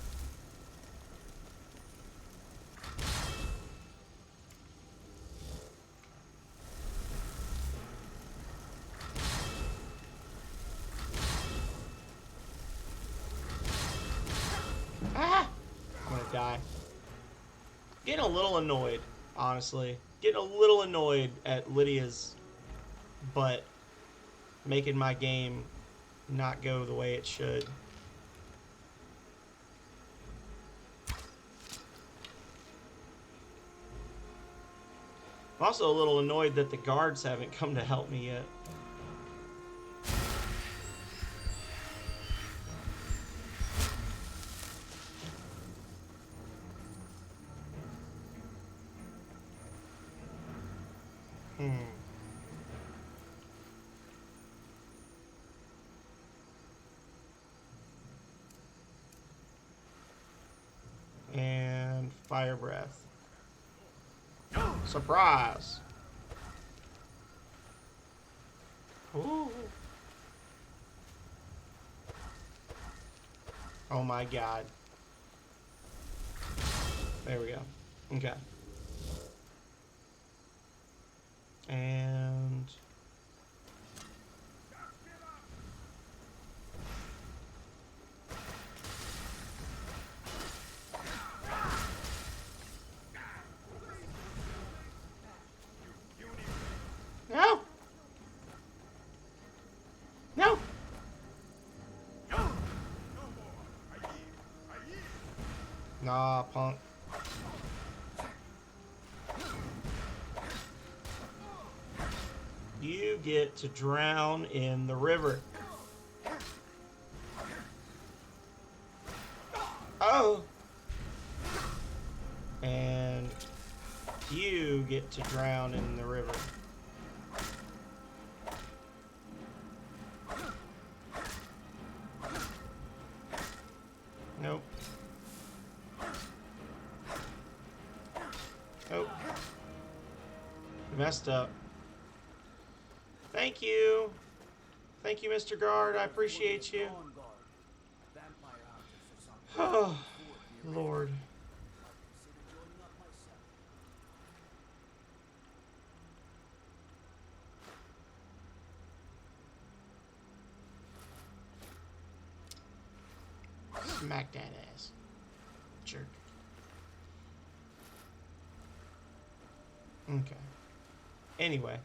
Die. Getting a little annoyed, honestly. Getting a little annoyed at Lydia's butt making my game not go the way it should. I'm also a little annoyed that the guards haven't come to help me yet. And fire breath. Surprise! Ooh. Oh my god. There we go. Okay. And no! No! Nah, punk. You get to drown in the river. Oh! And you get to drown in the river. Nope. Nope. Messed up. Thank you. Thank you, Mr. Guard. I appreciate you. Oh, Lord. Smack that ass. Jerk. Okay. Anyway,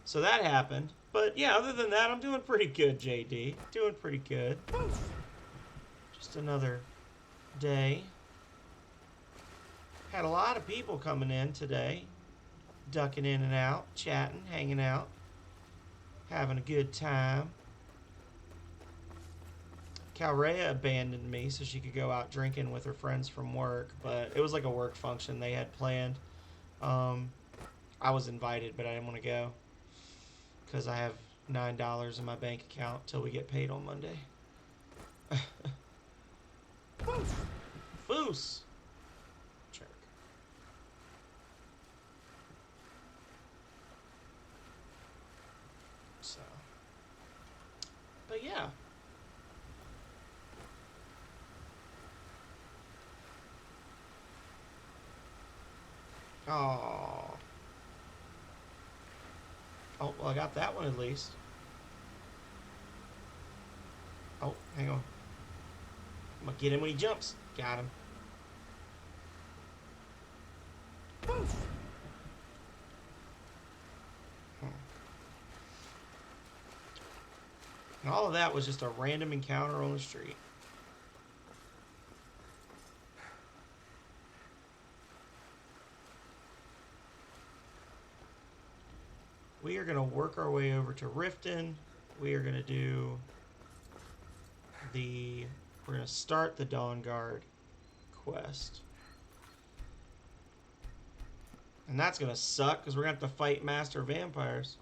so that happened. But yeah, other than that, I'm doing pretty good, JD. Doing pretty good. Just another day. Had a lot of people coming in today. Ducking in and out, chatting, hanging out. Having a good time. Calrea abandoned me so she could go out drinking with her friends from work, but it was like a work function they had planned. I was invited, but I didn't want to go because I have $9 in my bank account till we get paid on Monday. Foos! Jerk. So. But yeah. Oh. Oh, well, I got that one at least. Oh, hang on. I'm gonna get him when he jumps. Got him. And all of that was just a random encounter on the street. We are going to work our way over to Riften. We are going to do the... We're going to start the Dawn Guard quest. And that's going to suck because we're going to have to fight Master Vampires.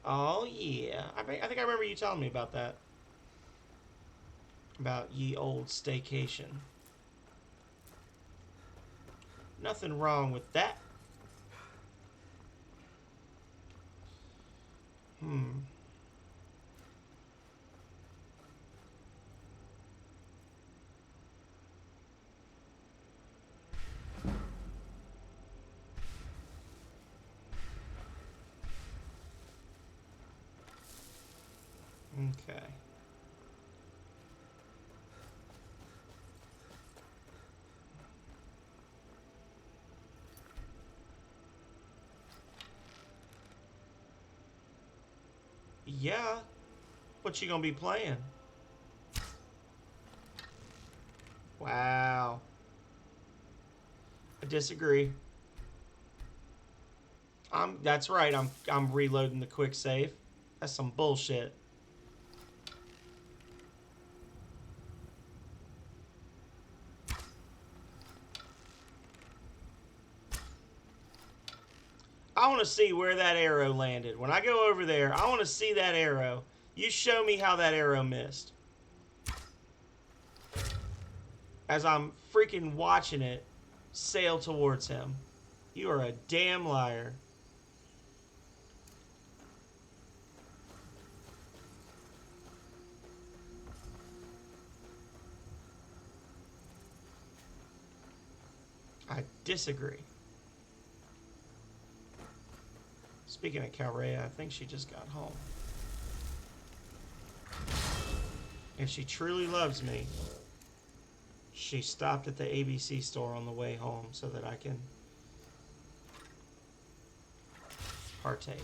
Oh, yeah. I think I remember you telling me about that. About ye old staycation. Nothing wrong with that. Okay. Yeah. What you gonna be playing? Wow. I disagree. That's right. I'm reloading the quick save. That's some bullshit. I want to see where that arrow landed. When I go over there, I want to see that arrow. You show me how that arrow missed. As I'm freaking watching it sail towards him. You are a damn liar. I disagree. Speaking of Calrea, I think she just got home. If she truly loves me, she stopped at the ABC store on the way home so that I can partake.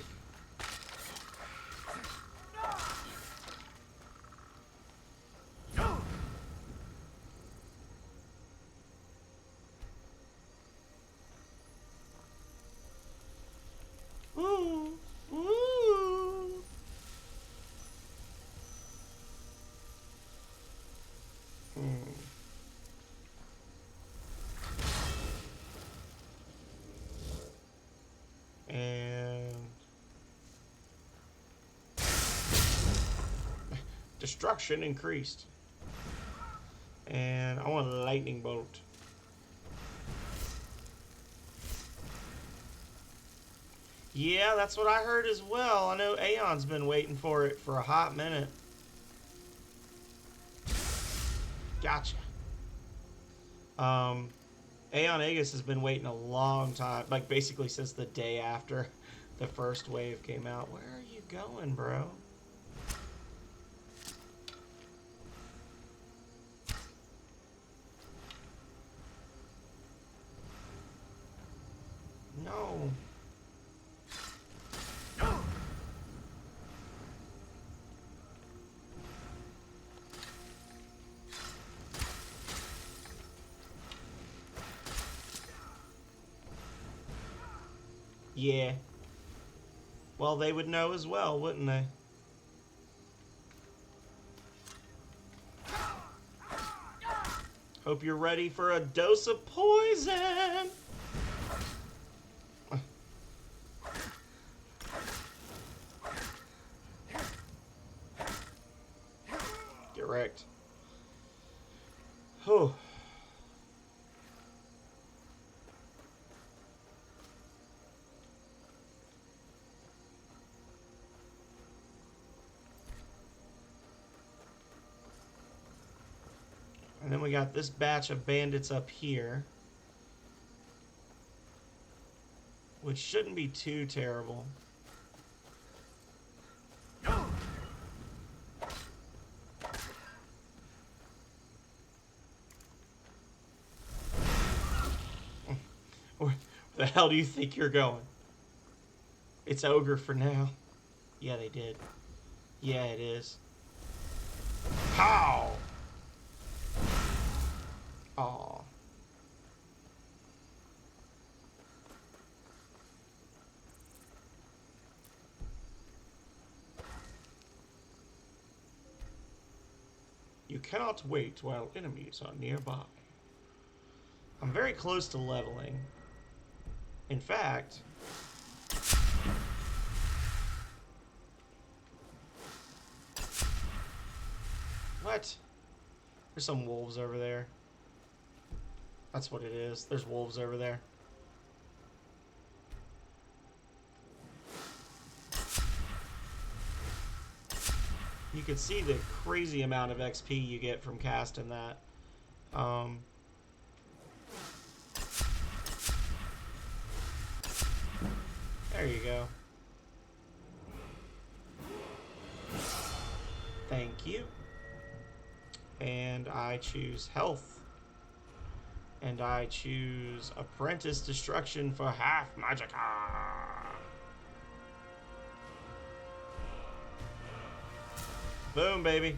Ooh, ooh. And destruction increased. And I want a lightning bolt. Yeah, that's what I heard as well. I know Aeon's been waiting for it for a hot minute. Gotcha. Aeon Aegis has been waiting a long time, like basically since the day after the first wave came out. Where are you going, bro? Yeah. Well, they would know as well, wouldn't they? Hope you're ready for a dose of poison. Get wrecked. Oh. And then we got this batch of bandits up here, which shouldn't be too terrible. Where the hell do you think you're going? It's ogre for now. Yeah, they did. Yeah, it is. Pow! Aw. You cannot wait while enemies are nearby. I'm very close to leveling. In fact... What? There's some wolves over there. That's what it is. There's wolves over there. You can see the crazy amount of XP you get from casting that. There you go. Thank you. And I choose health. And I choose Apprentice Destruction for half magicka. Boom, baby.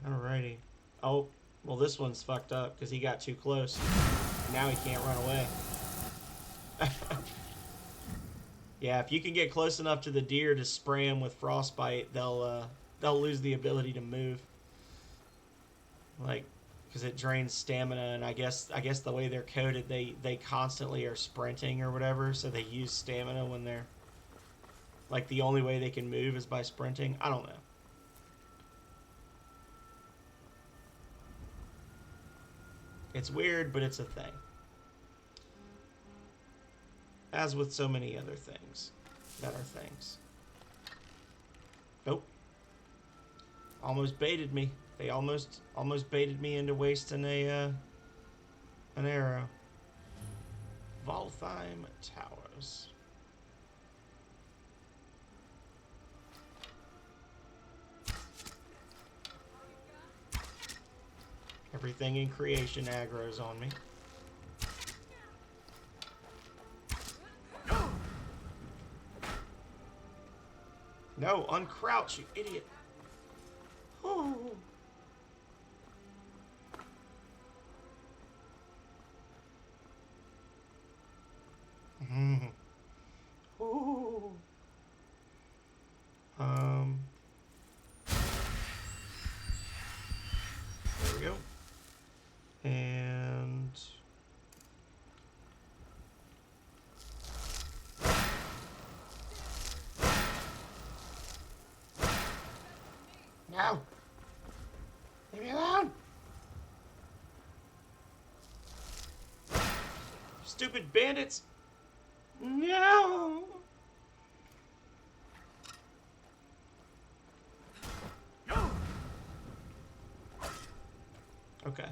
Alrighty. Oh, well, this one's fucked up because he got too close. Now he can't run away. Yeah, if you can get close enough to the deer to spray them with frostbite, they'll lose the ability to move. Like, because it drains stamina, and I guess the way they're coded, they constantly are sprinting or whatever, so they use stamina when they're, like, the only way they can move is by sprinting. I don't know. It's weird, but it's a thing. As with so many other things that are things. Nope. Almost baited me. They almost baited me into wasting an arrow. Valtheim Towers. Everything in creation aggro's on me. No, uncrouch, you idiot. Ooh. Ooh. There we go. And no. Leave me alone. Stupid bandits. No. Okay.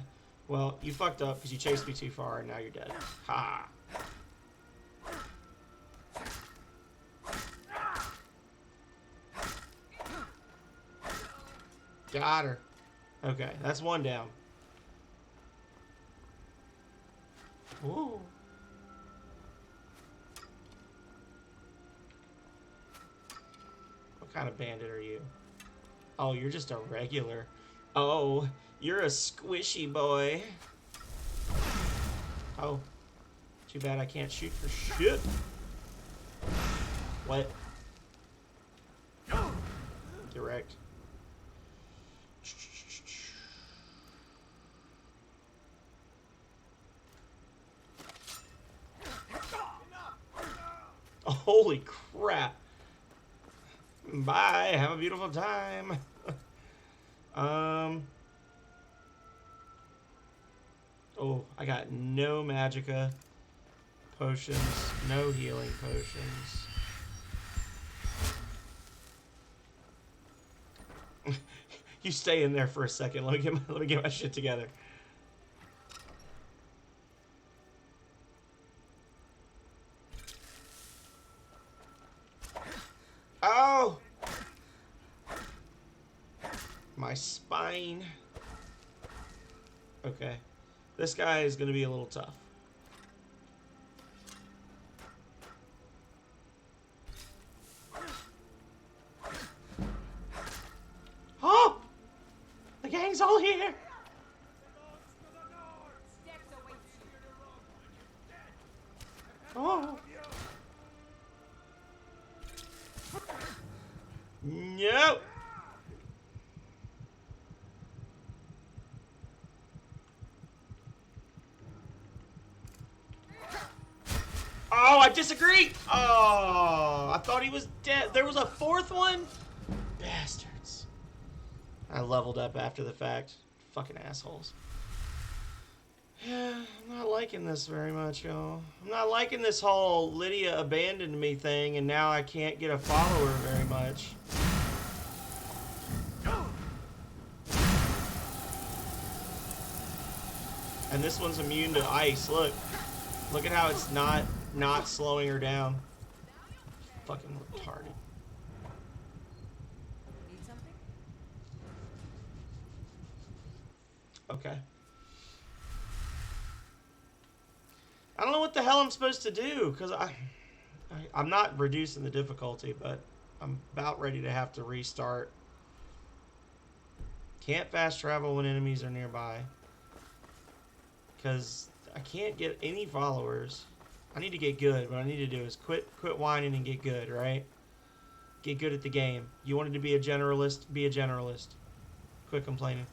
Well, you fucked up because you chased me too far and now you're dead. Ha. Got her. Okay, that's one down. Ooh. What kind of bandit are you? Oh, you're just a regular. Oh, you're a squishy boy. Oh. Too bad I can't shoot for shit. What? Direct. Holy crap. Bye. Have a beautiful time. Oh, I got no magicka potions, no healing potions. You stay in there for a second. Let me get my shit together. Oh! My spine. Okay. This guy is going to be a little tough. Oh! The gang's all here! Oh! No! Oh, I disagree! Oh, I thought he was dead. There was a fourth one? Bastards. I leveled up after the fact. Fucking assholes. Yeah, I'm not liking this very much, y'all. I'm not liking this whole Lydia abandoned me thing, and now I can't get a follower very much. And this one's immune to ice. Look. Look at how it's not slowing her down. Fucking retarded. Need something? Okay. I don't know what the hell I'm supposed to do, because I'm not reducing the difficulty, but I'm about ready to have to restart. Can't fast travel when enemies are nearby. Because I can't get any followers. I need to get good. What I need to do is quit whining and get good, right? Get good at the game. You wanted to be a generalist? Be a generalist. Quit complaining.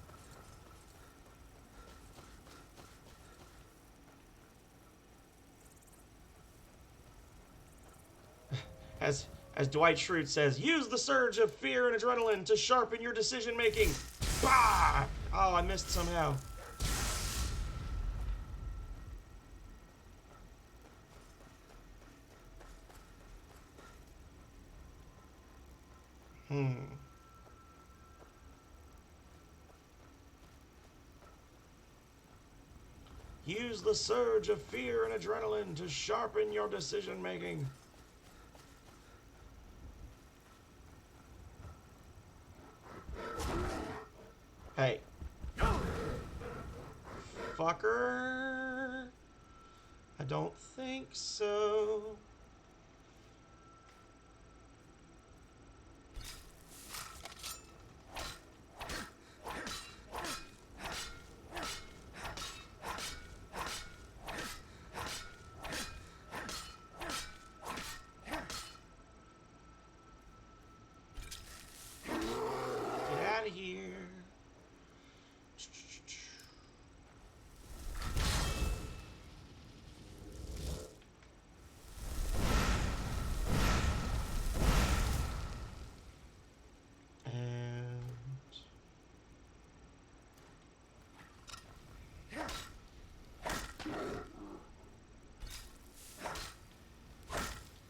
As Dwight Schrute says, use the surge of fear and adrenaline to sharpen your decision making. Bah! Oh, I missed somehow. Use the surge of fear and adrenaline to sharpen your decision making. Hey. Fucker. I don't think so.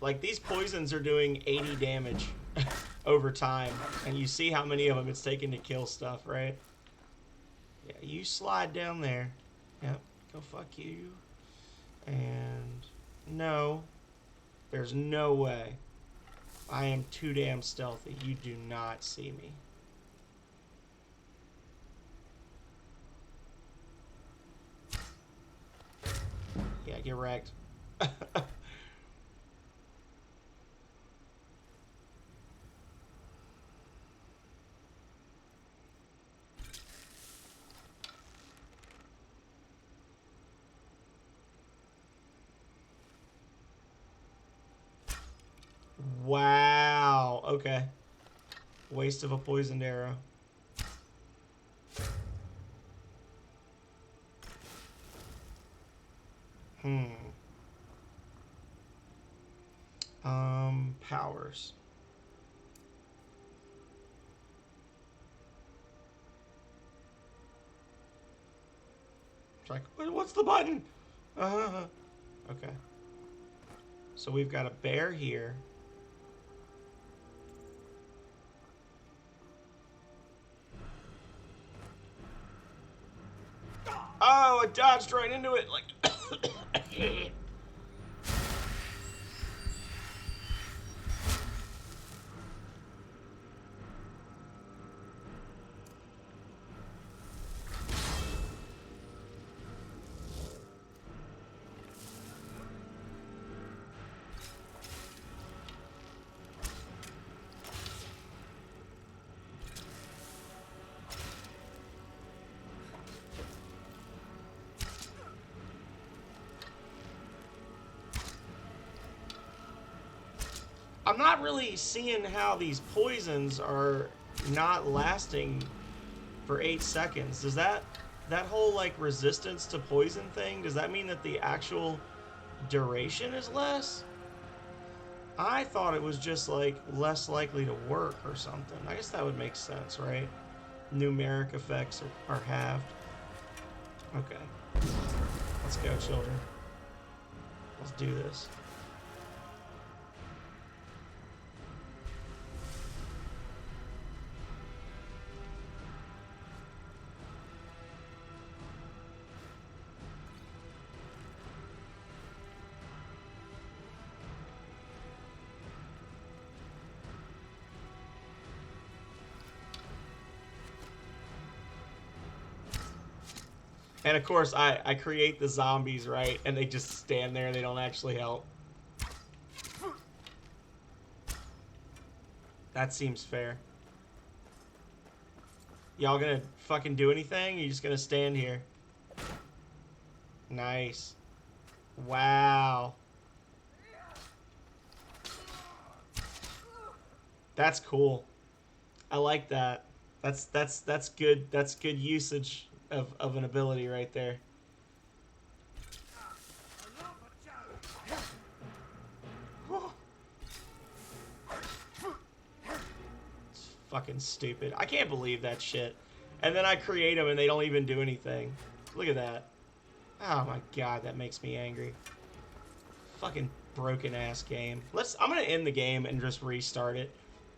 Like, these poisons are doing 80 damage over time. And you see how many of them it's taken to kill stuff, right? Yeah, you slide down there. Yep, go fuck you. And no, there's no way. I am too damn stealthy. You do not see me. Yeah, get wrecked. Okay. Waste of a poisoned arrow. Powers. It's like, what's the button? Okay. So we've got a bear here. Oh, I dodged right into it. Like, I'm not really seeing how these poisons are not lasting for 8 seconds. Does that whole like resistance to poison thing, does that mean that the actual duration is less? I thought it was just like less likely to work or something. I guess that would make sense, right? Numeric effects are halved. Okay. Let's go, children. Let's do this. And of course, I create the zombies, right? And they just stand there and they don't actually help. That seems fair. Y'all gonna fucking do anything? Or you just gonna stand here? Nice. Wow. That's cool. I like that. That's good. That's good usage of an ability right there. It's fucking stupid. I can't believe that shit. And then I create them and they don't even do anything. Look at that. Oh my god, that makes me angry. Fucking broken ass game. I'm gonna end the game and just restart it.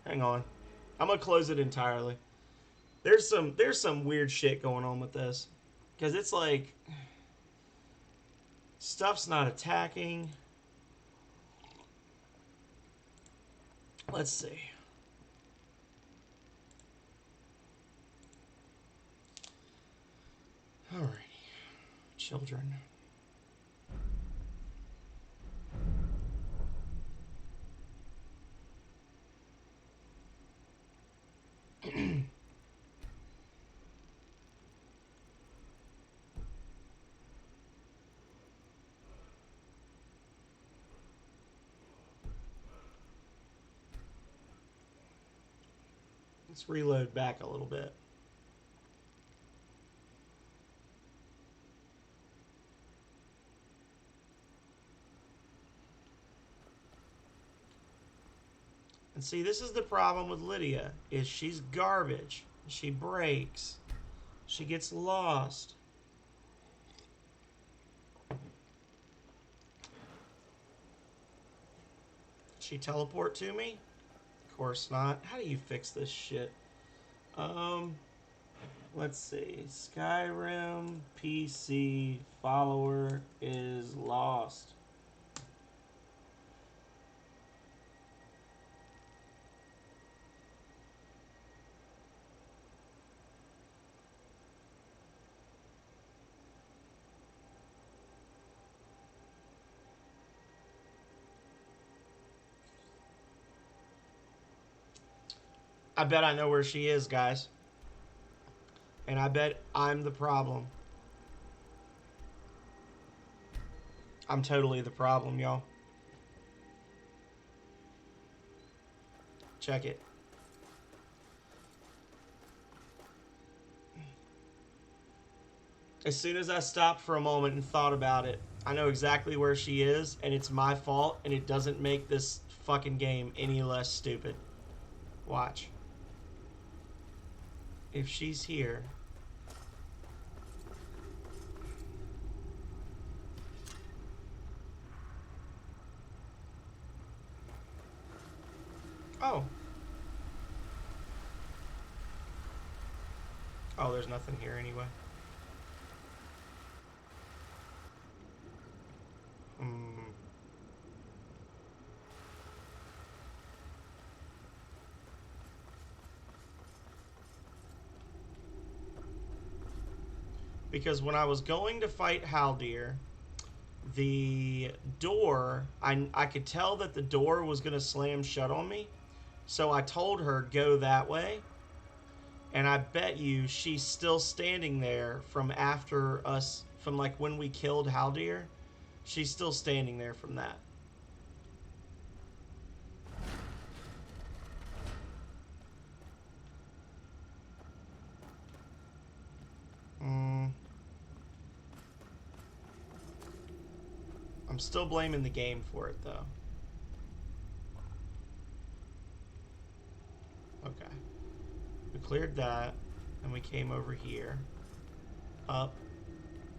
Hang on. I'm gonna close it entirely. There's some weird shit going on with this. Because it's like stuff's not attacking. Let's see. Alrighty. Children. Let's reload back a little bit. And see, this is the problem with Lydia, is she's garbage. She breaks. She gets lost. She teleport to me? Of course not. How do you fix this shit? Let's see. Skyrim PC follower is lost. I bet I know where she is, guys. And I bet I'm the problem. I'm totally the problem, y'all. Check it. As soon as I stopped for a moment and thought about it, I know exactly where she is, and it's my fault, and it doesn't make this fucking game any less stupid. Watch. If she's here... Oh. Oh, there's nothing here anyway. Because when I was going to fight Haldir, the door, I could tell that the door was going to slam shut on me. So I told her, go that way. And I bet you she's still standing there from after us, from like when we killed Haldir. She's still standing there from that. I'm still blaming the game for it, though. Okay. We cleared that, and we came over here. Up,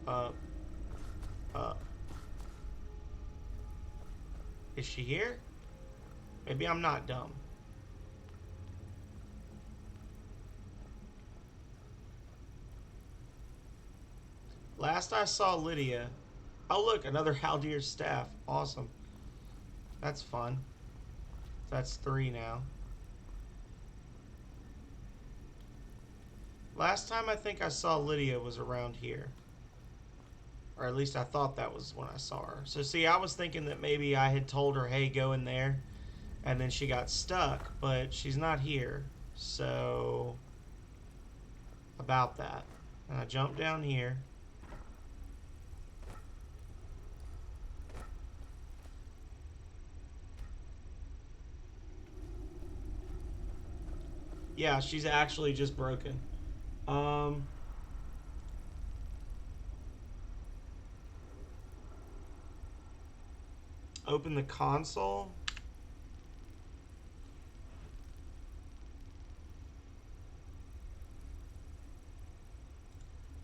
up, up. Is she here? Maybe I'm not dumb. Last I saw Lydia... Oh, look, another Haldir staff. Awesome. That's fun. That's 3 now. Last time I think I saw Lydia was around here. Or at least I thought that was when I saw her. So see, I was thinking that maybe I had told her, hey, go in there. And then she got stuck, but she's not here. So, about that. And I jumped down here. Yeah, she's actually just broken. Open the console.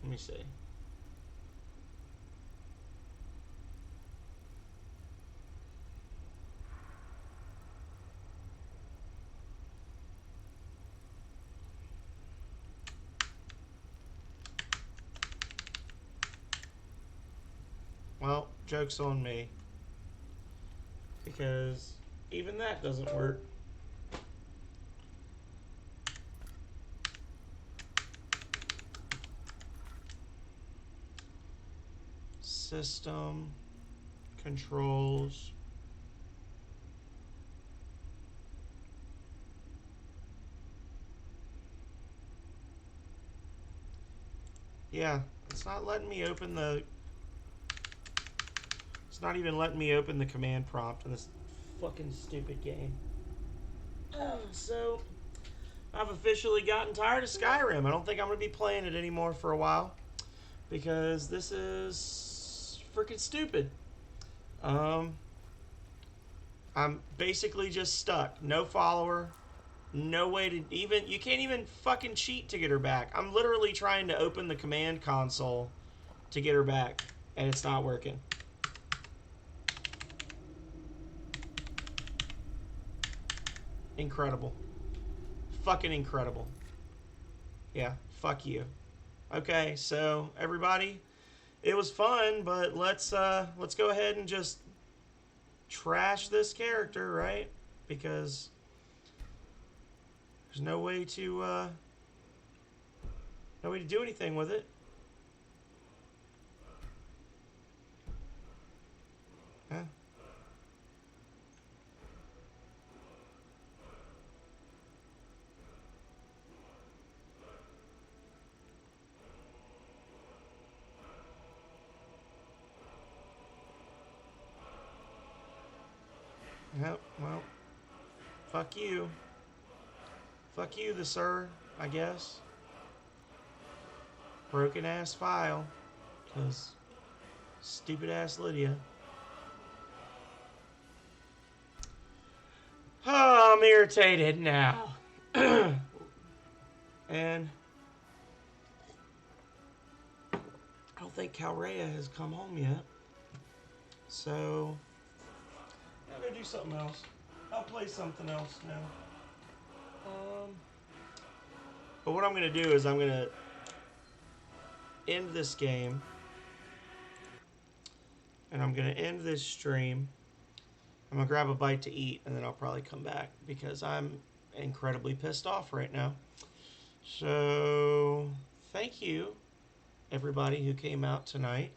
Let me see. Well, joke's on me. Because even that doesn't work. System, controls. Yeah, it's not letting me open the... It's not even letting me open the command prompt in this fucking stupid game. So, I've officially gotten tired of Skyrim. I don't think I'm going to be playing it anymore for a while. Because this is freaking stupid. I'm basically just stuck. No follower. No way to even... You can't even fucking cheat to get her back. I'm literally trying to open the command console to get her back. And it's not working. Incredible. Fucking incredible. Yeah, fuck you. Okay, so everybody, it was fun, but let's go ahead and just trash this character, right? Because there's no way to do anything with it. Huh? Yep, well, fuck you. Fuck you, the sir, I guess. Broken ass file. Because stupid ass Lydia. Oh, I'm irritated now. And I don't think Calrea has come home yet. So I'm gonna do something else. I'll play something else now. But what I'm gonna do is I'm gonna end this game. And I'm gonna end this stream. I'm gonna grab a bite to eat and then I'll probably come back because I'm incredibly pissed off right now. So thank you everybody who came out tonight.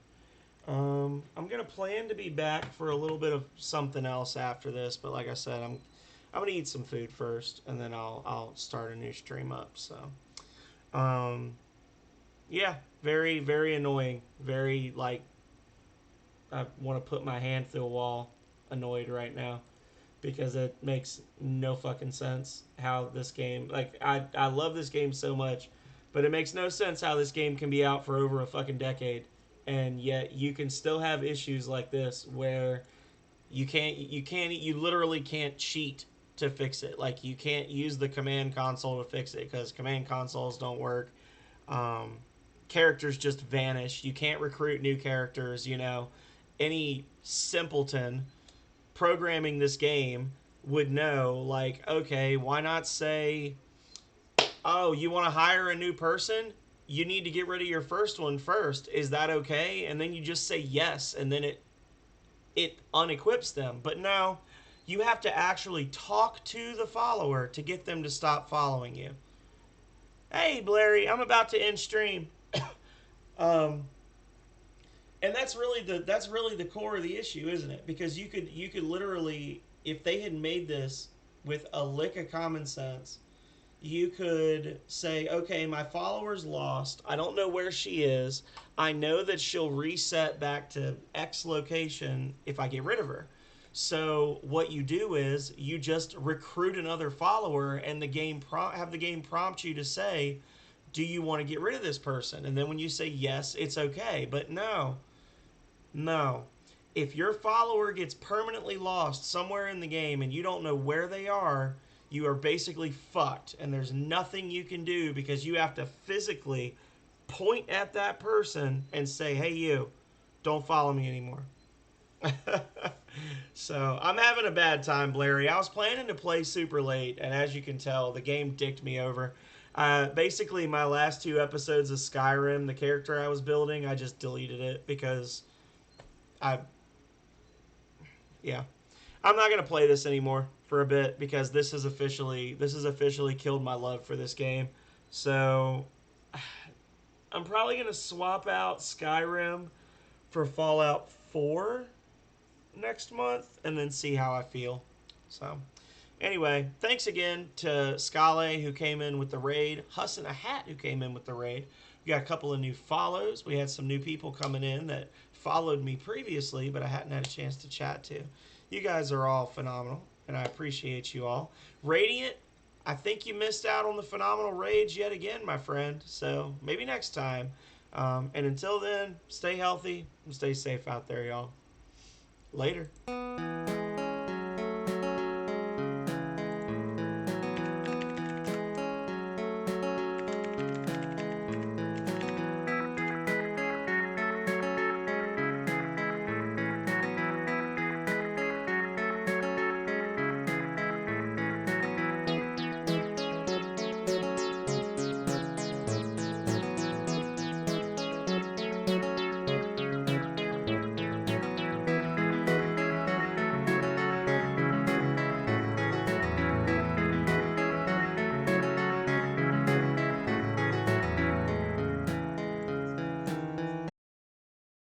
I'm gonna plan to be back for a little bit of something else after this, but like I said, I'm gonna eat some food first and then I'll start a new stream up. So yeah, very, very annoying. Very, like, I want to put my hand through a wall annoyed right now because it makes no fucking sense how this game, like, I love this game so much, but it makes no sense how this game can be out for over a fucking decade and yet you can still have issues like this where you literally can't cheat to fix it. Like, you can't use the command console to fix it because command consoles don't work. Characters just vanish. You can't recruit new characters, you know. Any simpleton programming this game would know, like, okay, why not say, oh, you want to hire a new person? You need to get rid of your first one first. Is that okay? And then you just say yes, and then it unequips them. But no, you have to actually talk to the follower to get them to stop following you. Hey, Blairy, I'm about to end stream. And that's really the core of the issue, isn't it? Because you could literally, if they had made this with a lick of common sense, you could say, okay, my follower's lost. I don't know where she is. I know that she'll reset back to X location if I get rid of her. So what you do is you just recruit another follower and the game have the game prompt you to say, do you want to get rid of this person? And then when you say yes, it's okay. But no. If your follower gets permanently lost somewhere in the game and you don't know where they are, you are basically fucked. And there's nothing you can do because you have to physically point at that person and say, hey, you, don't follow me anymore. So I'm having a bad time, Blairy. I was planning to play super late, and as you can tell, the game dicked me over. Basically, my last 2 episodes of Skyrim, the character I was building, I just deleted it because I'm not gonna play this anymore for a bit because this has officially killed my love for this game. So I'm probably gonna swap out Skyrim for Fallout 4 next month and then see how I feel. So anyway, thanks again to Scale who came in with the raid, Hussin' a Hat who came in with the raid. We got a couple of new follows. We had some new people coming in that followed me previously, but I hadn't had a chance to chat to. You guys are all phenomenal, and I appreciate you all. Radiant, I think you missed out on the phenomenal raids yet again, my friend. So maybe next time. And until then, stay healthy and stay safe out there, y'all. Later.